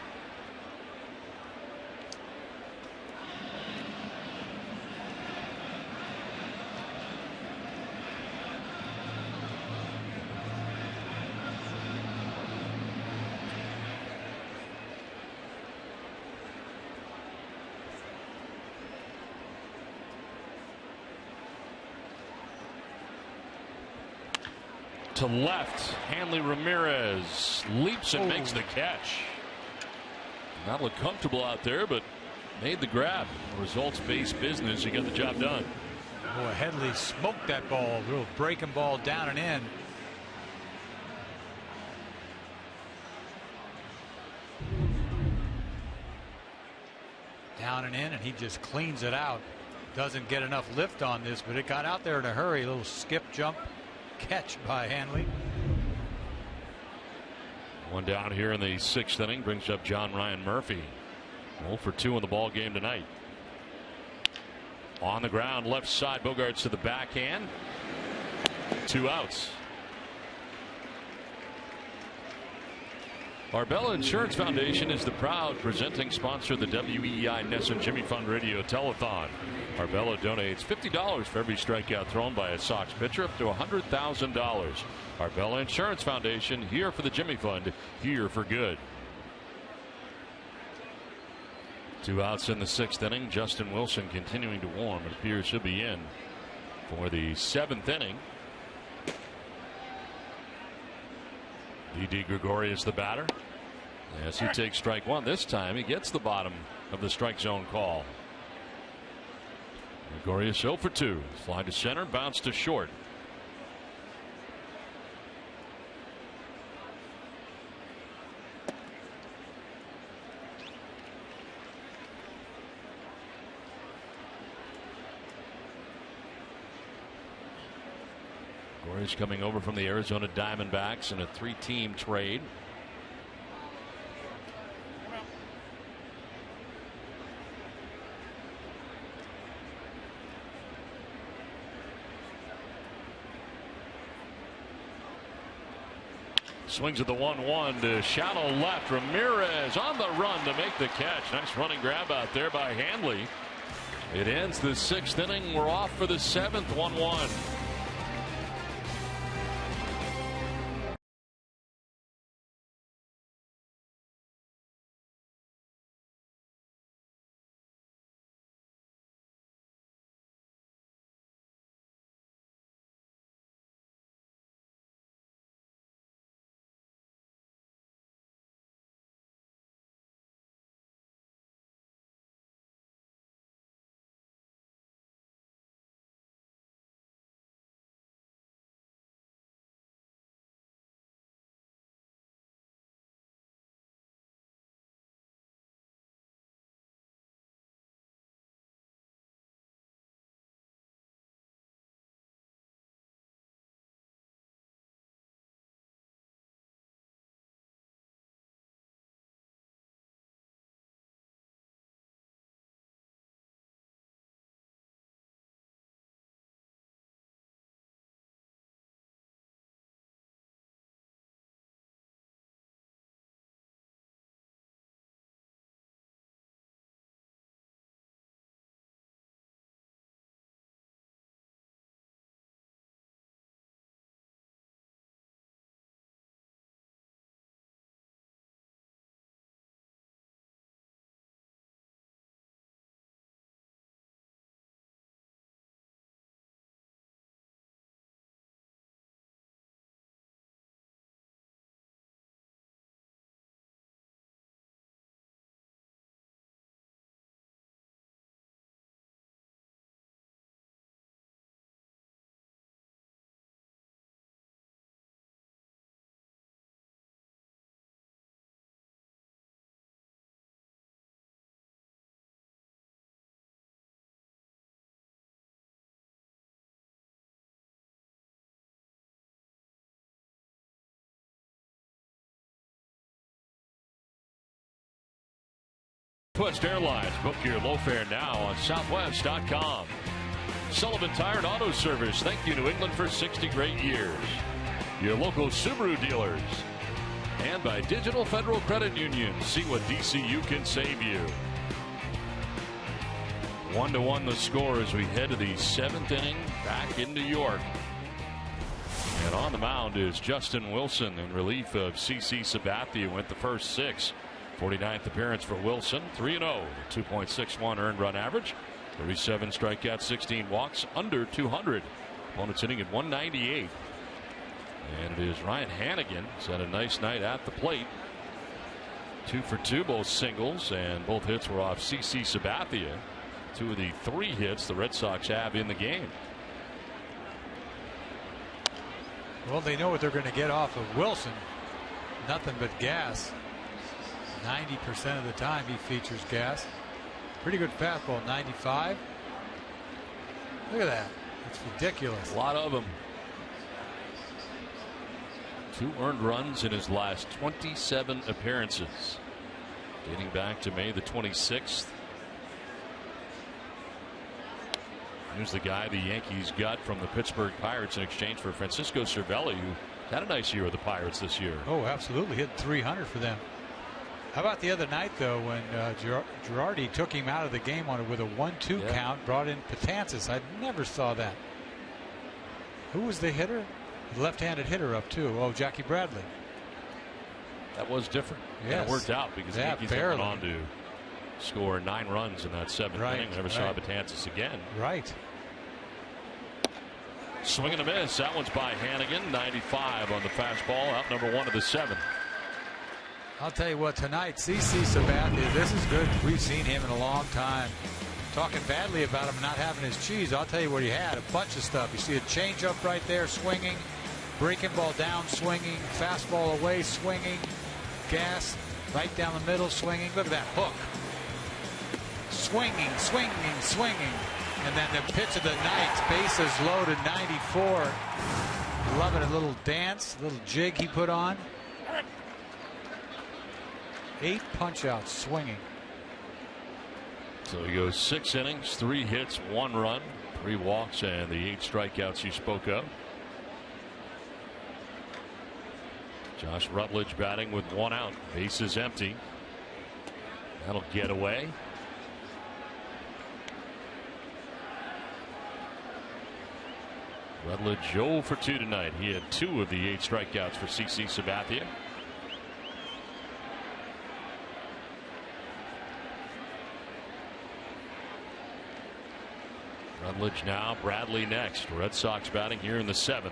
To left, Hanley Ramirez leaps and makes the catch. Not look comfortable out there, but made the grab. Results-based business. You got the job done. Boy, Headley smoked that ball. Real breaking ball down and in. Down and in, and he just cleans it out. Doesn't get enough lift on this, but it got out there in a hurry. A little skip jump catch by Hanley. One down here in the 6th inning brings up John Ryan Murphy. 0 for 2 in the ball game tonight. On the ground, left side, Bogarts to the backhand. 2 outs. Arbella Insurance Foundation is the proud presenting sponsor of the WEEI NESN Jimmy Fund Radio Telethon. Arbella donates $50 for every strikeout thrown by a Sox pitcher, up to $100,000. Arbella Insurance Foundation, here for the Jimmy Fund, here for good. 2 outs in the 6th inning. Justin Wilson continuing to warm. It appears he'll be in for the 7th inning. D.D. Gregorius the batter. Yes, he takes strike 1. This time he gets the bottom of the strike zone call. Gregorius 0 for 2. Fly to center, bounce to short. Gregorius coming over from the Arizona Diamondbacks in a 3-team trade. Swings at the 1-1 to shallow left. Ramirez on the run to make the catch. Nice running grab out there by Hanley. It ends the 6th inning. We're off for the 7th. 1-1. Southwest Airlines. Book your low fare now on Southwest.com. Sullivan Tire and Auto Service. Thank you, New England, for 60 great years. Your local Subaru dealers. And by Digital Federal Credit Union. See what DCU can save you. 1-1 the score as we head to the 7th inning back in New York. And on the mound is Justin Wilson in relief of CC Sabathia. Went the first 6. 49th appearance for Wilson. 3-0. 2.61 earned run average. 37 strikeouts, 16 walks, under 200. Opponent's hitting at 198. And it is Ryan Hannigan. He's had a nice night at the plate. 2 for 2, both singles, and both hits were off CC Sabathia. 2 of the 3 hits the Red Sox have in the game. Well, they know what they're going to get off of Wilson. Nothing but gas. 90% of the time he features gas. Pretty good fastball, 95. Look at that. It's ridiculous. A lot of them. 2 earned runs in his last 27 appearances, dating back to May the 26th. Here's the guy the Yankees got from the Pittsburgh Pirates in exchange for Francisco Cervelli, who had a nice year with the Pirates this year. Oh, absolutely. Hit 300 for them. How about the other night, though, when Girardi took him out of the game with a 1-2 count, brought in Patansis? I never saw that. Who was the hitter? The left-handed hitter up, too. Oh, Jackie Bradley. That was different. Yes. And it worked out because the Yankees went on to score 9 runs in that 7th inning. Never saw Betances again. Right. Swing and a miss. That one's by Hannigan. 95 on the fastball. Out number 1 of the 7th. I'll tell you what, tonight, CC Sabathia, this is good. We've seen him in a long time. Talking badly about him not having his cheese. I'll tell you what he had, a bunch of stuff. You see a changeup right there, swinging. Breaking ball down, swinging. Fastball away, swinging. Gas right down the middle, swinging. Look at that hook. Swinging, swinging, swinging. And then the pitch of the night, bases loaded, 94. Loving a little dance, a little jig he put on. 8 punch-outs, swinging. So he goes 6 innings, 3 hits, 1 run, 3 walks, and the 8 strikeouts you spoke of. Josh Rutledge batting with 1 out, bases empty. That'll get away. Rutledge 0 for 2 tonight. He had 2 of the 8 strikeouts for CC Sabathia. Rutledge now, Bradley next. Red Sox batting here in the 7th.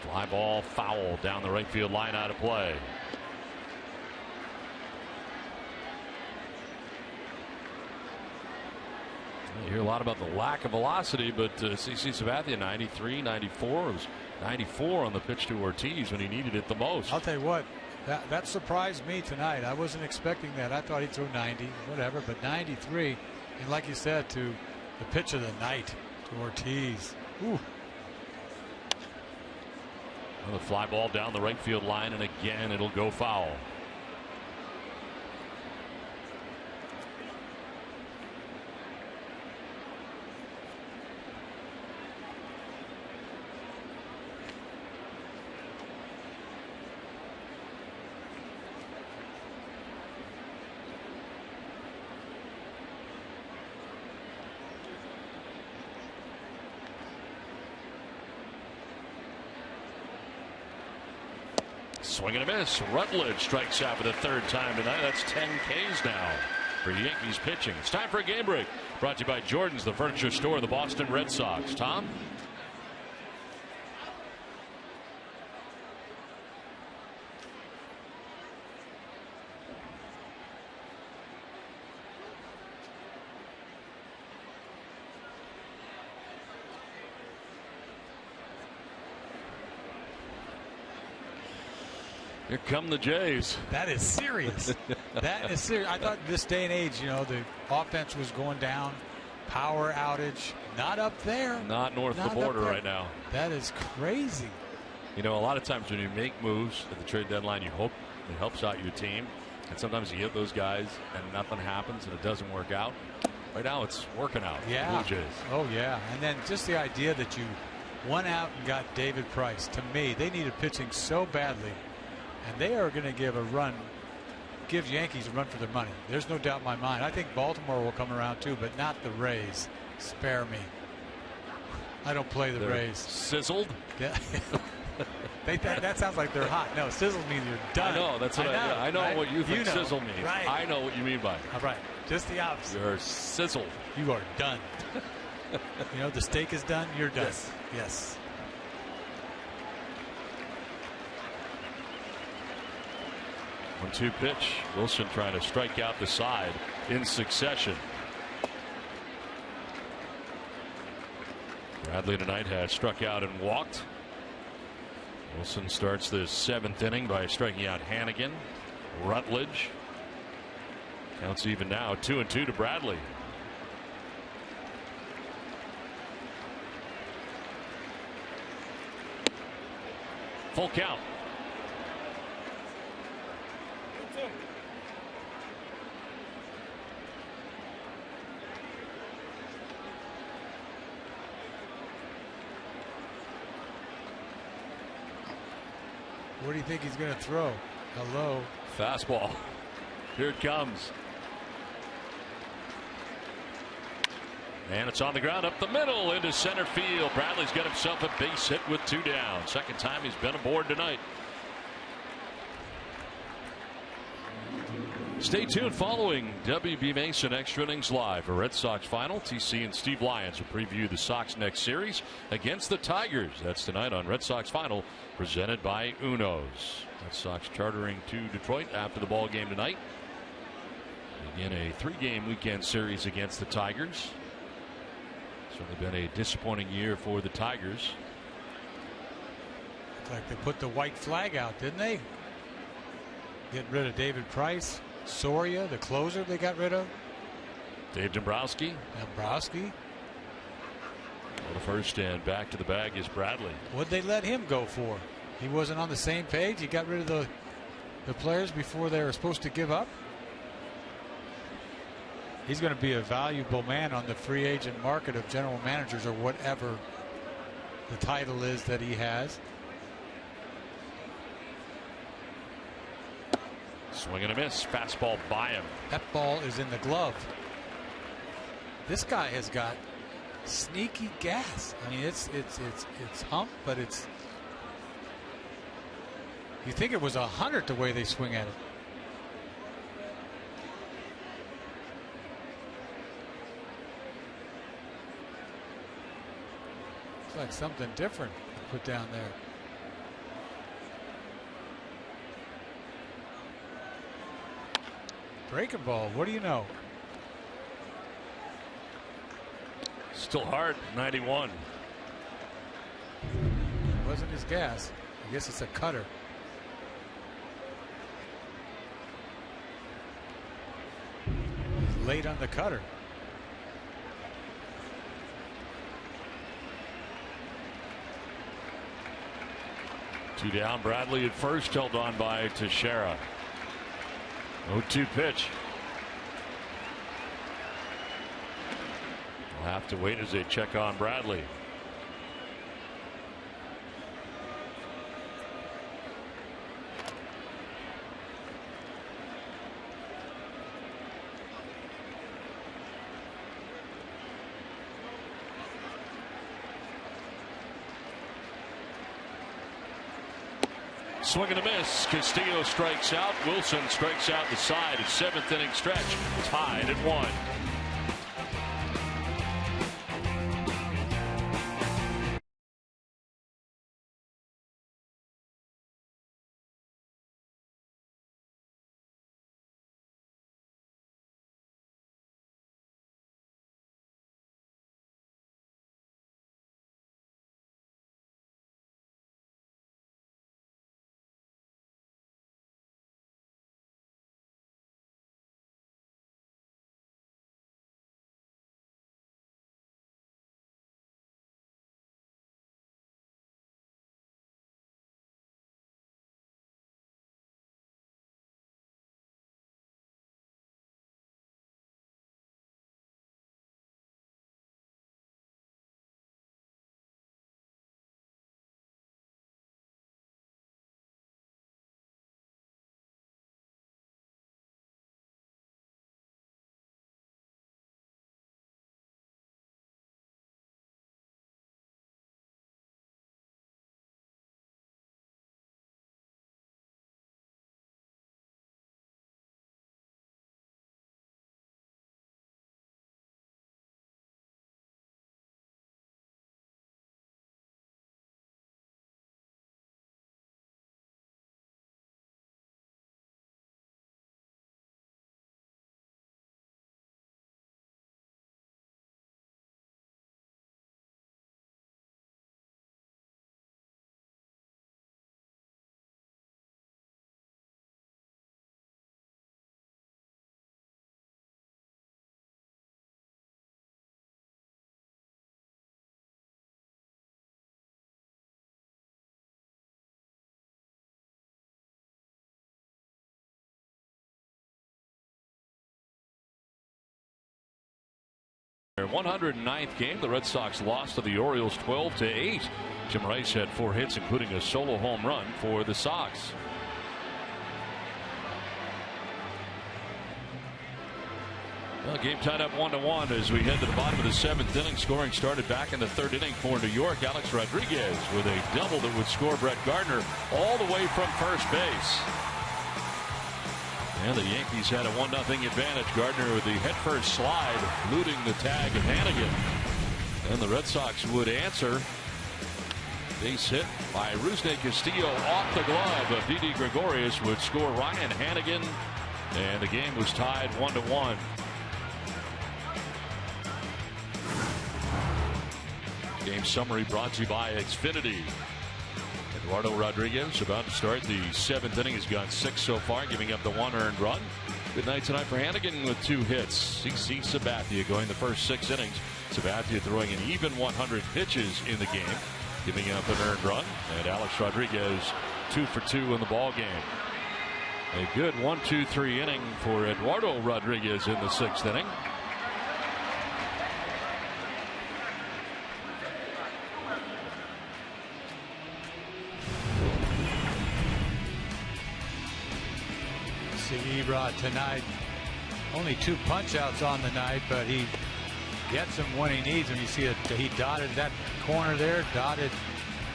Fly ball foul down the right field line, out of play. You hear a lot about the lack of velocity, but CC Sabathia 93, 94. It was 94 on the pitch to Ortiz when he needed it the most. I'll tell you what, that surprised me tonight. I wasn't expecting that. I thought he'd throw 90, whatever, but 93. And like you said, to the pitch of the night to Ortiz. Ooh. Well, the fly ball down the right field line, and again it'll go foul. Swing and a miss. Rutledge strikes out for the 3rd time tonight. That's 10 Ks now for Yankees pitching. It's time for a game break. Brought to you by Jordan's, the furniture store of the Boston Red Sox. Tom? Here come the Jays. That is serious. That is serious. I thought this day and age, you know, the offense was going down. Power outage. Not up there. Not north of the border right now. That is crazy. You know, a lot of times when you make moves at the trade deadline, you hope it helps out your team. And sometimes you hit those guys and nothing happens and it doesn't work out. Right now it's working out. Yeah. For the Blue Jays. Oh, yeah. And then just the idea that you went out and got David Price. To me, they needed pitching so badly. And they are going to give Yankees a run for their money. There's no doubt in my mind. I think Baltimore will come around too, but not the Rays. Spare me. I don't play the Rays. Sizzled? Yeah. That sounds like they're hot. No, sizzle means you're done. I know. That's what I know right? what you think sizzle means. Right. I know what you mean by it. All right. Just the opposite. You're sizzled. You are done. You know, the steak is done. You're done. Yes. Yes. 1-2 pitch. Wilson trying to strike out the side in succession. Bradley tonight has struck out and walked. Wilson starts the 7th inning by striking out Hannigan. Rutledge. Counts even now, 2-2 to Bradley. Full count. What do you think he's going to throw? Hello. Fastball. Here it comes. And it's on the ground up the middle into center field. Bradley's got himself a base hit with 2 down. 2nd time he's been aboard tonight. Stay tuned following WB Mason Extra Innings Live, a Red Sox final. TC and Steve Lyons will preview the Sox next series against the Tigers. That's tonight on Red Sox Final, presented by Uno's. Red Sox chartering to Detroit after the ball game tonight. Begin a 3-game weekend series against the Tigers. Certainly been a disappointing year for the Tigers. Looks like they put the white flag out, didn't they? Getting rid of David Price. Soria, the closer they got rid of. Dave Dombrowski. Well, the first and back to the bag is Bradley. What'd they let him go for? He wasn't on the same page. He got rid of the players before they were supposed to give up. He's going to be a valuable man on the free agent market of general managers or whatever the title is that he has. Swing and a miss. Fastball by him. That ball is in the glove. This guy has got sneaky gas. I mean, it's hump, but it's. You think it was 100 the way they swing at it. It's like something different put down there. Breaking ball, what do you know? Still hard, 91. It wasn't his gas. I guess it's a cutter. He's late on the cutter. Two down. Bradley at first, held on by Teixeira. 0-2 pitch. We'll have to wait as they check on Bradley. Swing and a miss. Castillo strikes out. Wilson strikes out the side. His 7th inning stretch tied at 1. Their 109th game, the Red Sox lost to the Orioles 12-8. Jim Rice had 4 hits, including a solo home run for the Sox. Well, game tied up 1-1 as we head to the bottom of the 7th inning. Scoring started back in the 3rd inning for New York. Alex Rodriguez with a double that would score Brett Gardner all the way from first base. And the Yankees had a 1-0 advantage. Gardner with the headfirst slide, looting the tag of Hannigan. And the Red Sox would answer. Base hit by Rusney Castillo off the glove of Didi Gregorius would score Ryan Hannigan. And the game was tied 1-1. Game summary brought to you by Xfinity. Eduardo Rodriguez about to start the 7th inning. He's gone 6 so far, giving up the 1 earned run. Good night tonight for Hannigan with 2 hits. CC Sabathia going the first 6 innings. Sabathia throwing an even 100 pitches in the game, giving up an earned run. And Alex Rodriguez 2 for 2 in the ball game. A good 1-2-3 inning for Eduardo Rodriguez in the 6th inning. See Erod tonight, only 2 punch outs on the night, but he gets them when he needs them. You see it, he dotted that corner there, dotted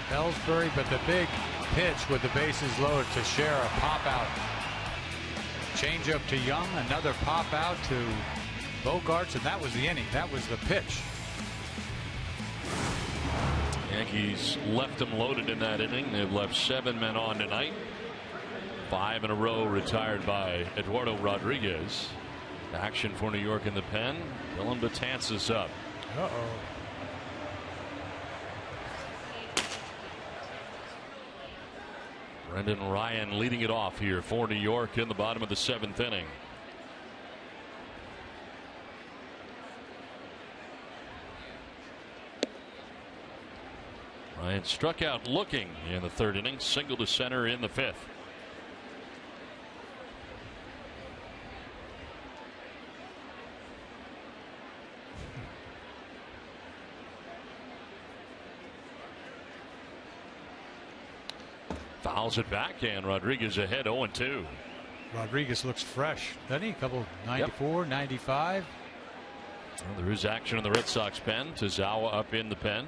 Ellsbury, but the big pitch with the bases loaded to Shara, pop out. Change up to Young, another pop out to Bogarts, and that was the inning. That was the pitch. Yankees left them loaded in that inning. They've left 7 men on tonight. 5 in a row retired by Eduardo Rodriguez. Action for New York in the pen. Dylan Betances up. Brendan Ryan leading it off here for New York in the bottom of the 7th inning. Ryan struck out looking in the 3rd inning, single to center in the 5th. Fouls it back, and Rodriguez ahead 0-2. Rodriguez looks fresh, doesn't he? A couple 94, 95. Well, there is action in the Red Sox pen. Tazawa up in the pen.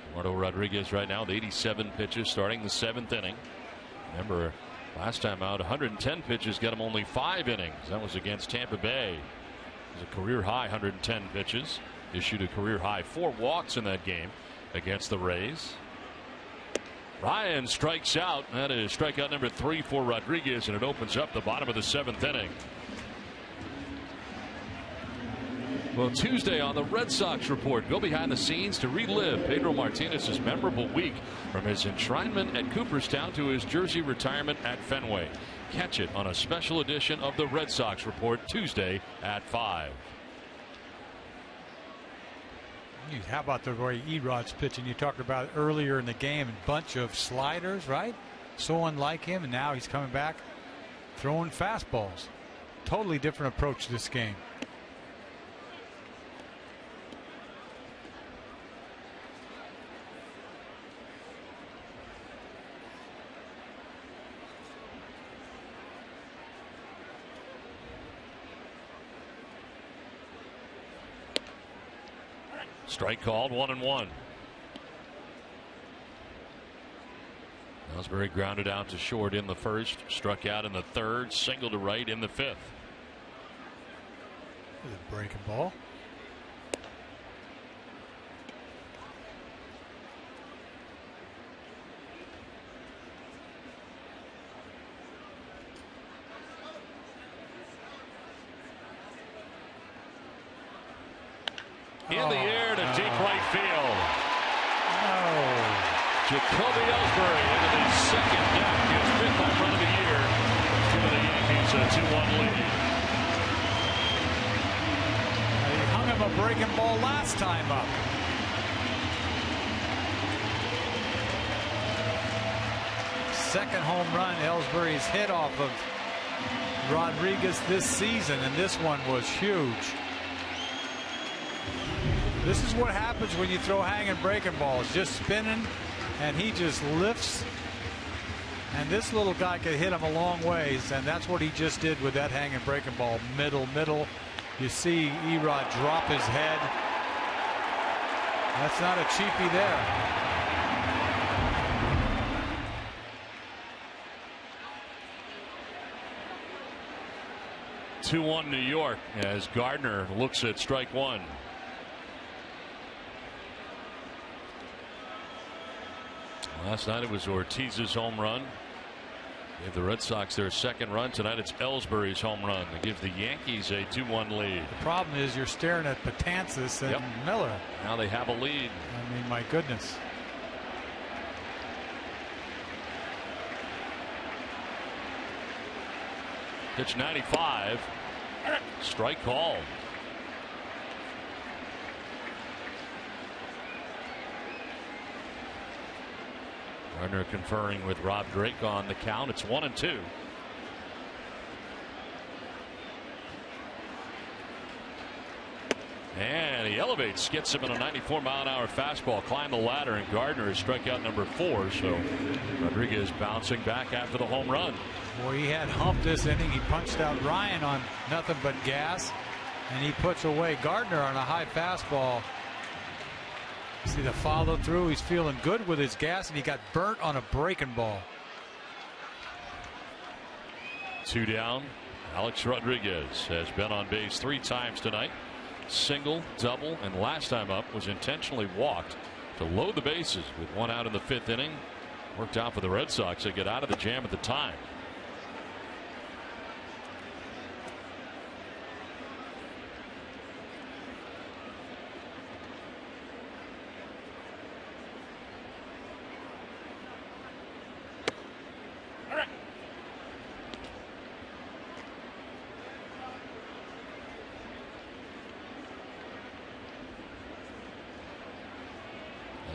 Eduardo Rodriguez right now with 87 pitches starting the 7th inning. Remember, last time out, 110 pitches got him only 5 innings. That was against Tampa Bay. It was a career high 110 pitches. Issued a career high 4 walks in that game against the Rays. Ryan strikes out. That is strikeout number 3 for Rodriguez, and it opens up the bottom of the 7th inning. Well, Tuesday on the Red Sox Report, go behind the scenes to relive Pedro Martinez's memorable week from his enshrinement at Cooperstown to his jersey retirement at Fenway. Catch it on a special edition of the Red Sox Report Tuesday at 5. How about the way Erod's pitching? You talked about it earlier in the game, a bunch of sliders, right? So unlike him, and now he's coming back throwing fastballs. Totally different approach to this game. Strike called, 1-1. Ellsbury grounded out to short in the 1st, struck out in the 3rd, single to right in the 5th. A breaking ball. In the air to deep right field. Jacoby Ellsbury into the 2nd deck, his 5th home run of the year. Give the Yankees a 2-1 lead. He hung him a breaking ball last time up. Second home run Ellsbury's hit off of Rodriguez this season, and this one was huge. This is what happens when you throw hanging breaking balls, just spinning, and he just lifts, and this little guy could hit him a long ways, and that's what he just did with that hanging breaking ball. Middle. You see Erod drop his head. That's not a cheapie there. 2-1 New York as Gardner looks at strike one. Last night it was Ortiz's home run. Gave the Red Sox their second run. Tonight it's Ellsbury's home run that gives the Yankees a 2-1 lead. The problem is you're staring at Betances and Miller. Now they have a lead. I mean, my goodness. Pitch 95. Strike called. Gardner conferring with Rob Drake on the count. It's 1-2. And he elevates, gets him in a 94-mile-an-hour fastball. Climb the ladder, and Gardner is strikeout number 4. So Rodriguez bouncing back after the home run. Boy, he had humped this inning. He punched out Ryan on nothing but gas, and he puts away Gardner on a high fastball. See the follow through. He's feeling good with his gas, and he got burnt on a breaking ball. 2 down. Alex Rodriguez has been on base 3 times tonight. Single, double, and last time up was intentionally walked to load the bases with 1 out in the 5th inning. Worked out for the Red Sox to get out of the jam at the time.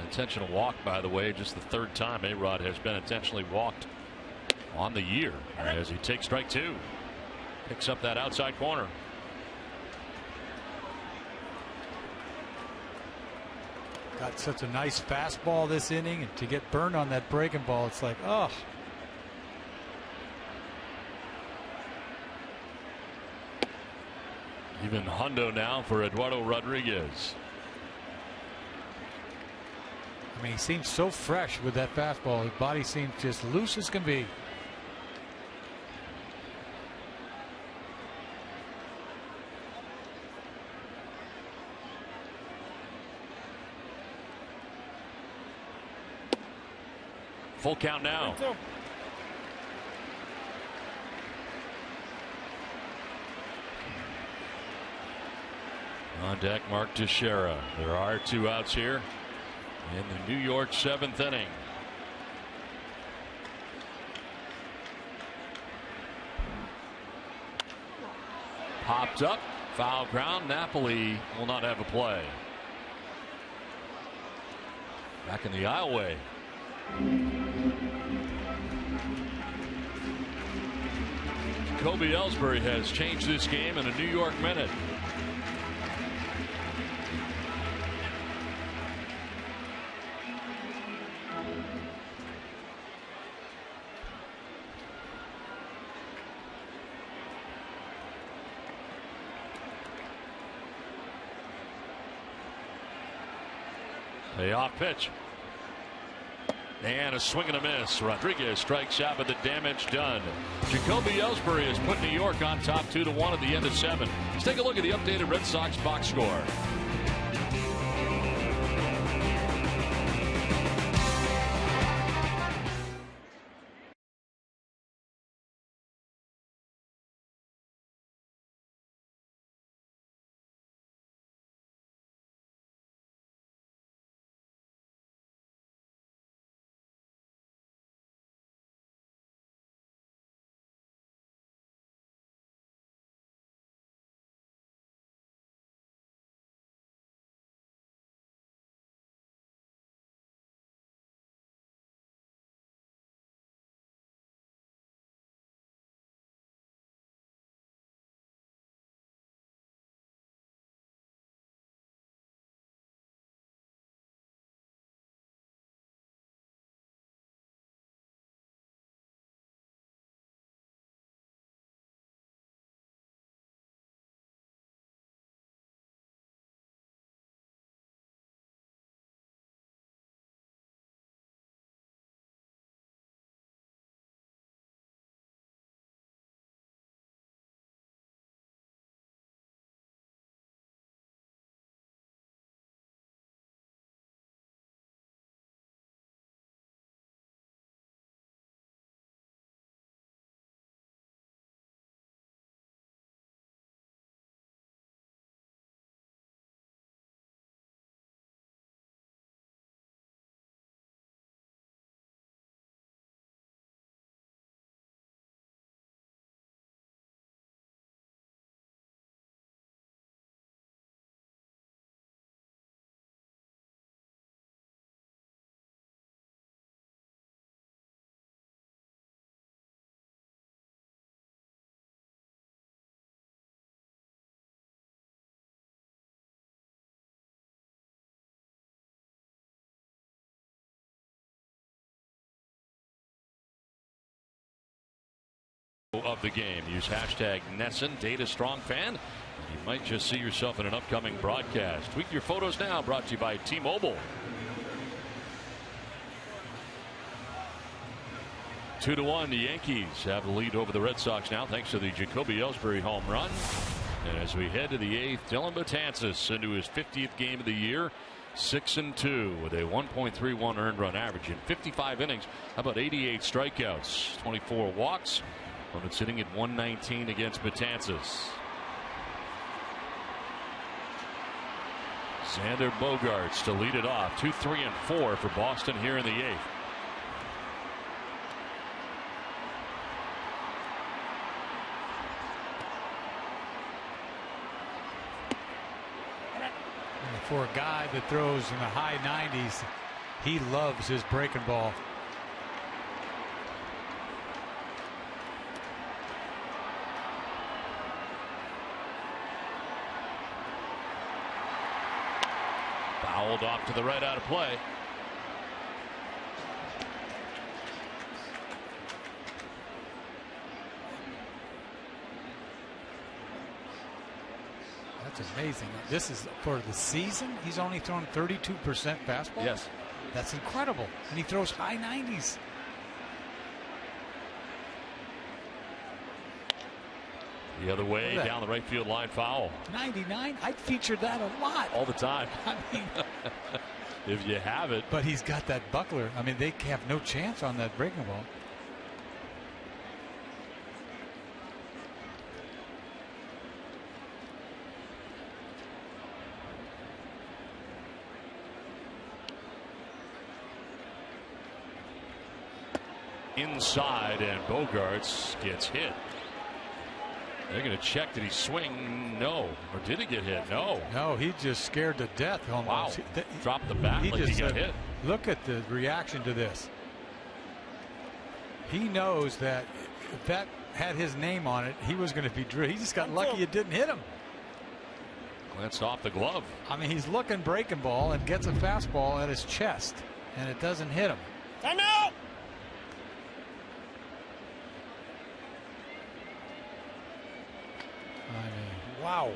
Intentional walk, by the way, just the 3rd time A-Rod has been intentionally walked on the year as he takes strike 2. Picks up that outside corner. Got such a nice fastball this inning, and to get burned on that breaking ball, it's like, oh. Even hundo now for Eduardo Rodriguez. I mean, he seems so fresh with that fastball. His body seems just loose as can be. Full count now. On deck, Mark Teixeira. There are 2 outs here in the New York 7th inning. Popped up, foul ground. Napoli will not have a play. Back in the aisleway. Kobe Ellsbury has changed this game in a New York minute. The off pitch. And a swing and a miss. Rodriguez strikes out, but the damage done. Jacoby Ellsbury has put New York on top 2-1 at the end of 7. Let's take a look at the updated Red Sox box score. of the game. Use hashtag Nesson, DataStrongFan. You might just see yourself in an upcoming broadcast. Tweet your photos now, brought to you by T-Mobile. 2-1, the Yankees have the lead over the Red Sox now, thanks to the Jacoby Ellsbury home run. And as we head to the 8th, Dylan Betances into his 50th game of the year, 6-2 with a 1.31 earned run average in 55 innings. How about 88 strikeouts, 24 walks? Opponent sitting at 119 against Betances. Xander Bogaerts to lead it off. 2, 3, and 4 for Boston here in the 8th. For a guy that throws in the high 90s, he loves his breaking ball. Fouled off to the right, out of play. That's amazing. This is for the season. He's only thrown 32% fastball. Yes. That's incredible. And he throws high 90s. The other way, down the right field line, foul. 99? I'd feature that a lot. All the time. I mean, if you have it. But he's got that buckler. I mean, they have no chance on that breaking ball. Inside, and Bogaerts gets hit. They're going to check. Did he swing? No. Or did he get hit? No. No, he just scared to death almost. Wow. Dropped the bat like he got hit. Look at the reaction to this. He knows that if that had his name on it, he was going to be drilled. He just got lucky it didn't hit him. Glanced off the glove. I mean, he's looking breaking ball and gets a fastball at his chest, and it doesn't hit him. Time out! I mean, wow.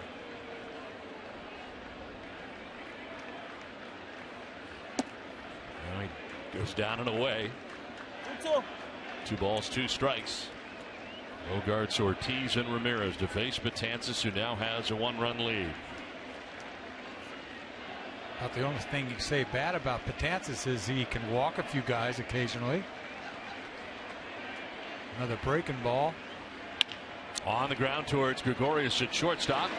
Well, he goes down and away. 2 balls, 2 strikes. Bogaerts, Ortiz, and Ramirez to face Betances, who now has a 1-run lead. About the only thing you can say bad about Betances is he can walk a few guys occasionally. Another breaking ball. On the ground towards Gregorius at shortstop.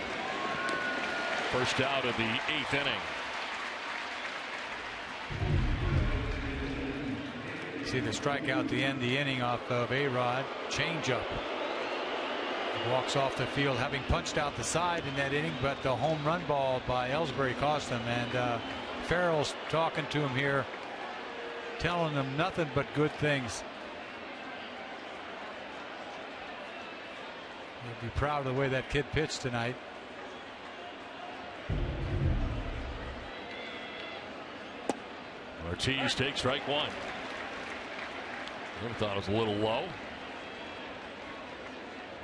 First out of the 8th inning. See the strikeout to end the inning off of A-Rod. Changeup. Walks off the field having punched out the side in that inning, but the home run ball by Ellsbury cost him. And Farrell's talking to him here, telling him nothing but good things. He'll be proud of the way that kid pitched tonight. Ortiz takes strike 1. I thought it was a little low.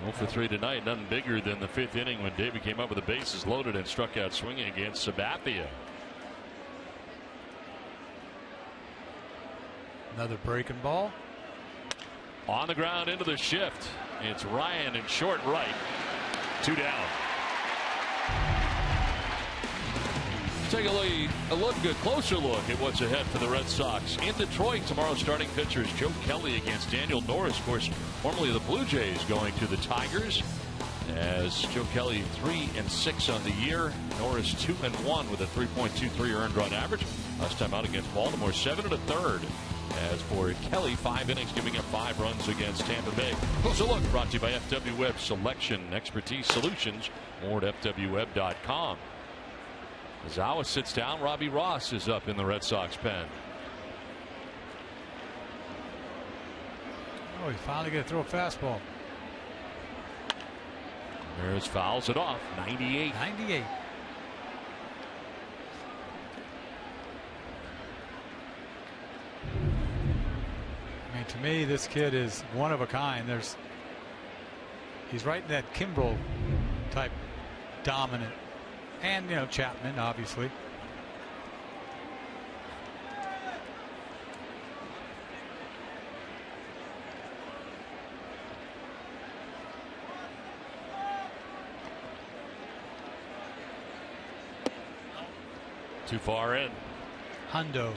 0 for 3 tonight. Nothing bigger than the 5th inning when David came up with the bases loaded and struck out swinging against Sabathia. Another breaking ball. On the ground into the shift. It's Ryan in short right. 2 down. Take a closer look at what's ahead for the Red Sox. In Detroit, tomorrow's starting pitchers Joe Kelly against Daniel Norris. Of course, formerly the Blue Jays, going to the Tigers. As Joe Kelly 3-6 on the year. Norris 2-1 with a 3.23 earned run average. Last time out against Baltimore, 7 1/3. As for Kelly, 5 innings, giving up 5 runs against Tampa Bay. Closer look brought to you by FW Web Selection Expertise Solutions. More at FWWeb.com. As Zawa sits down, Robbie Ross is up in the Red Sox pen. Oh, he's finally going to throw a fastball. Ramirez fouls it off. 98. 98. I mean, to me, this kid is one of a kind. There's He's right in that Kimbrel type dominant. And, Chapman, obviously. Too far in. Hundo.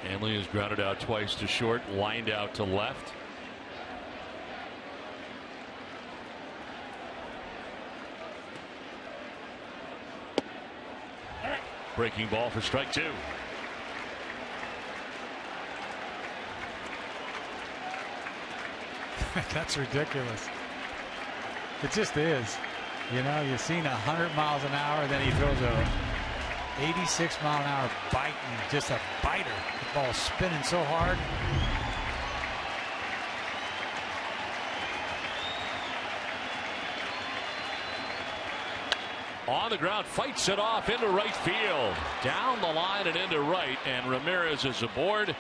Hanley is grounded out twice to short, lined out to left. Breaking ball for strike 2. That's ridiculous. It just is. You've seen 100 miles an hour, then he throws a 86 mile an hour biting, just a biter. The ball spinning so hard. On the ground, fights it off into right field. Down the line and into right, and Ramirez is aboard.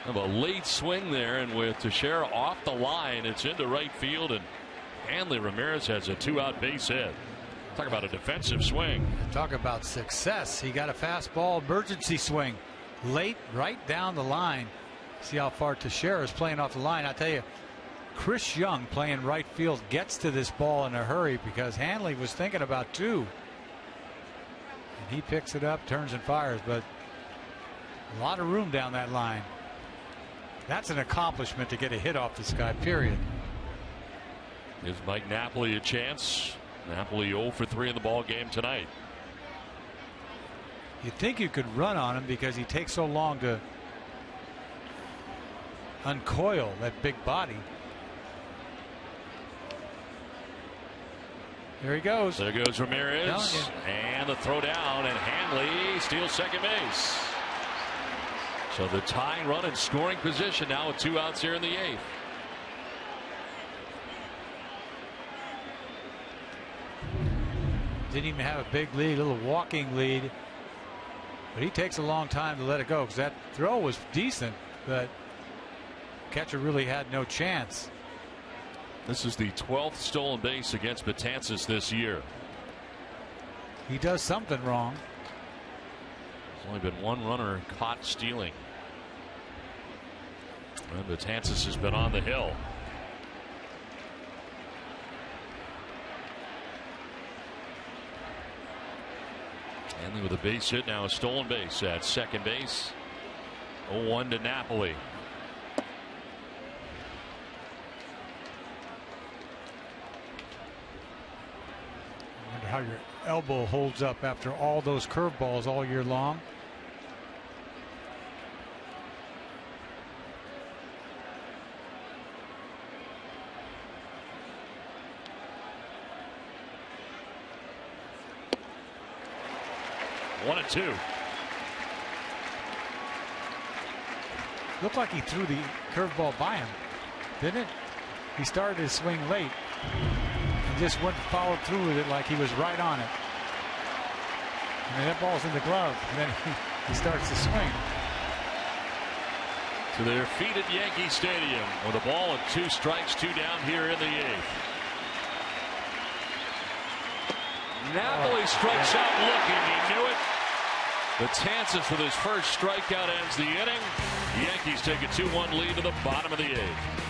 Of a late swing there, and with Teixeira off the line, it's into right field, and Hanley Ramirez has a 2-out base hit. Talk about a defensive swing. Talk about success. He got a fastball emergency swing late, right down the line. See how far Teixeira is playing off the line. I tell you, Chris Young playing right field gets to this ball in a hurry because Hanley was thinking about 2. And he picks it up, turns and fires, but a lot of room down that line. That's an accomplishment to get a hit off this guy, period. Gives Mike Napoli a chance. Napoli 0 for 3 in the ball game tonight. You'd think you could run on him because he takes so long to uncoil that big body. There he goes. There goes Ramirez. And the throw down, and Hanley steals second base. So the tying run in scoring position now with 2 outs here in the 8th. Didn't even have a big lead, a little walking lead. But he takes a long time to let it go because that throw was decent, but catcher really had no chance. This is the 12th stolen base against Betances this year. He does something wrong. There's only been 1 runner caught stealing. And Betances has been on the hill. Hanley with a base hit, now a stolen base at second base. 0-1 to Napoli. I wonder how your elbow holds up after all those curveballs all year long. One and 2. Looked like he threw the curveball by him, didn't it? He started his swing late and just went and followed through with it like he was right on it. And that ball's in the glove, and then he starts to swing. To their feet at Yankee Stadium with a ball and 2 strikes, 2 down here in the 8th. Napoli strikes out looking. He knew it. Betances with his first strikeout ends the inning. The Yankees take a 2-1 lead to the bottom of the 8th.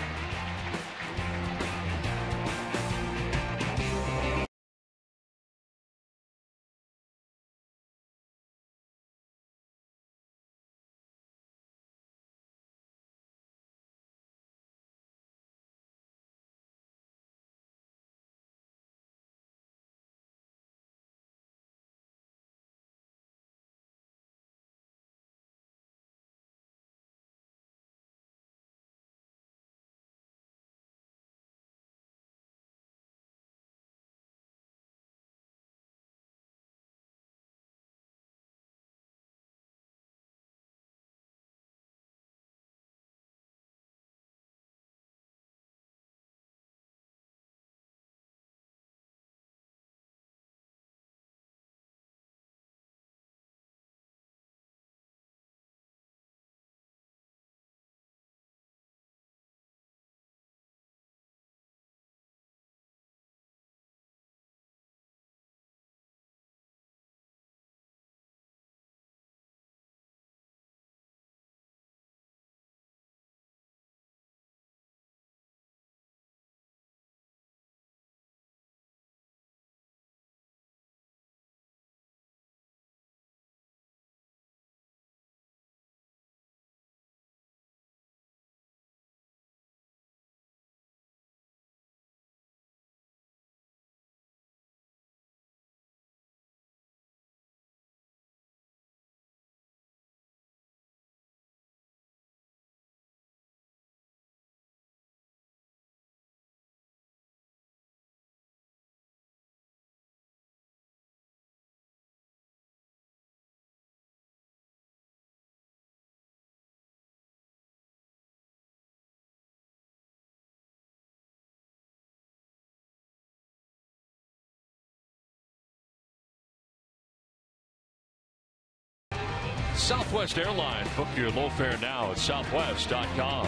Southwest Airlines. Book your low fare now at southwest.com.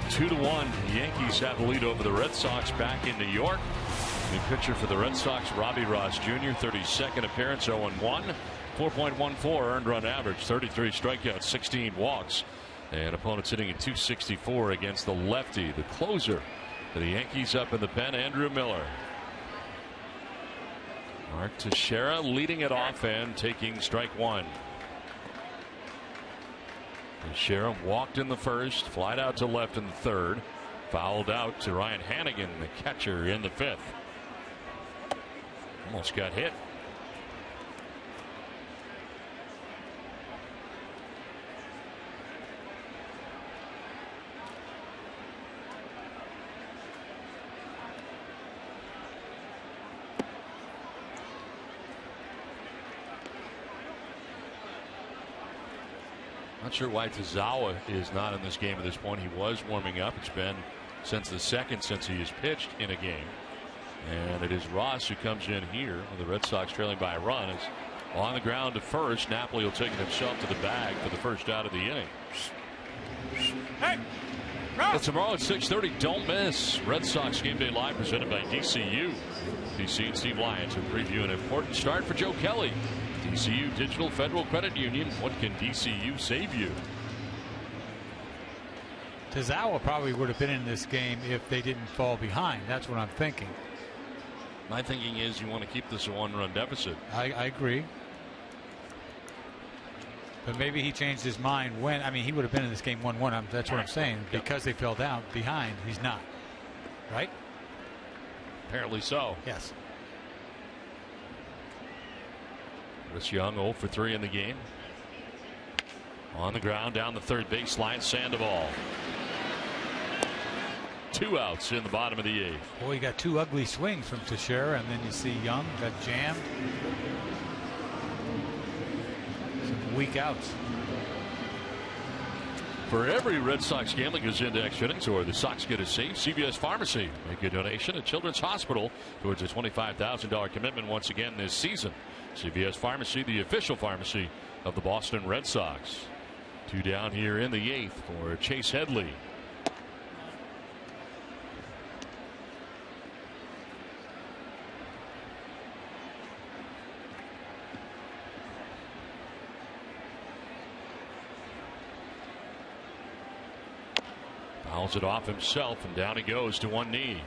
2-1. The Yankees have the lead over the Red Sox back in New York. New pitcher for the Red Sox, Robbie Ross Jr., 32nd appearance, 0-1. 4.14 earned run average, 33 strikeouts, 16 walks. And opponents hitting at 264 against the lefty, the closer for the Yankees up in the pen, Andrew Miller. Mark Teixeira leading it off and taking strike one. Teixeira walked in the first, flied out to left in the third, fouled out to Ryan Hannigan, the catcher, in the fifth. Almost got hit. Not sure why Tazawa is not in this game at this point. He was warming up. It's been since the second since he has pitched in a game. And it is Ross who comes in here with the Red Sox trailing by a run. It's on the ground to first. Napoli will take it himself to the bag for the first out of the inning. Hey, It's tomorrow at 6:30. Don't miss Red Sox Game Day Live presented by DCU. DC and Steve Lyons will preview an important start for Joe Kelly. DCU Digital Federal Credit Union. What can DCU save you? Tazawa probably would have been in this game if they didn't fall behind. That's what I'm thinking. My thinking is you want to keep this a one-run deficit. I agree. But maybe he changed his mind when. I mean, he would have been in this game 1-1. That's what I'm saying. Because they fell down behind, he's not. Right? Apparently so. Yes. Chris Young 0 for 3 in the game. On the ground down the third baseline, Sandoval. 2 outs in the bottom of the 8th. Boy, you got 2 ugly swings from Teixeira, and then you see Young got jammed. Some weak outs. For every Red Sox gambling goes into extra innings or the Sox get a save, CVS Pharmacy. Make a donation at Children's Hospital towards a $25,000 commitment once again this season. CVS Pharmacy, the official pharmacy of the Boston Red Sox. 2 down here in the 8th for Chase Headley. Fouls it off himself, and down he goes to one knee.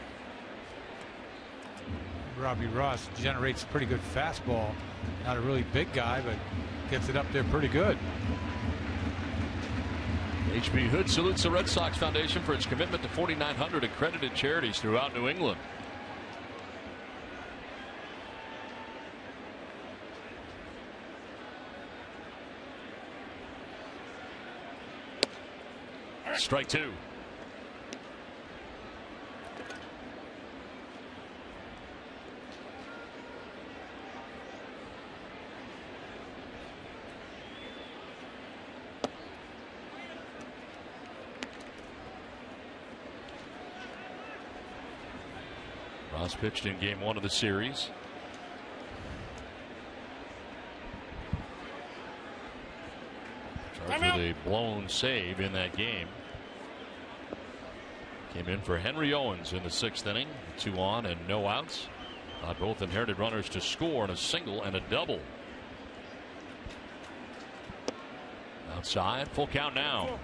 Robbie Ross generates a pretty good fastball. Not a really big guy, but gets it up there pretty good. H.B. Hood salutes the Red Sox Foundation for its commitment to 4,900 accredited charities throughout New England. Strike 2. Ross pitched in game 1 of the series. Charged with a blown save in that game. Came in for Henry Owens in the 6th inning. 2 on and no outs. Both inherited runners to score in a single and a double. Outside, full count now.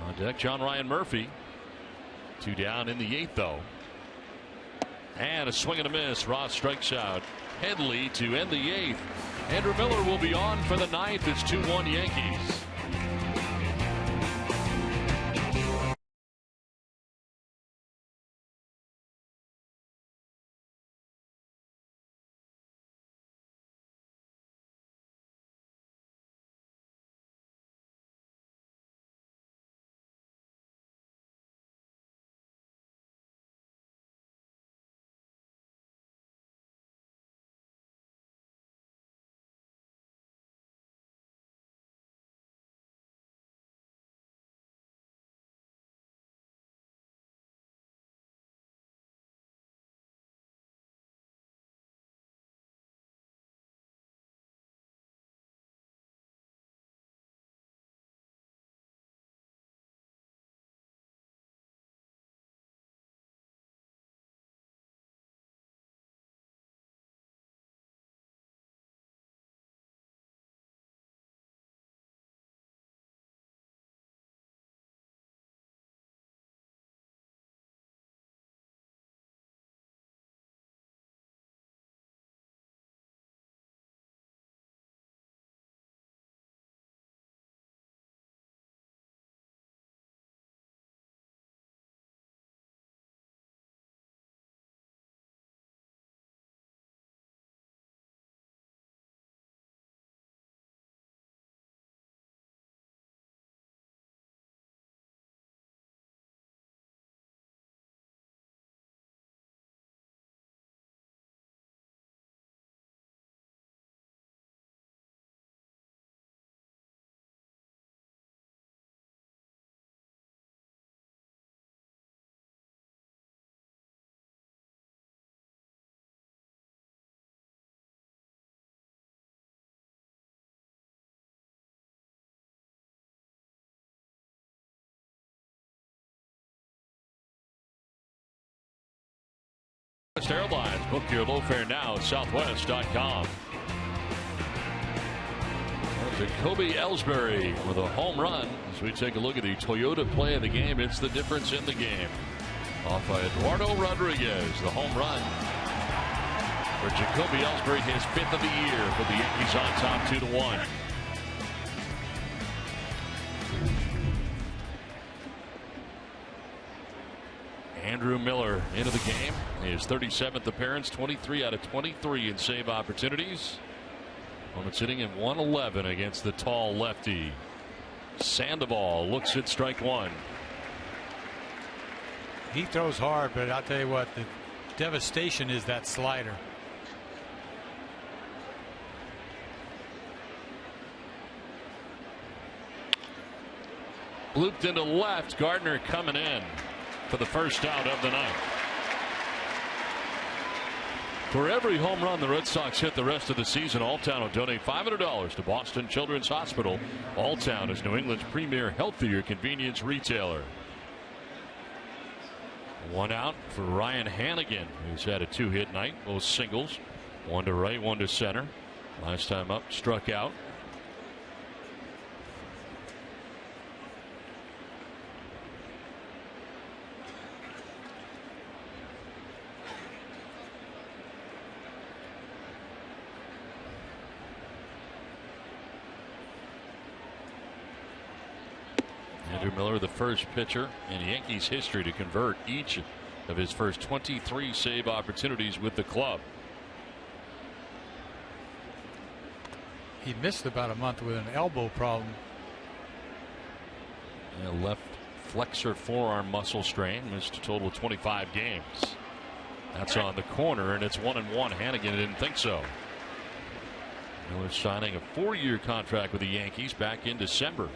On deck, John Ryan Murphy. 2 down in the 8th, though. And a swing and a miss. Ross strikes out Headley to end the 8th. Andrew Miller will be on for the 9th. It's 2-1 Yankees. Southwest Airlines. Book your low fare now at southwest.com. Jacoby Ellsbury with a home run. As we take a look at the Toyota play of the game, it's the difference in the game. Off by Eduardo Rodriguez, the home run for Jacoby Ellsbury, his 5th of the year, for the Yankees on top 2-1. Andrew Miller into the game, his 37th appearance, 23 out of 23 in save opportunities. Opponent's hitting in 111 against the tall lefty. Sandoval looks at strike one. He throws hard, but I'll tell you what, the devastation is that slider. Looped into left. Gardner coming in for the first out of the night. For every home run the Red Sox hit the rest of the season, Alltown will donate $500 to Boston Children's Hospital. Alltown is New England's premier healthier convenience retailer. One out for Ryan Hannigan, who's had a 2-hit night, both singles, one to right, one to center. Last time up, struck out. Andrew Miller, the first pitcher in Yankees history to convert each of his first 23 save opportunities with the club. He missed about a month with an elbow problem. And left flexor forearm muscle strain, missed a total of 25 games. That's on the corner, and it's 1-1. Hannigan didn't think so. Miller signing a 4-year contract with the Yankees back in December.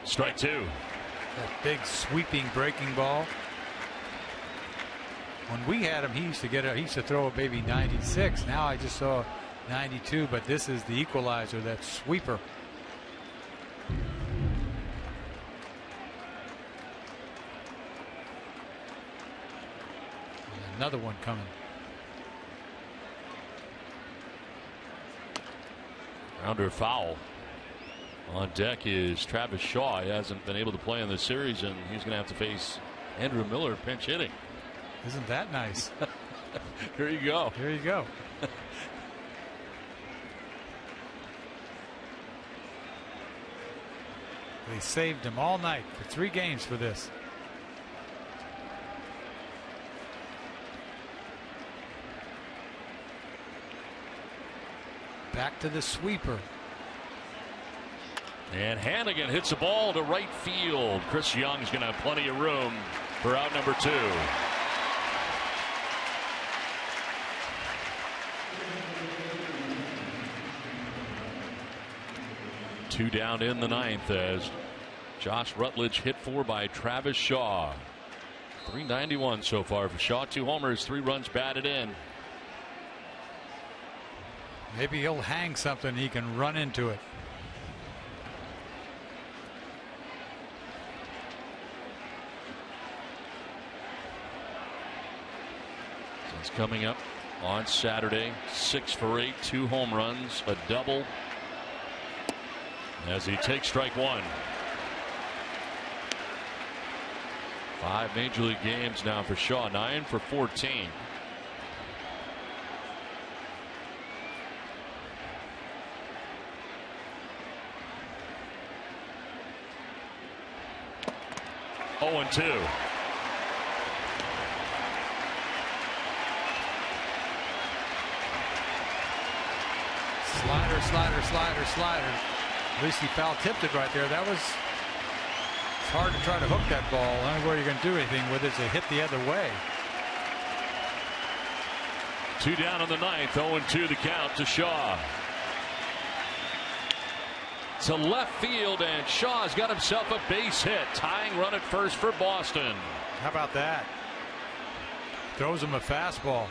Strike two. That big sweeping breaking ball. When we had him, he used to throw a baby 96. Now I just saw 92, but this is the equalizer, that sweeper. And another one coming. Rounder foul. On deck is Travis Shaw. He hasn't been able to play in this series, and he's going to have to face Andrew Miller pinch hitting. Isn't that nice? Here you go. Here you go. They saved him all night for 3 games for this. Back to the sweeper. And Hannigan hits the ball to right field. Chris Young's going to have plenty of room for out number 2. Two down in the 9th as Josh Rutledge hit 4 by Travis Shaw. 391 so far for Shaw. 2 homers, 3 runs batted in. Maybe he'll hang something. He can run into it. It's coming up on Saturday. 6 for 8, 2 home runs, a double. As he takes strike one. 5 major league games now for Shaw, 9 for 14. Oh, and 2. Slider, slider, slider, slider. At least he foul tipped it right there. That was, it's hard to try to hook that ball. The only way you're going to do anything with it is to hit the other way. 2 down in the 9th, 0-2 the count to Shaw. To left field, and Shaw's got himself a base hit. Tying run at first for Boston. How about that? Throws him a fastball.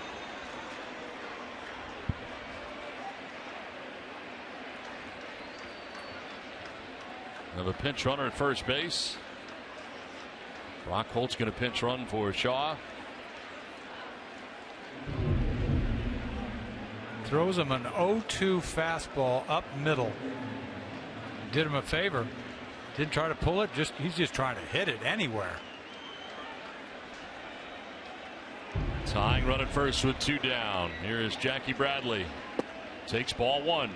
Another pinch runner at first base. Brock Holt's going to pinch run for Shaw. Throws him an 0-2 fastball up middle. Did him a favor. Didn't try to pull it. He's just trying to hit it anywhere. Tying run at first with 2 down. Here is Jackie Bradley. Takes ball 1.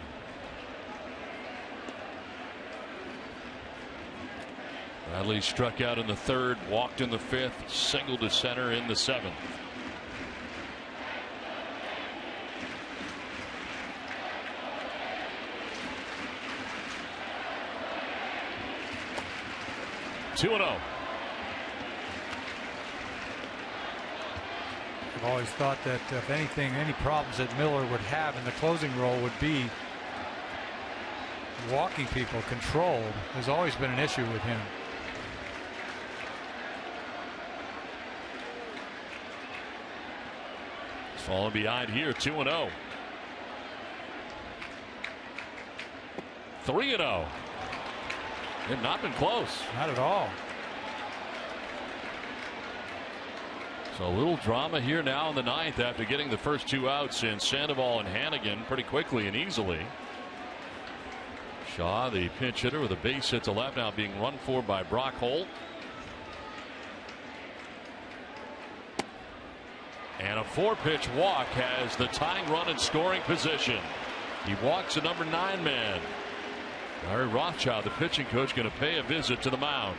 Bradley struck out in the 3rd, walked in the 5th, singled to center in the 7th. Two and 0. I've always thought that if anything, any problems that Miller would have in the closing role would be walking people controlled. There's always been an issue with him. Falling behind here, 2-0. 3-0. They've not been close. Not at all. So a little drama here now in the 9th after getting the first 2 outs in Sandoval and Hannigan pretty quickly and easily. Shaw, the pinch hitter, with a base hit to left, now being run for by Brock Holt. And a 4-pitch walk has the tying run in scoring position. He walks a number 9 man. Larry Rothschild, the pitching coach, going to pay a visit to the mound.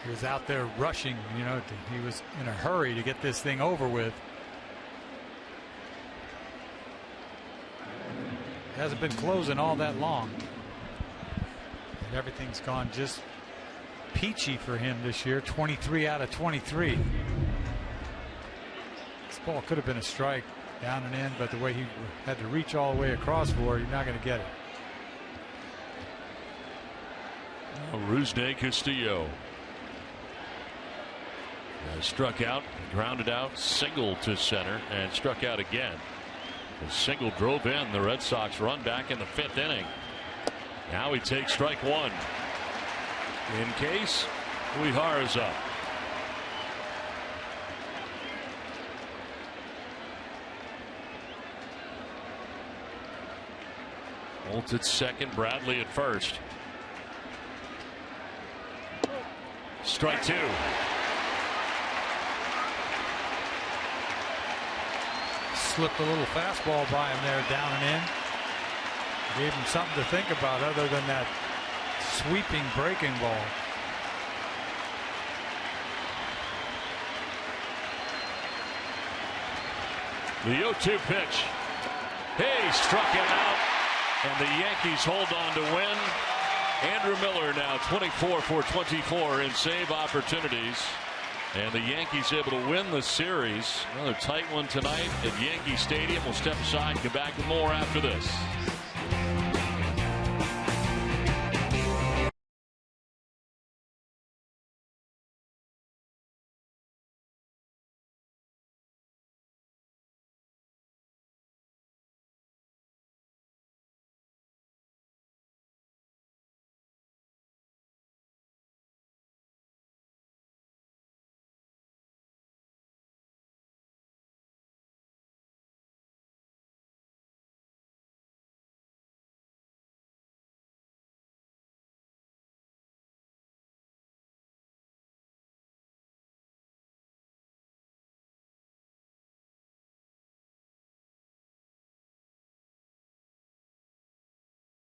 He was out there rushing, you know, he was in a hurry to get this thing over with. Hasn't been closing all that long. And everything's gone just peachy for him this year. 23 out of 23. This ball could have been a strike down and in, but the way he had to reach all the way across for it, you're not going to get it. Rusney Castillo struck out, grounded out, singled to center, and struck out again. The single drove in the Red Sox run back in the 5th inning. Now he takes strike 1. In case Uehara's up. Holt at second, Bradley at first. Strike 2. Slipped a little fastball by him there, down and in. Gave him something to think about other than that sweeping breaking ball. The 0-2 pitch. He struck him out, and the Yankees hold on to win. Andrew Miller now 24 for 24 in save opportunities. And the Yankees able to win the series. Another tight one tonight at Yankee Stadium. We'll step aside and come back with more after this.